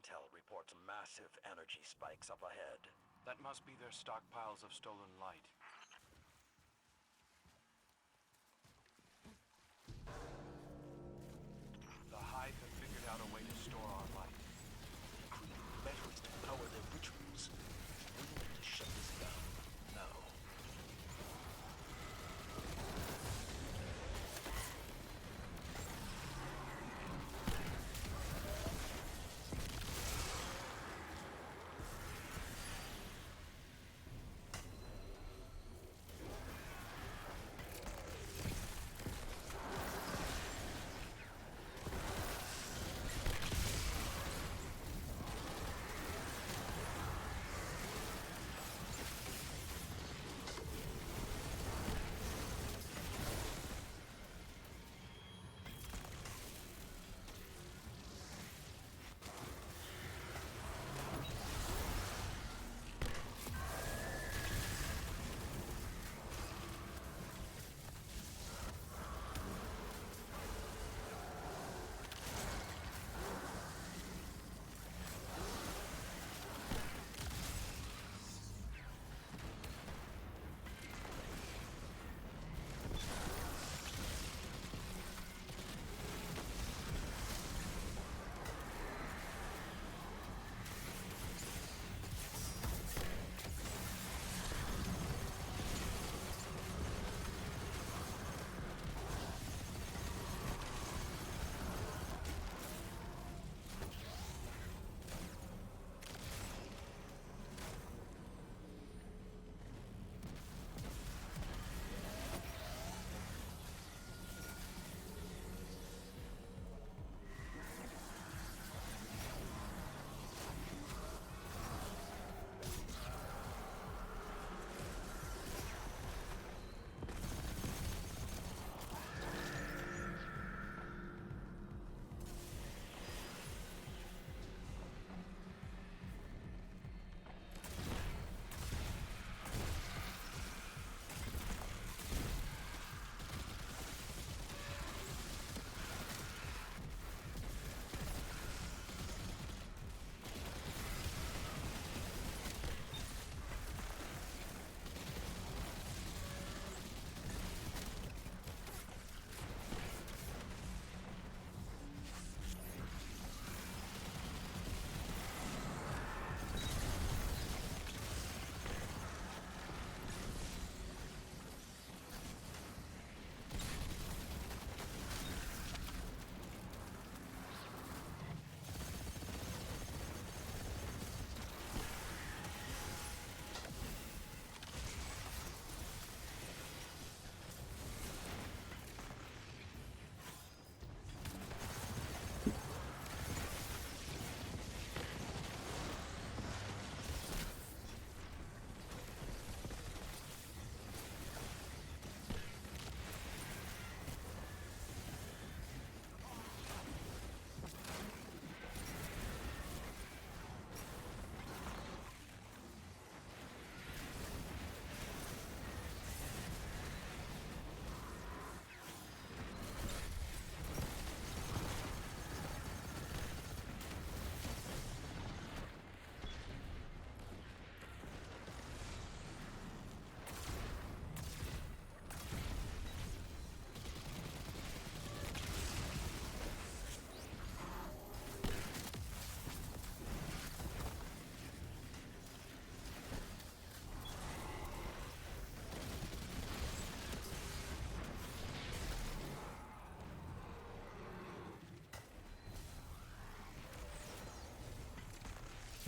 intel reports massive energy spikes up ahead. That must be their stockpiles of stolen light. The Hive have figured out a way to store our light. Creating batteries to power their rituals. We need to shut this down now.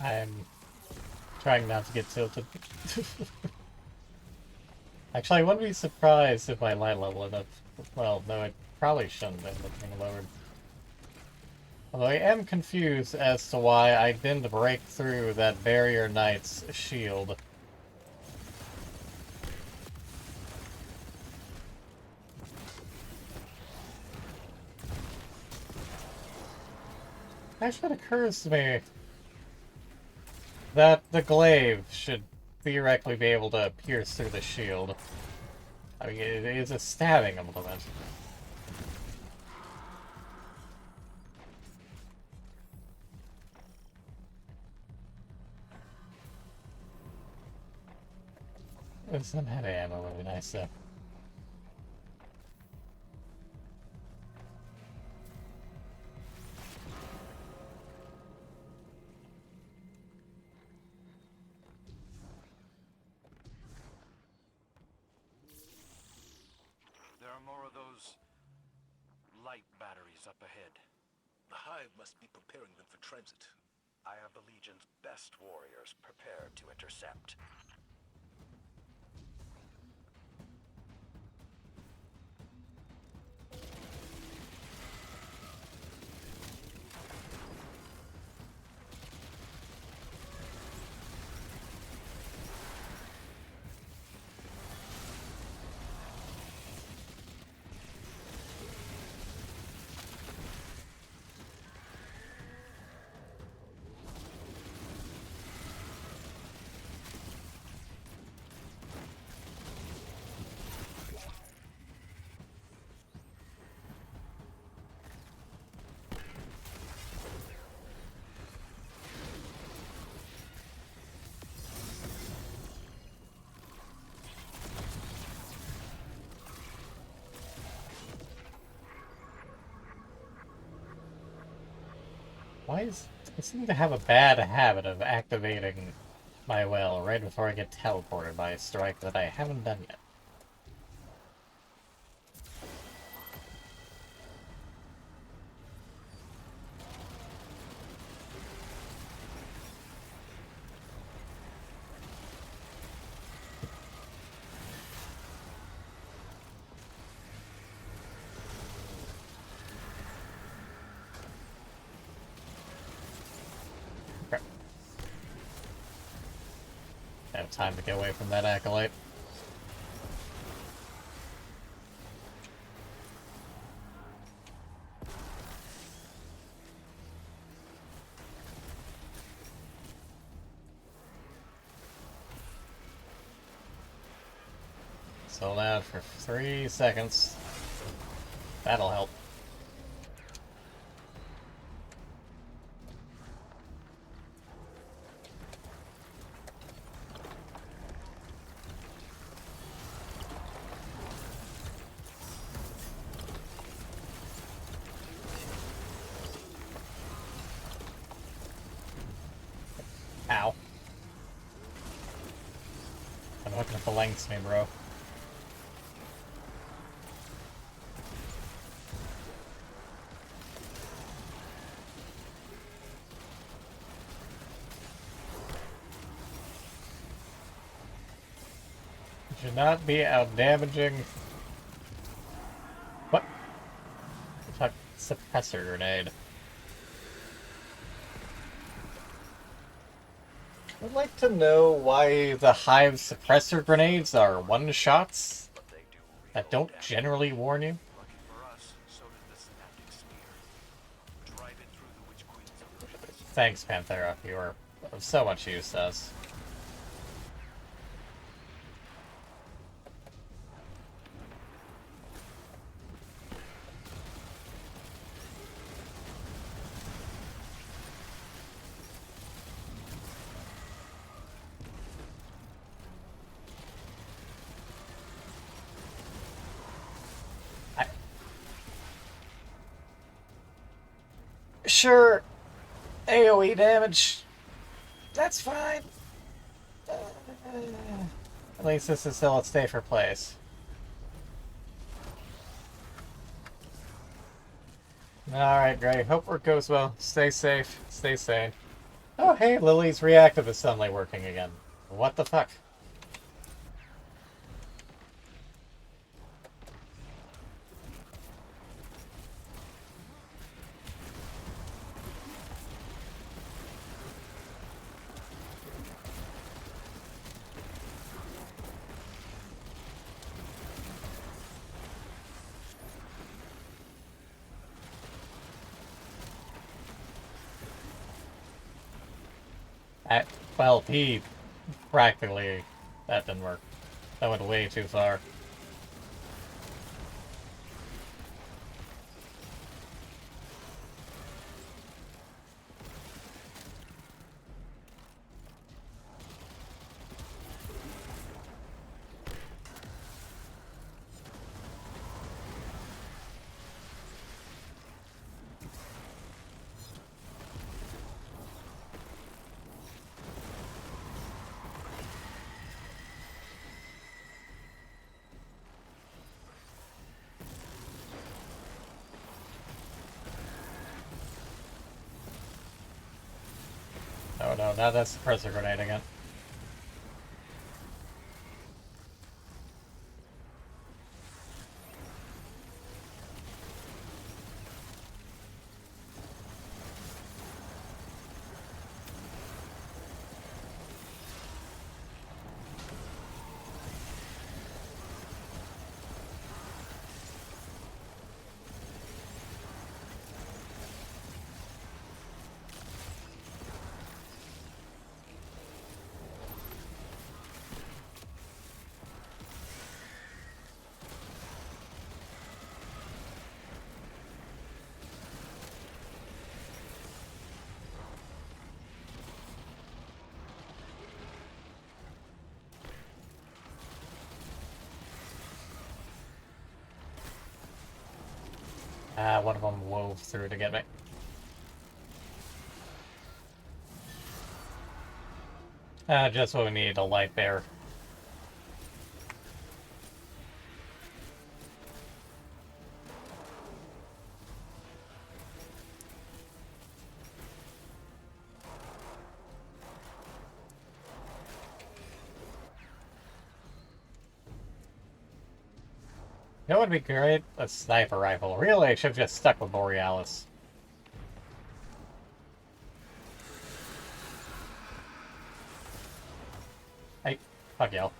I'm trying not to get tilted. Actually, I wouldn't be surprised if my light level ended up... Well, no, it probably shouldn't end up being lowered. Although I am confused as to why I didn't break through that Barrier Knight's shield. Actually, it occurs to me that the glaive should theoretically be able to pierce through the shield. I mean, it is a stabbing implement. Some heavy ammo would be nice though. There are more of those light batteries up ahead. The Hive must be preparing them for transit. I have the Legion's best warriors prepared to intercept. Why is... I seem to have a bad habit of activating my well right before I get teleported by a strike that I haven't done yet. I have time to get away from that acolyte. Hold out for 3 seconds. That'll help. Ow. I'm hooking up the lengths, me, bro. Should not be out damaging. What? Fuck, suppressor grenade. I'd like to know why the Hive suppressor grenades are one-shots that don't generally warn you. Thanks, Panthera. You are of so much use to us. Sure, AoE damage. That's fine. At least this is still a safer place. Alright, Gray. Hope work goes well. Stay safe. Stay sane. Oh, hey, Lily's reactive is suddenly working again. What the fuck? Well, he practically... That didn't work. That went way too far. no, now that's the pressure grenade again. One of them wove through to get me. Just what we need, a light bear. That would be great. A sniper rifle. Really, I should have just stuck with Borealis. Hey, fuck y'all.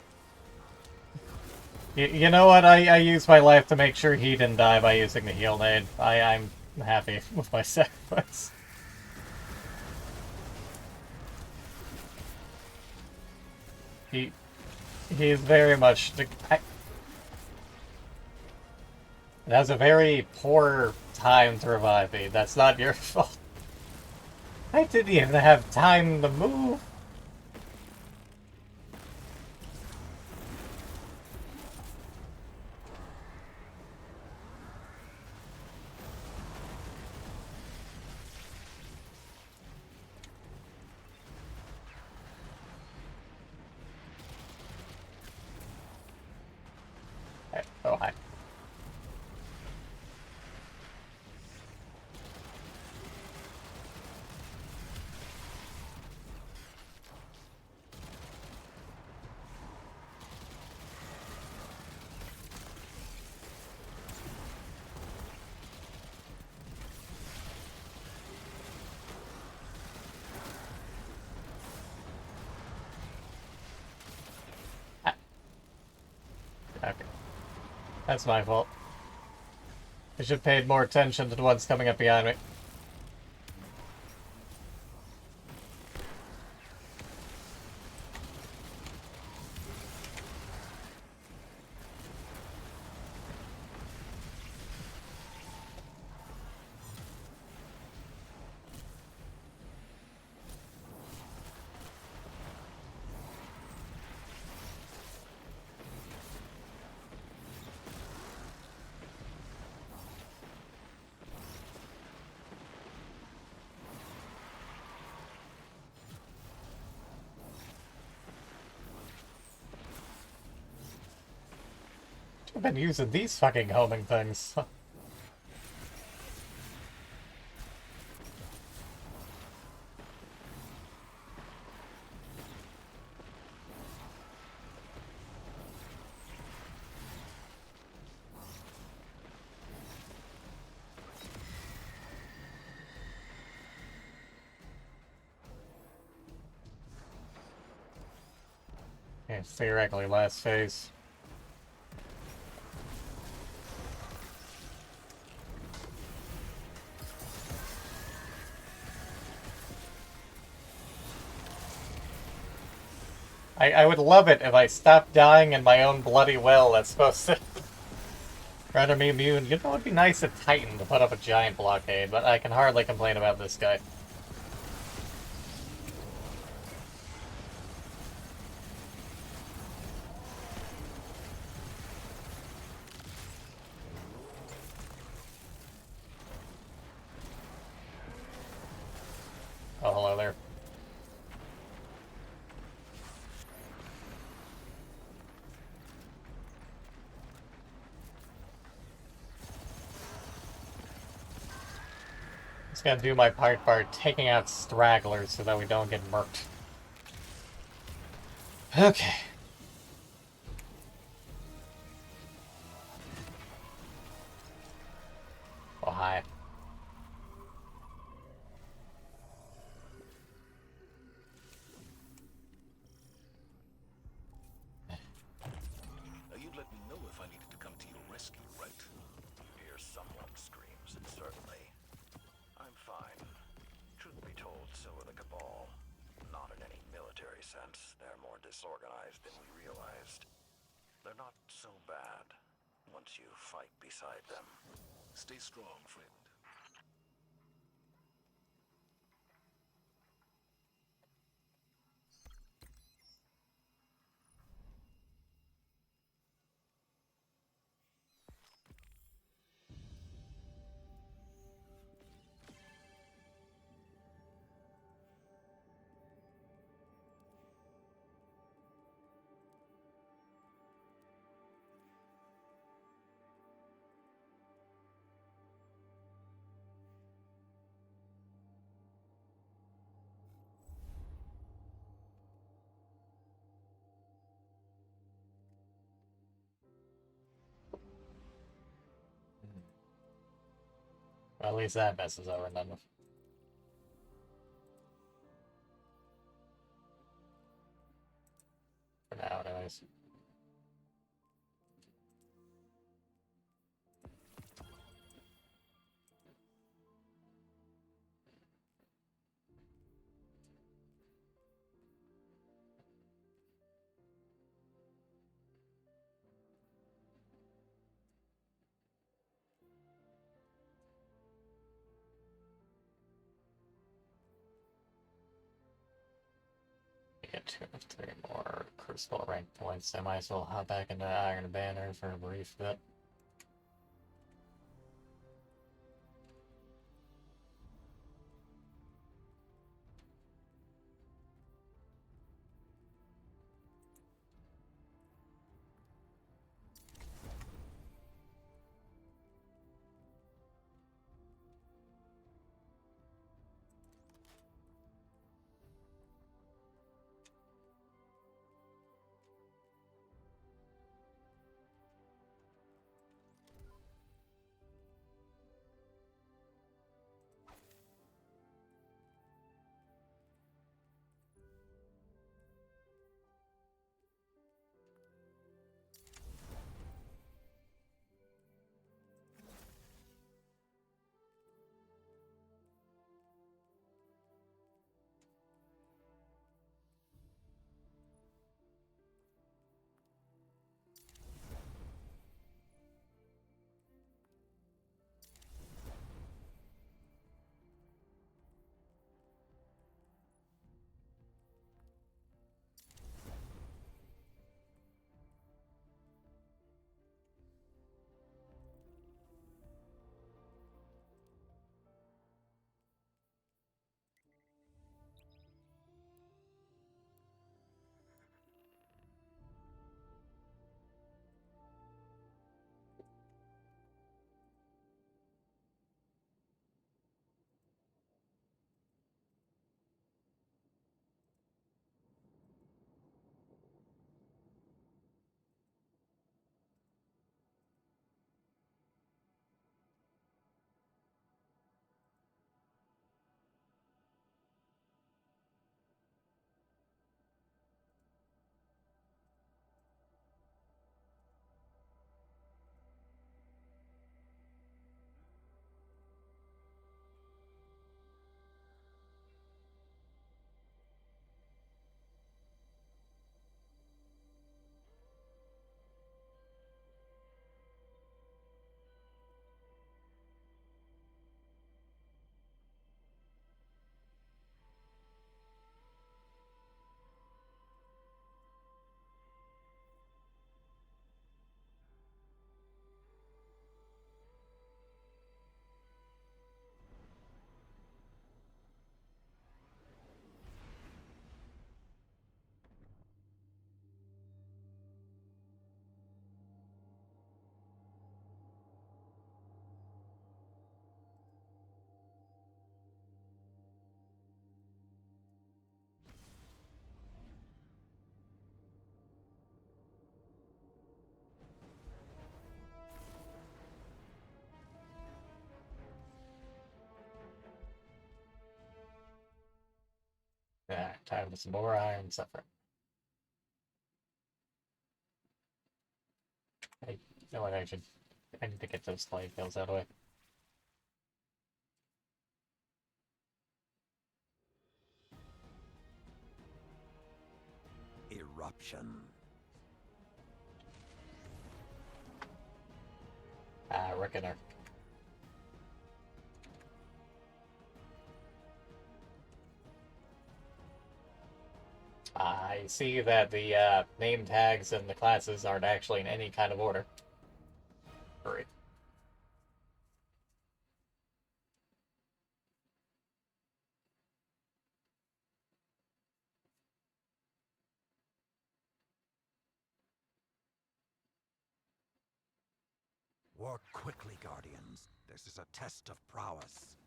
You know what? I used my life to make sure he didn't die by using the heal nade. I'm happy with my sacrifice. He's very much... That was a very poor time to revive me. That's not your fault. I didn't even have time to move. Oh, hi. Okay. That's my fault. I should have paid more attention to the ones coming up behind me. I've been using these fucking homing things. Yeah, theoretically last phase. I would love it if I stopped dying in my own bloody well that's supposed to render me immune. You know, it would be nice if Titan to put up a giant blockade, but I can hardly complain about this guy. Oh, hello there. Just gotta do my part by taking out stragglers so that we don't get murked. Okay. Oh, hi. Now you'd let me know if I needed to come to your rescue, right? Hear someone screams, certainly. I'm fine. Truth be told, so are the Cabal. Not in any military sense. They're more disorganized than we realized. They're not so bad once you fight beside them. Stay strong, friend. Well, at least that mess is over and done with. For now, anyways. Get 2 of 3 more Crucible rank points. I might as well hop back into Iron Banner for a brief bit. Time to some more iron suffering. I feel like I need to get those slave kills out of the way. Eruption. Reckoner. I see that the name tags and the classes aren't actually in any kind of order. Great. Work quickly, Guardians. This is a test of prowess.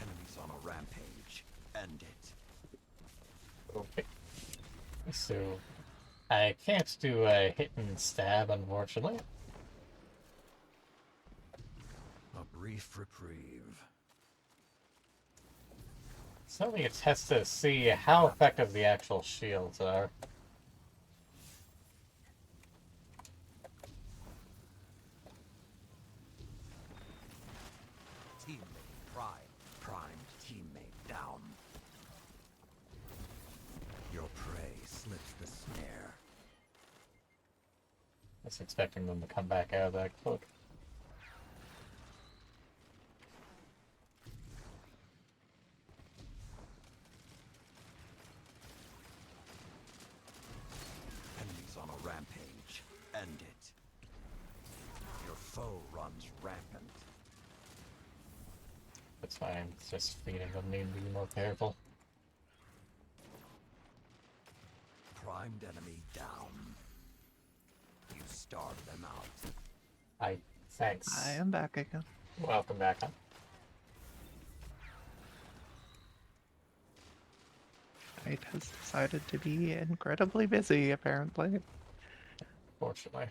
Enemies on a rampage. End it. Okay. So, I can't do a hit and stab, unfortunately. A brief reprieve. Something a test to see how effective the actual shields are. Teammate prime. Primed teammate down. Your prey slips the snare. I was expecting them to come back out of that cloak. Enemies on a rampage. End it. Your foe runs rampant. It's fine, it's just feeding them, need to be more careful. Primed enemy down. You starved them out. Thanks. I am back again. Welcome back, huh? Knight has decided to be incredibly busy, apparently. Fortunately.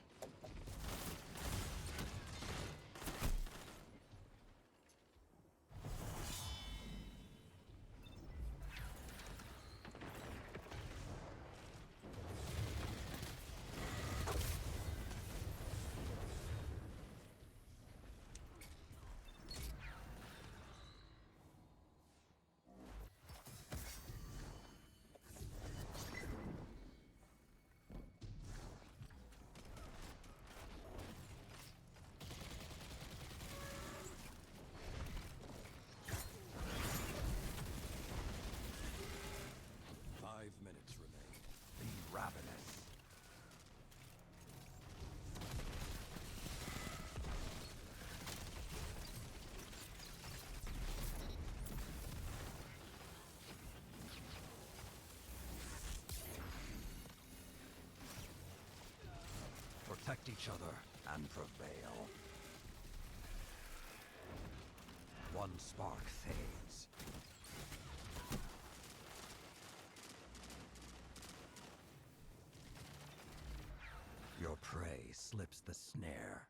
Ravenous. Protect each other and prevail. One spark fades. Your prey slips the snare.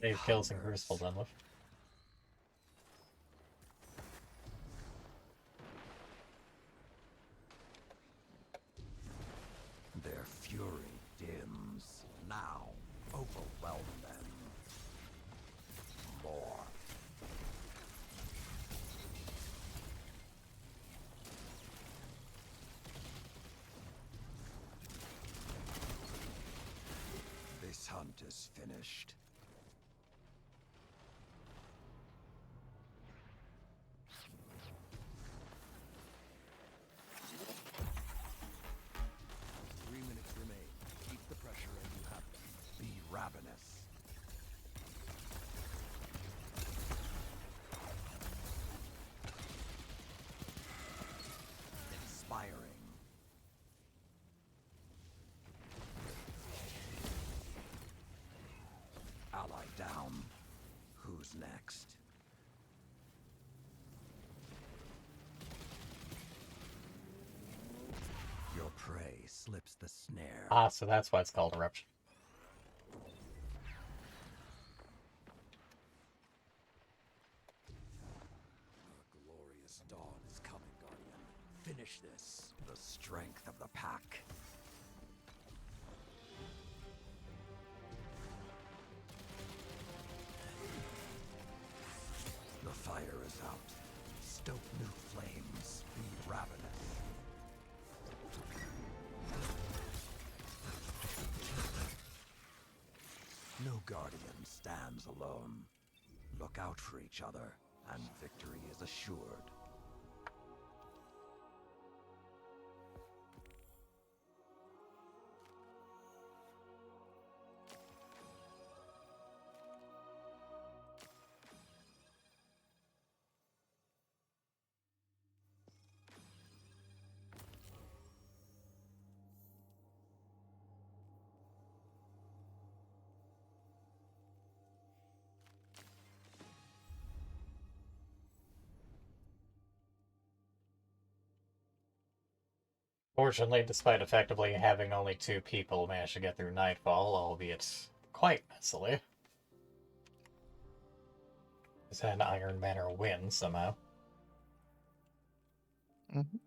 8 kills in Crucible done with. Their fury dims. Now, overwhelm them. More. This hunt is finished. Keep the pressure and you have them. Be ravenous. Inspiring. Ally down. Who's next? Your prey slips the snare. Ah, so that's why it's called Eruption. A glorious dawn is coming, Guardian. Finish this. The strength of the pack. The fire is out. Stoke new flames. Be ravenous. No guardian stands alone. Look out for each other, and victory is assured. Fortunately, despite effectively having only 2 people manage to get through Nightfall, albeit quite messily. Is that an Iron Manor win somehow? Mm-hmm.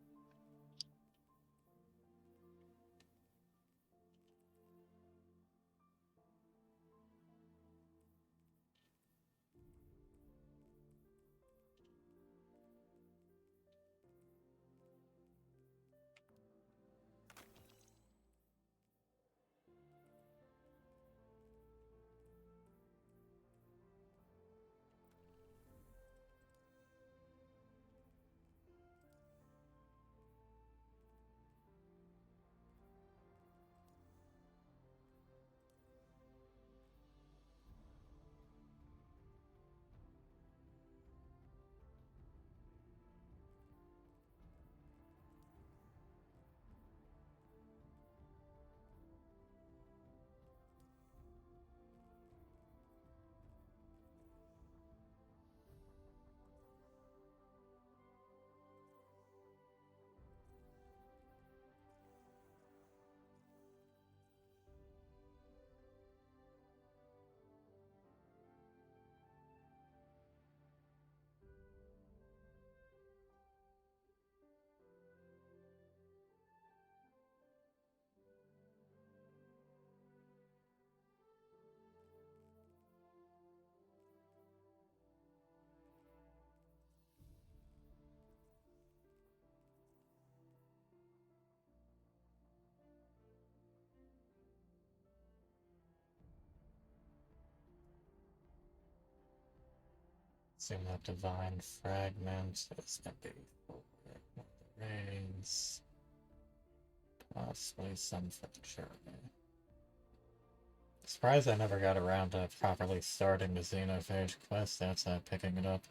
Assume that Divine Fragment is going to be the Reigns. Possibly something German. Surprised I never got around to properly starting the Xenophage quest outside picking it up.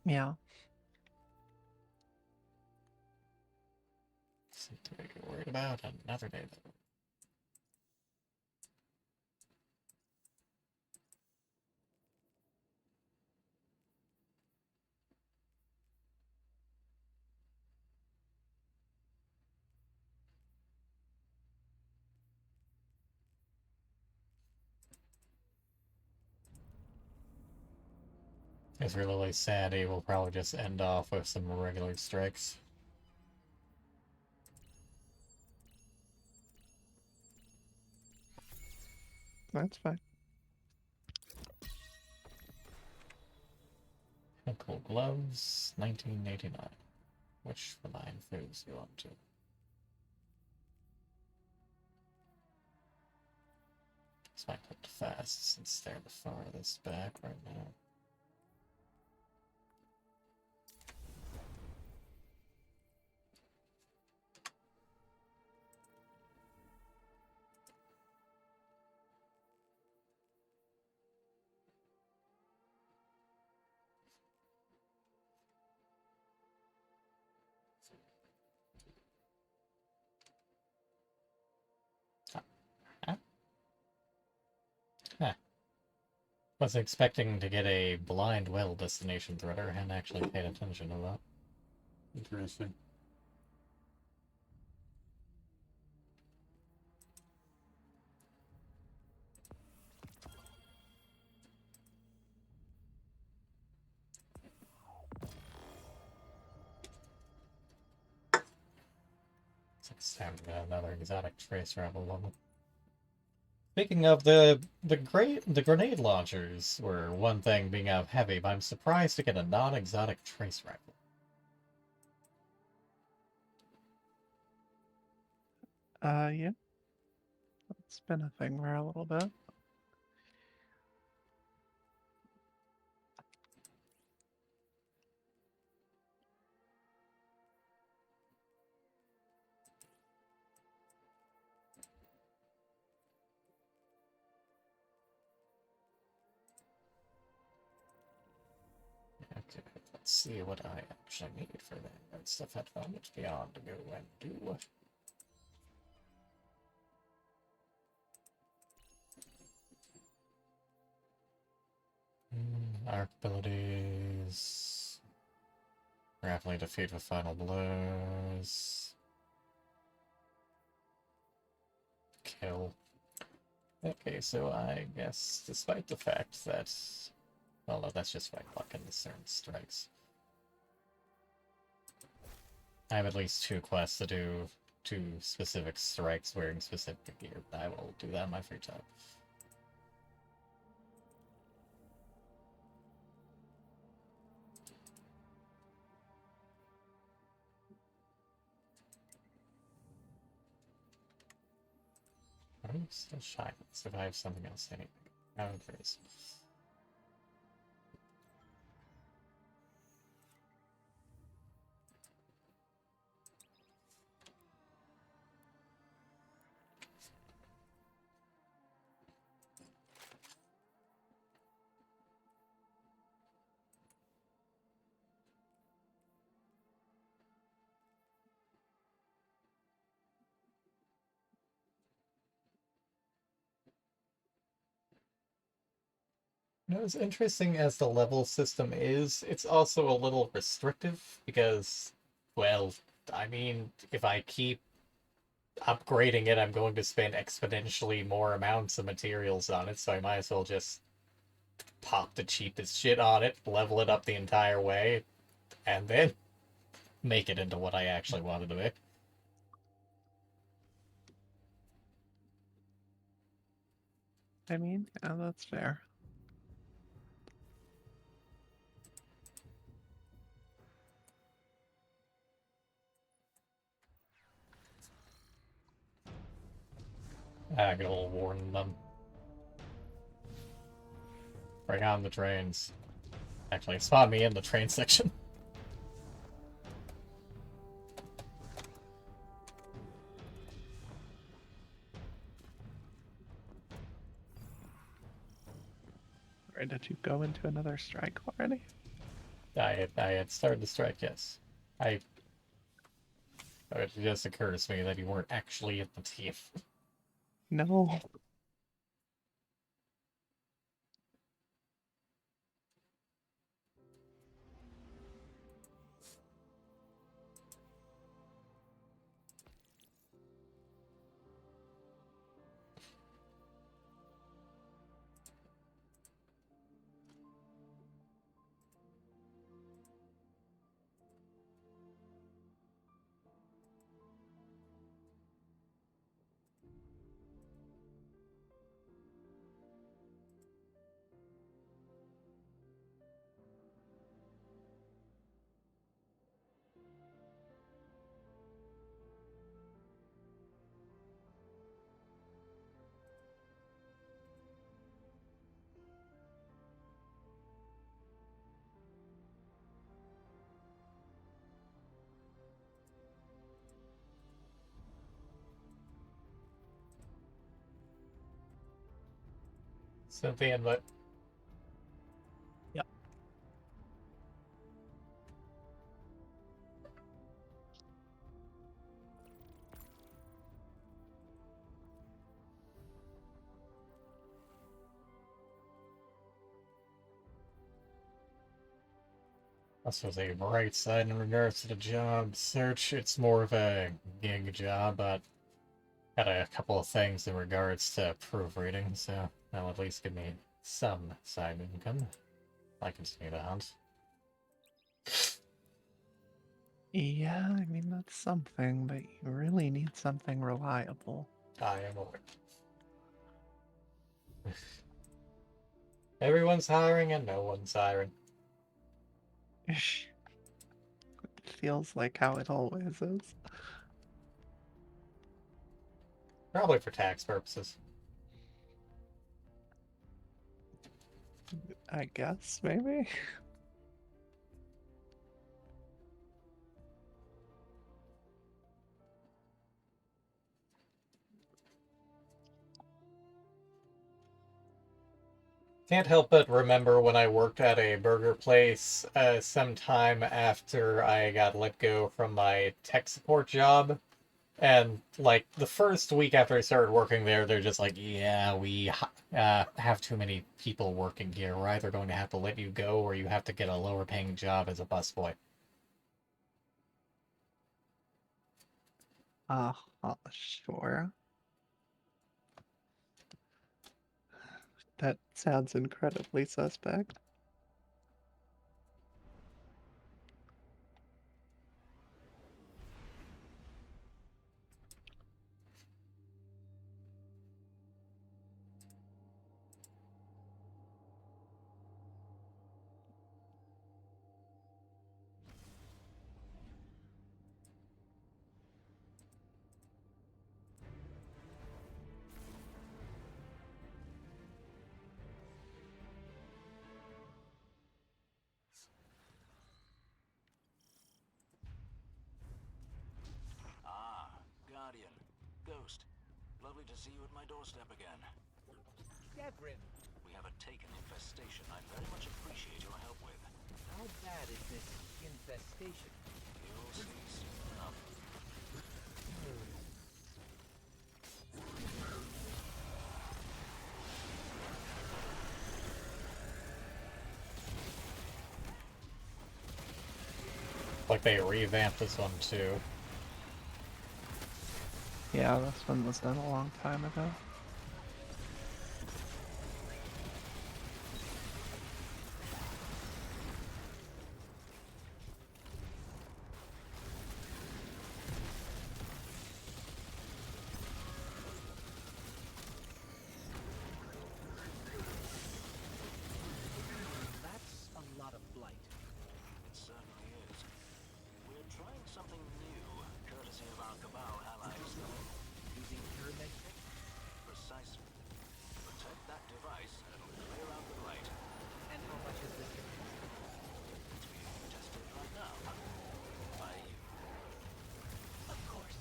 Yeah. Something to get worried about another day though. It's really sandy. We'll probably just end off with some regular strikes. That's fine. Chemical gloves, 1989. Which benign foods you want to? This might look fast since they're the farthest back right now. Huh. Was expecting to get a blind well destination threader, hadn't actually paid attention to that. Interesting. It's time to get another exotic trace rifle level. Speaking of the grenade launchers were one thing being out heavy, but I'm surprised to get a non-exotic trace rifle. Yeah. It's been a thing for a little bit. Okay, let's see what I actually need for that. That stuff had much beyond to go and do. Arc abilities. Rapidly defeat with final blows. Kill. Okay, so I guess despite the fact that... Well, no, that's just by fucking certain strikes. I have at least 2 quests to do 2 specific strikes wearing specific gear. I will do that in my free time. I'm still shy. So if I have something else, anything. Oh, there is. You know, as interesting as the level system is, it's also a little restrictive because, well, I mean, if I keep upgrading it, I'm going to spend exponentially more amounts of materials on it, so I might as well just pop the cheapest shit on it, level it up the entire way, and then make it into what I actually wanted to be. I mean, yeah, that's fair. I got a little warning them. Bring on the trains. Actually, spawn me in the train section. Or did you go into another strike already? I had started the strike, yes. It just occurs to me that you weren't actually in the team. No. Sent the invite. Yep. This was a bright side in regards to the job search. It's more of a gig job, but got a couple of things in regards to proofreading, so that'll at least give me some side income. I continue to hunt. Yeah, I mean, that's something, but you really need something reliable. I am aware. Everyone's hiring and no one's hiring. It feels like how it always is. Probably for tax purposes. I guess, maybe? Can't help but remember when I worked at a burger place sometime after I got let go from my tech support job. And, like, the first week after I started working there, they're just like, yeah, we have too many people working here. We're either going to have to let you go or you have to get a lower paying job as a busboy. Sure. That sounds incredibly suspect. Ah, Guardian. Ghost. Lovely to see you at my doorstep again. Devrin, We have a taken infestation I'd very much appreciate your help with. how bad is this infestation? You'll see soon enough. Like, they revamped this one, too. Yeah, this one was done a long time ago. That's a lot of blight. It certainly is. We're trying something new, courtesy of our Cabal allies. Using pyramid Precisely. Protect that device, and it'll clear out the blight. and how much is this? It's being tested right now. By you. Of course.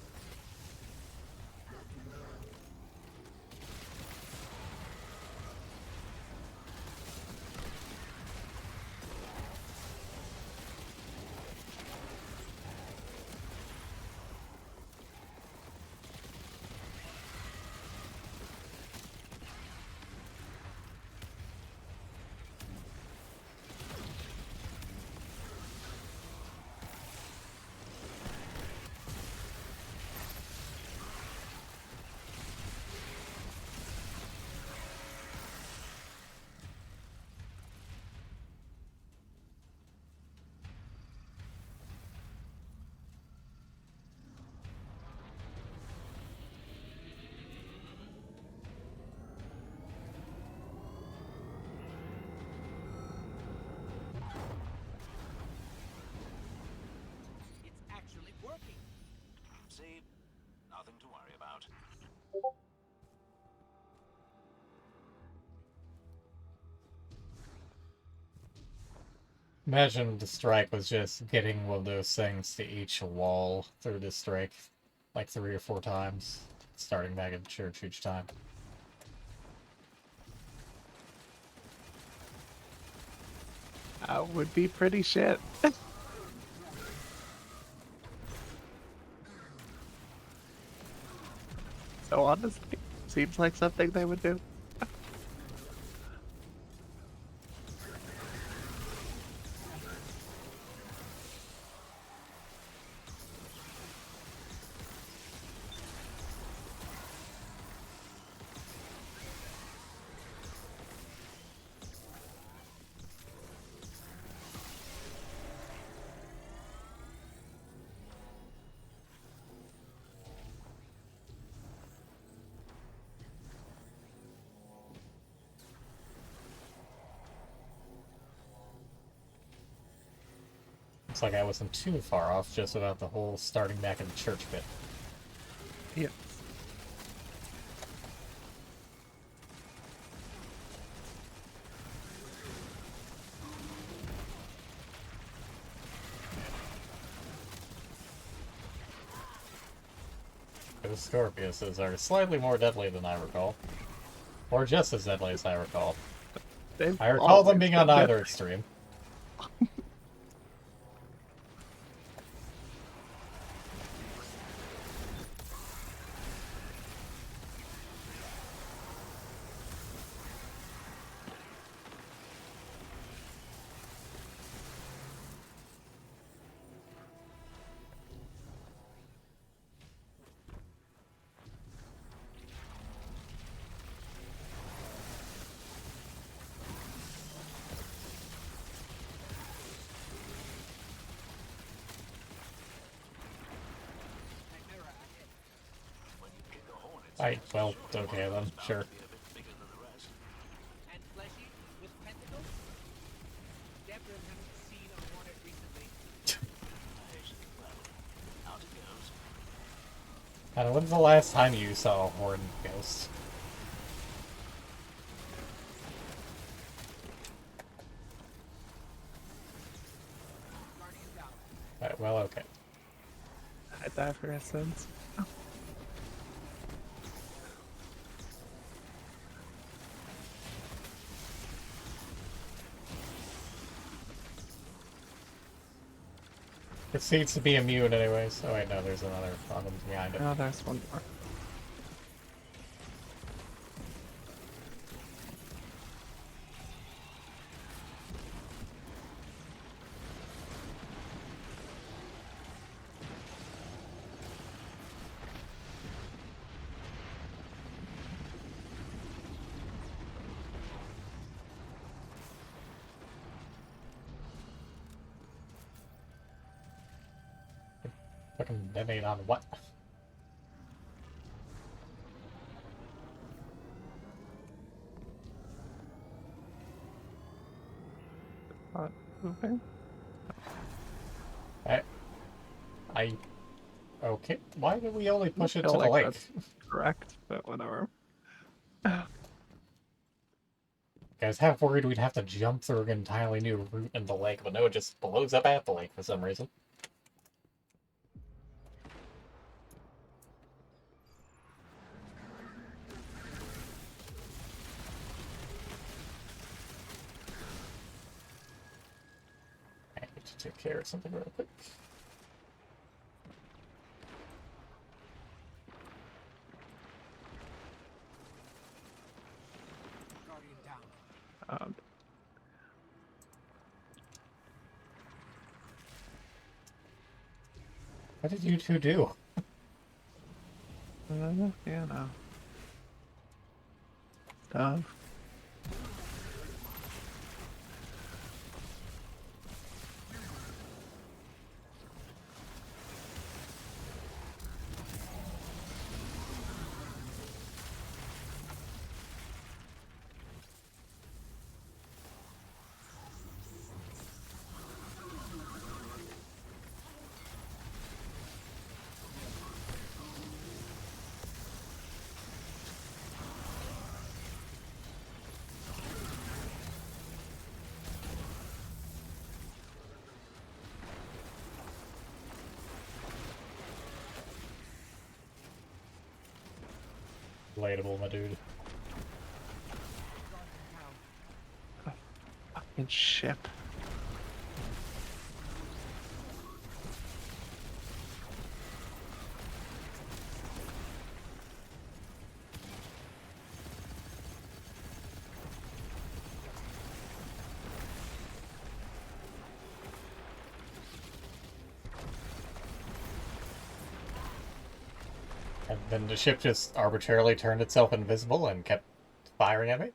It's actually working. See? Nothing to worry about. Imagine the strike was just getting one of those things to each wall through the strike, like 3 or 4 times, starting back at the church each time. That would be pretty shit. So honestly, seems like something they would do. Looks like I wasn't too far off just about the whole starting back in the church bit. Yep. The Scorpiuses are slightly more deadly than I recall. Or just as deadly as I recall. I recall them being on either extreme. Right, well, okay then, sure. And fleshy with pentacles? Deborah hasn't seen a hornet recently. Out it goes. And when's the last time you saw a horned ghost? Right, well, okay. I die for essence. It seems to be immune anyways. Oh wait, no, there's another problem behind it. Oh, there's one more. Fucking detonate on what? Not moving. Okay, why did we only push it to feel the like lake? that's correct, but whatever. Guys, half worried we'd have to jump through an entirely new route in the lake, but no, it just blows up at the lake for some reason. I need to take care of something real quick. Guardian down. What did you two do? Yeah, no. Tough. Relatable, my dude. Fucking ship. And then the ship just arbitrarily turned itself invisible and kept firing at me.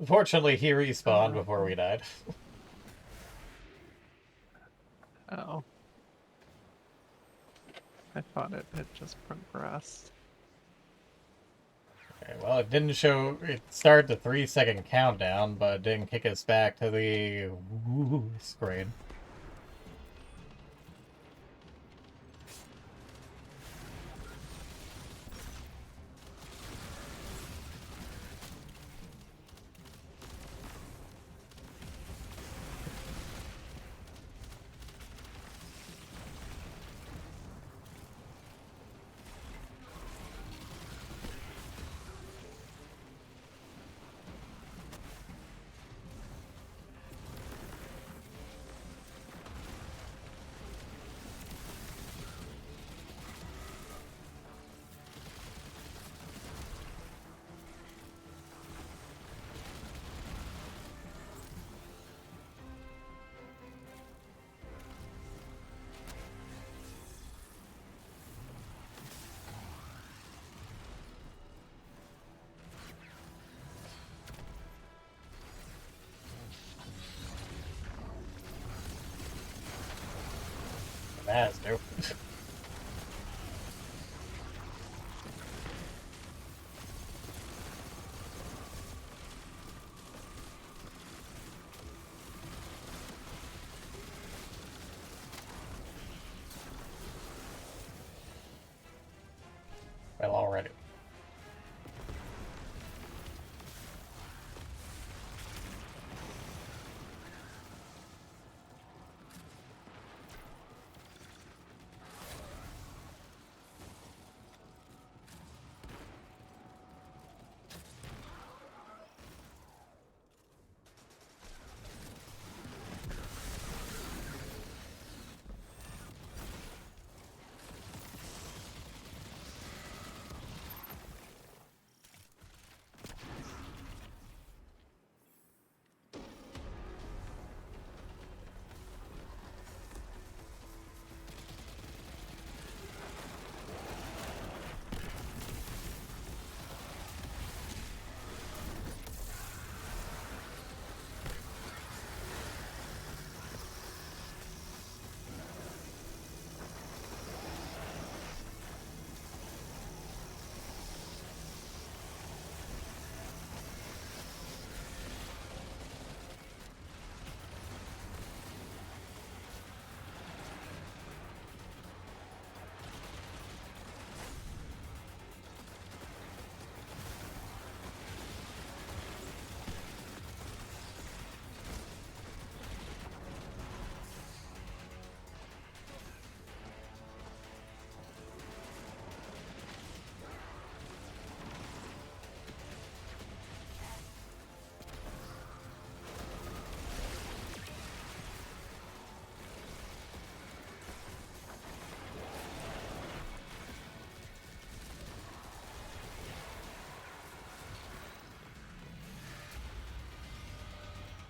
Fortunately, he respawned before we died. Oh. I thought it had just progressed. Okay, well, it didn't show... It started the 3-second countdown, but it didn't kick us back to the screen. That's dope. Well, already.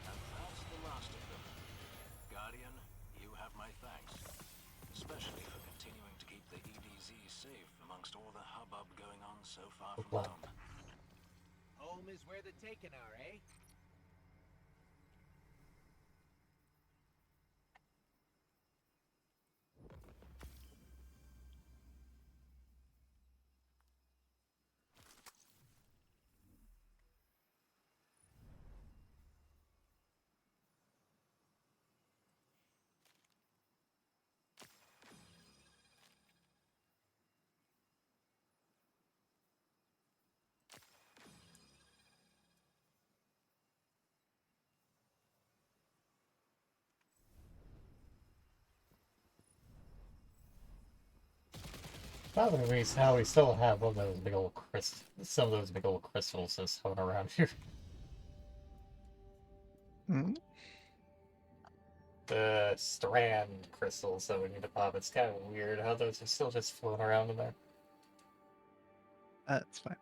That's the last of them. Guardian, you have my thanks. Especially for continuing to keep the EDZ safe amongst all the hubbub going on so far from home. Home is where the taken are, eh? Bothering me is how we still have one of those big old some of those big old crystals just floating around here. Hmm? The strand crystals that we need to pop. It's kind of weird how those are still just floating around in there. That's fine.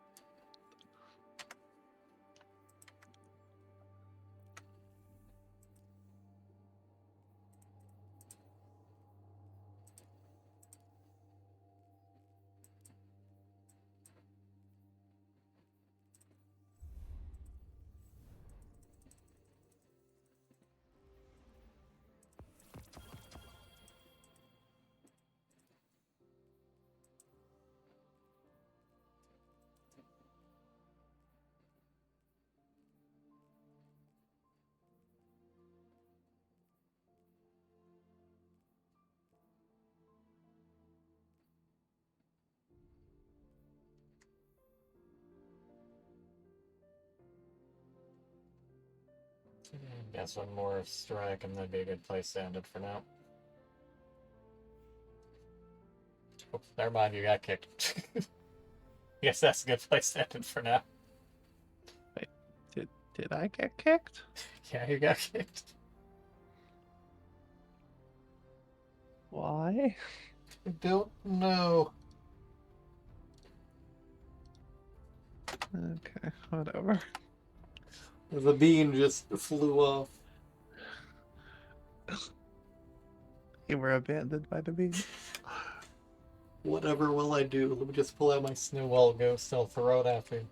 Guess one more strike and that'd be a good place to end it for now. Oh, never mind, you got kicked. Guess that's a good place to end it for now. Wait, did I get kicked? Yeah, you got kicked. Why? I don't know. Okay, whatever. The bean just flew off. You were abandoned by the bee. Whatever will I do? Let me just pull out my snowball ghost. I'll throw it after you.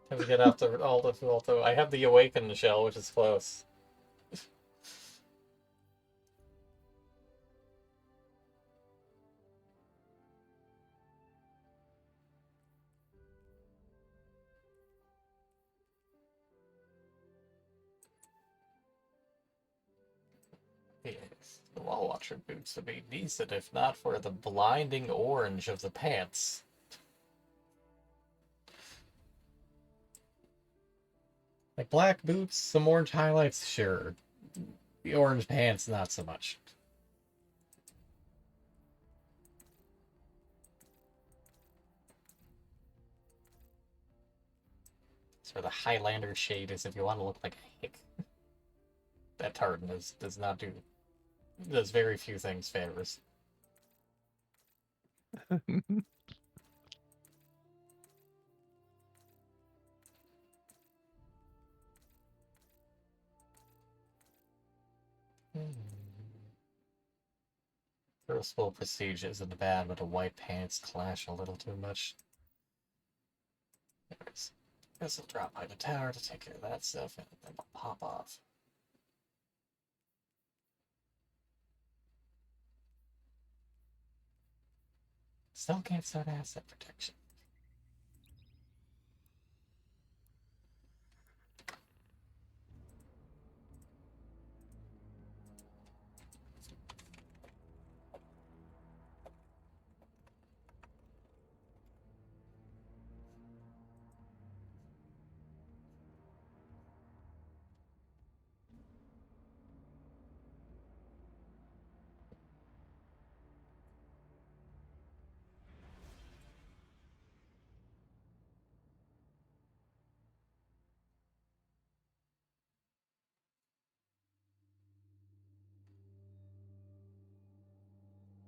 Have to get out the Alto. I have the Awakened shell, which is close. Yes, the Wall Watcher boots would be decent if not for the blinding orange of the pants. Like black boots, some orange highlights, sure. The orange pants, not so much. That's where the Highlander shade is if you want to look like a hick. That tartan does not do... does very few things favors. Crucible Prestige isn't bad, but the white pants clash a little too much. Anyways, guess I'll drop by the tower to take care of that stuff and then I'll pop off. Still can't start asset protection.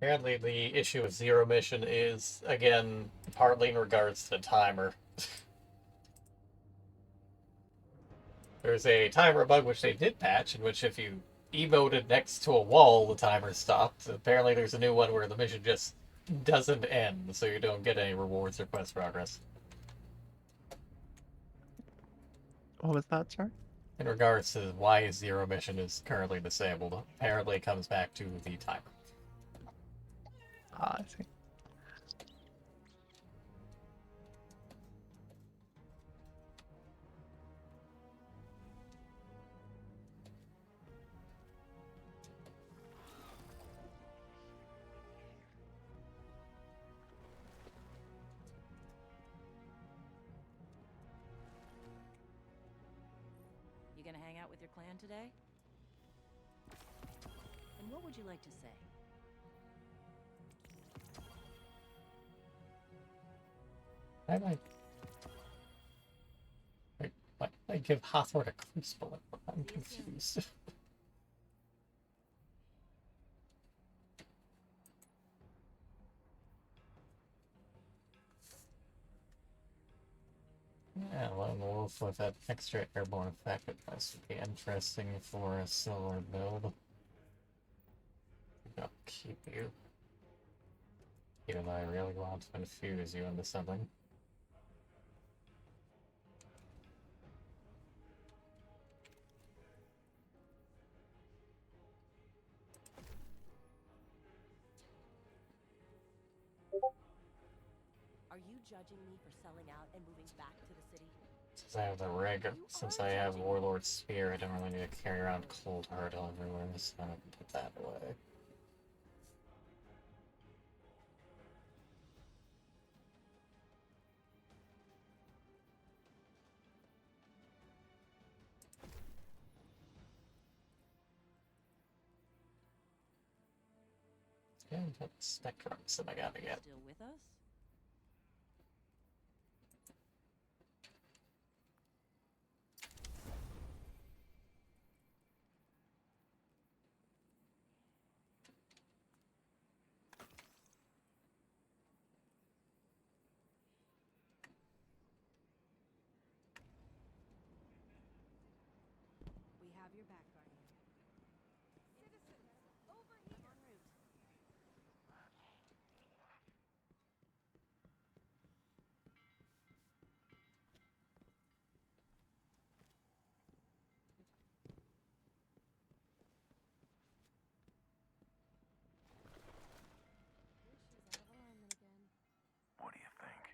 Apparently the issue with Zero Mission is, again, partly in regards to the timer. There's a timer bug which they did patch, in which if you emoted next to a wall, the timer stopped. Apparently there's a new one where the mission just doesn't end, so you don't get any rewards or quest progress. What was that, sir? In regards to why Zero Mission is currently disabled, apparently it comes back to the timer. Ah, I see. You gonna hang out with your clan today? And what would you like to say? Why did I give Hathor a crucible? I'm confused. Yeah, Lone Wolf with that extra airborne effect would be interesting for a solar build. I'll keep you. Even though I really want to infuse you into something. Are you judging me for selling out and moving back to the city? Since I have the rig, since I have Warlord's Spear, I don't really need to carry around Cold Heart everywhere, so I can put that away. Yeah, that's spectrums that I gotta get. Still with us? We have your back, Guardian. Citizens, over here. I'm en route. She's out of alignment again. What do you think?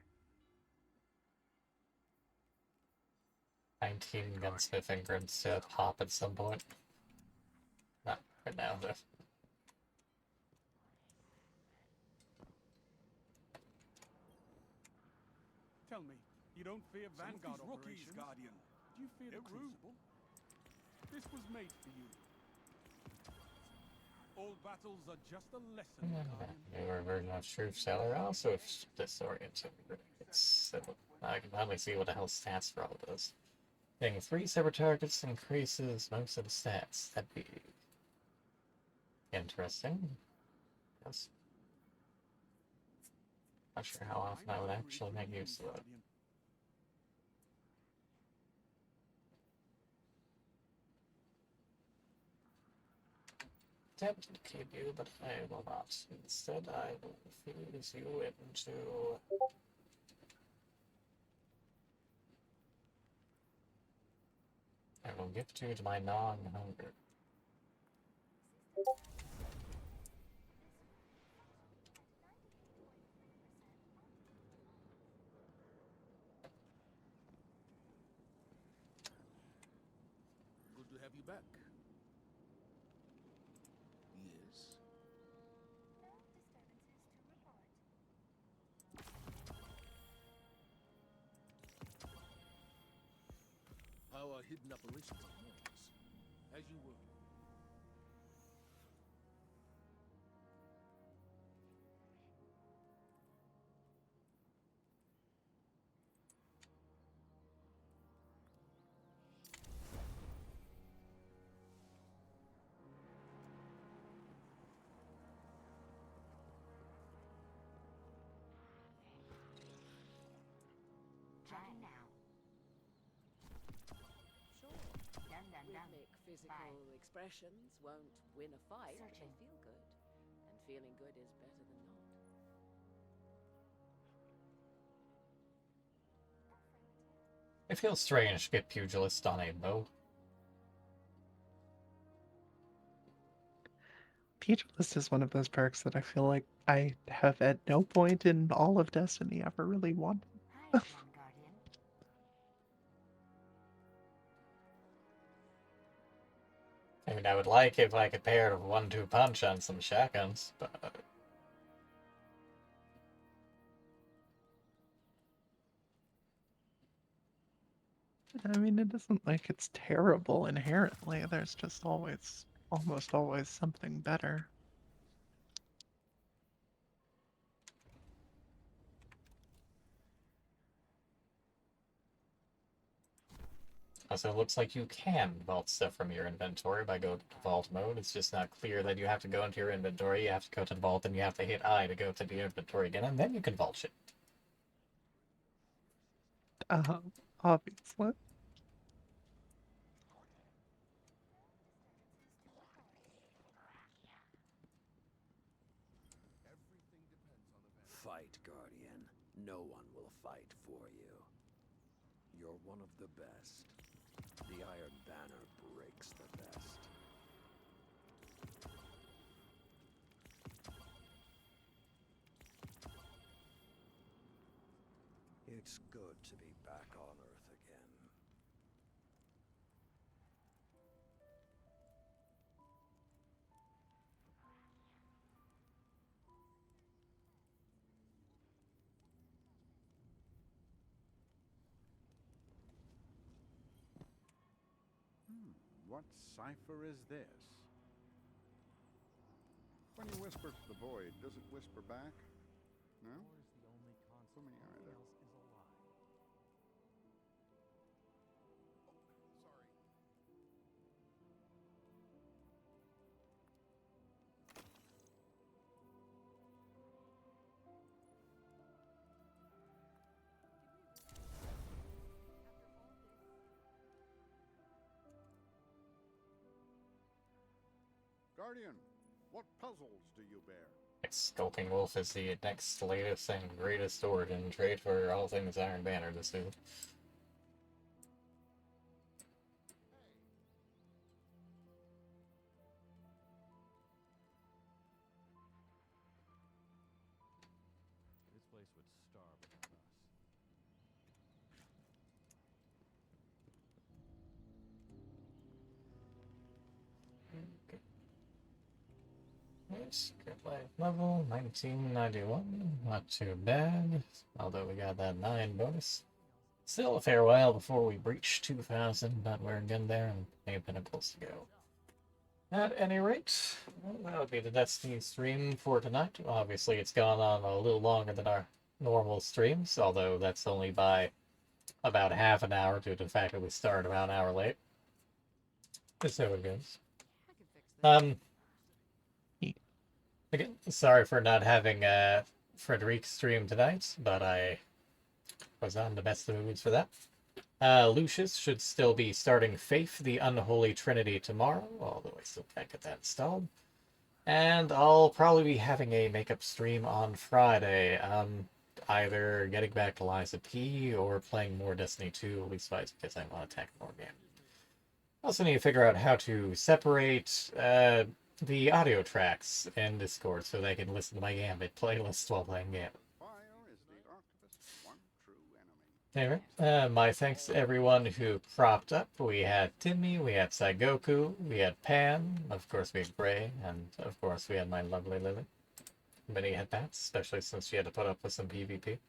19 gunsmith ingredients to pop at some point. Not right now, though. Tell me, you don't fear Vanguard rookies, operations? Guardian. Do you fear the Crucible? This was made for you. All battles are just a lesson, Guardian. Newer version of Truth Seller also is disoriented. It's I can finally see what the hell stats for all of this. Getting 3 separate targets increases most of the stats. That'd be interesting. Yes. Not sure how often I would actually make use of it. Tempted to keep you, but I will not. Instead, I will fuse you into... I will gift you to my non-hunger. Good to have you back. Yes. How are hidden operations on Mars? As you were. Checking now. Sure. Dun dun dun. Rhythmic physical Bye. expressions won't win a fight, but they Searching. feel good. And feeling good is better than not. It feels strange to get Pugilist on a bow. Pugilist is one of those perks that I feel like I have at no point in all of Destiny ever really wanted. Hi again, Guardian. I mean, I would like if I could pair a 1-2 punch on some shotguns, but... I mean, it isn't like it's terrible inherently. There's just always, almost always something better. Also, it looks like you can vault stuff from your inventory by going to vault mode. It's just not clear that you have to go into your inventory, you have to go to the vault, and you have to hit I to go to the inventory again, and then you can vault shit. Obviously. Fight, Guardian. No one will fight for you. You're one of the best. The Iron Banner breaks the best. It's good to be back on Earth again. What cipher is this? When you whisper to the void, does it whisper back? No? So many are there. Guardian, what puzzles do you bear? Skulking Wolf is the next latest and greatest origin trait for all things Iron Banner this season. This place would starve without us. Yes, good life level, 1991, not too bad, although we got that 9 bonus. Still a fair while before we breach 2,000, but we're getting there and plenty pinnacles to go. At any rate, well, that would be the Destiny stream for tonight. Obviously, it's gone on a little longer than our normal streams, although that's only by about half an hour due to the fact that we started about an hour late. That's how it goes. Again, sorry for not having Frederick's stream tonight, but I was not in the best of moods for that. Lucius should still be starting Faith, the Unholy Trinity tomorrow, although I still can't get that installed. And I'll probably be having a makeup stream on Friday, either getting back to Liza P or playing more Destiny 2, at least because I want to attack more game. I also need to figure out how to separate the audio tracks in Discord so they can listen to my Gambit playlist while playing Gambit. Anyway, my thanks to everyone who propped up. We had Timmy, we had Saigoku, we had Pan, of course we had Gray, and of course we had my lovely Lily. Many headbats, especially since she had to put up with some PvP.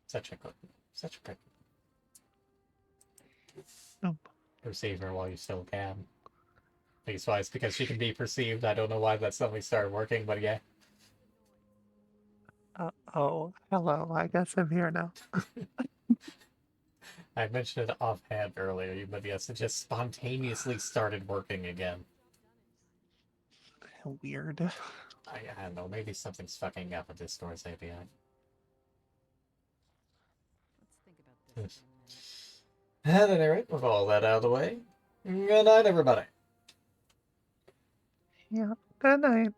Such a good, such a good. Nope. Perceive her while you still can. Least wise because she can be perceived. I don't know why that suddenly started working, but yeah. Oh, hello. I guess I'm here now. I mentioned it offhand earlier, but yes, it just spontaneously started working again. Weird. I don't know, maybe something's fucking up with this store's API. Yes. At any rate, with all that out of the way, good night, everybody. Yeah, good night.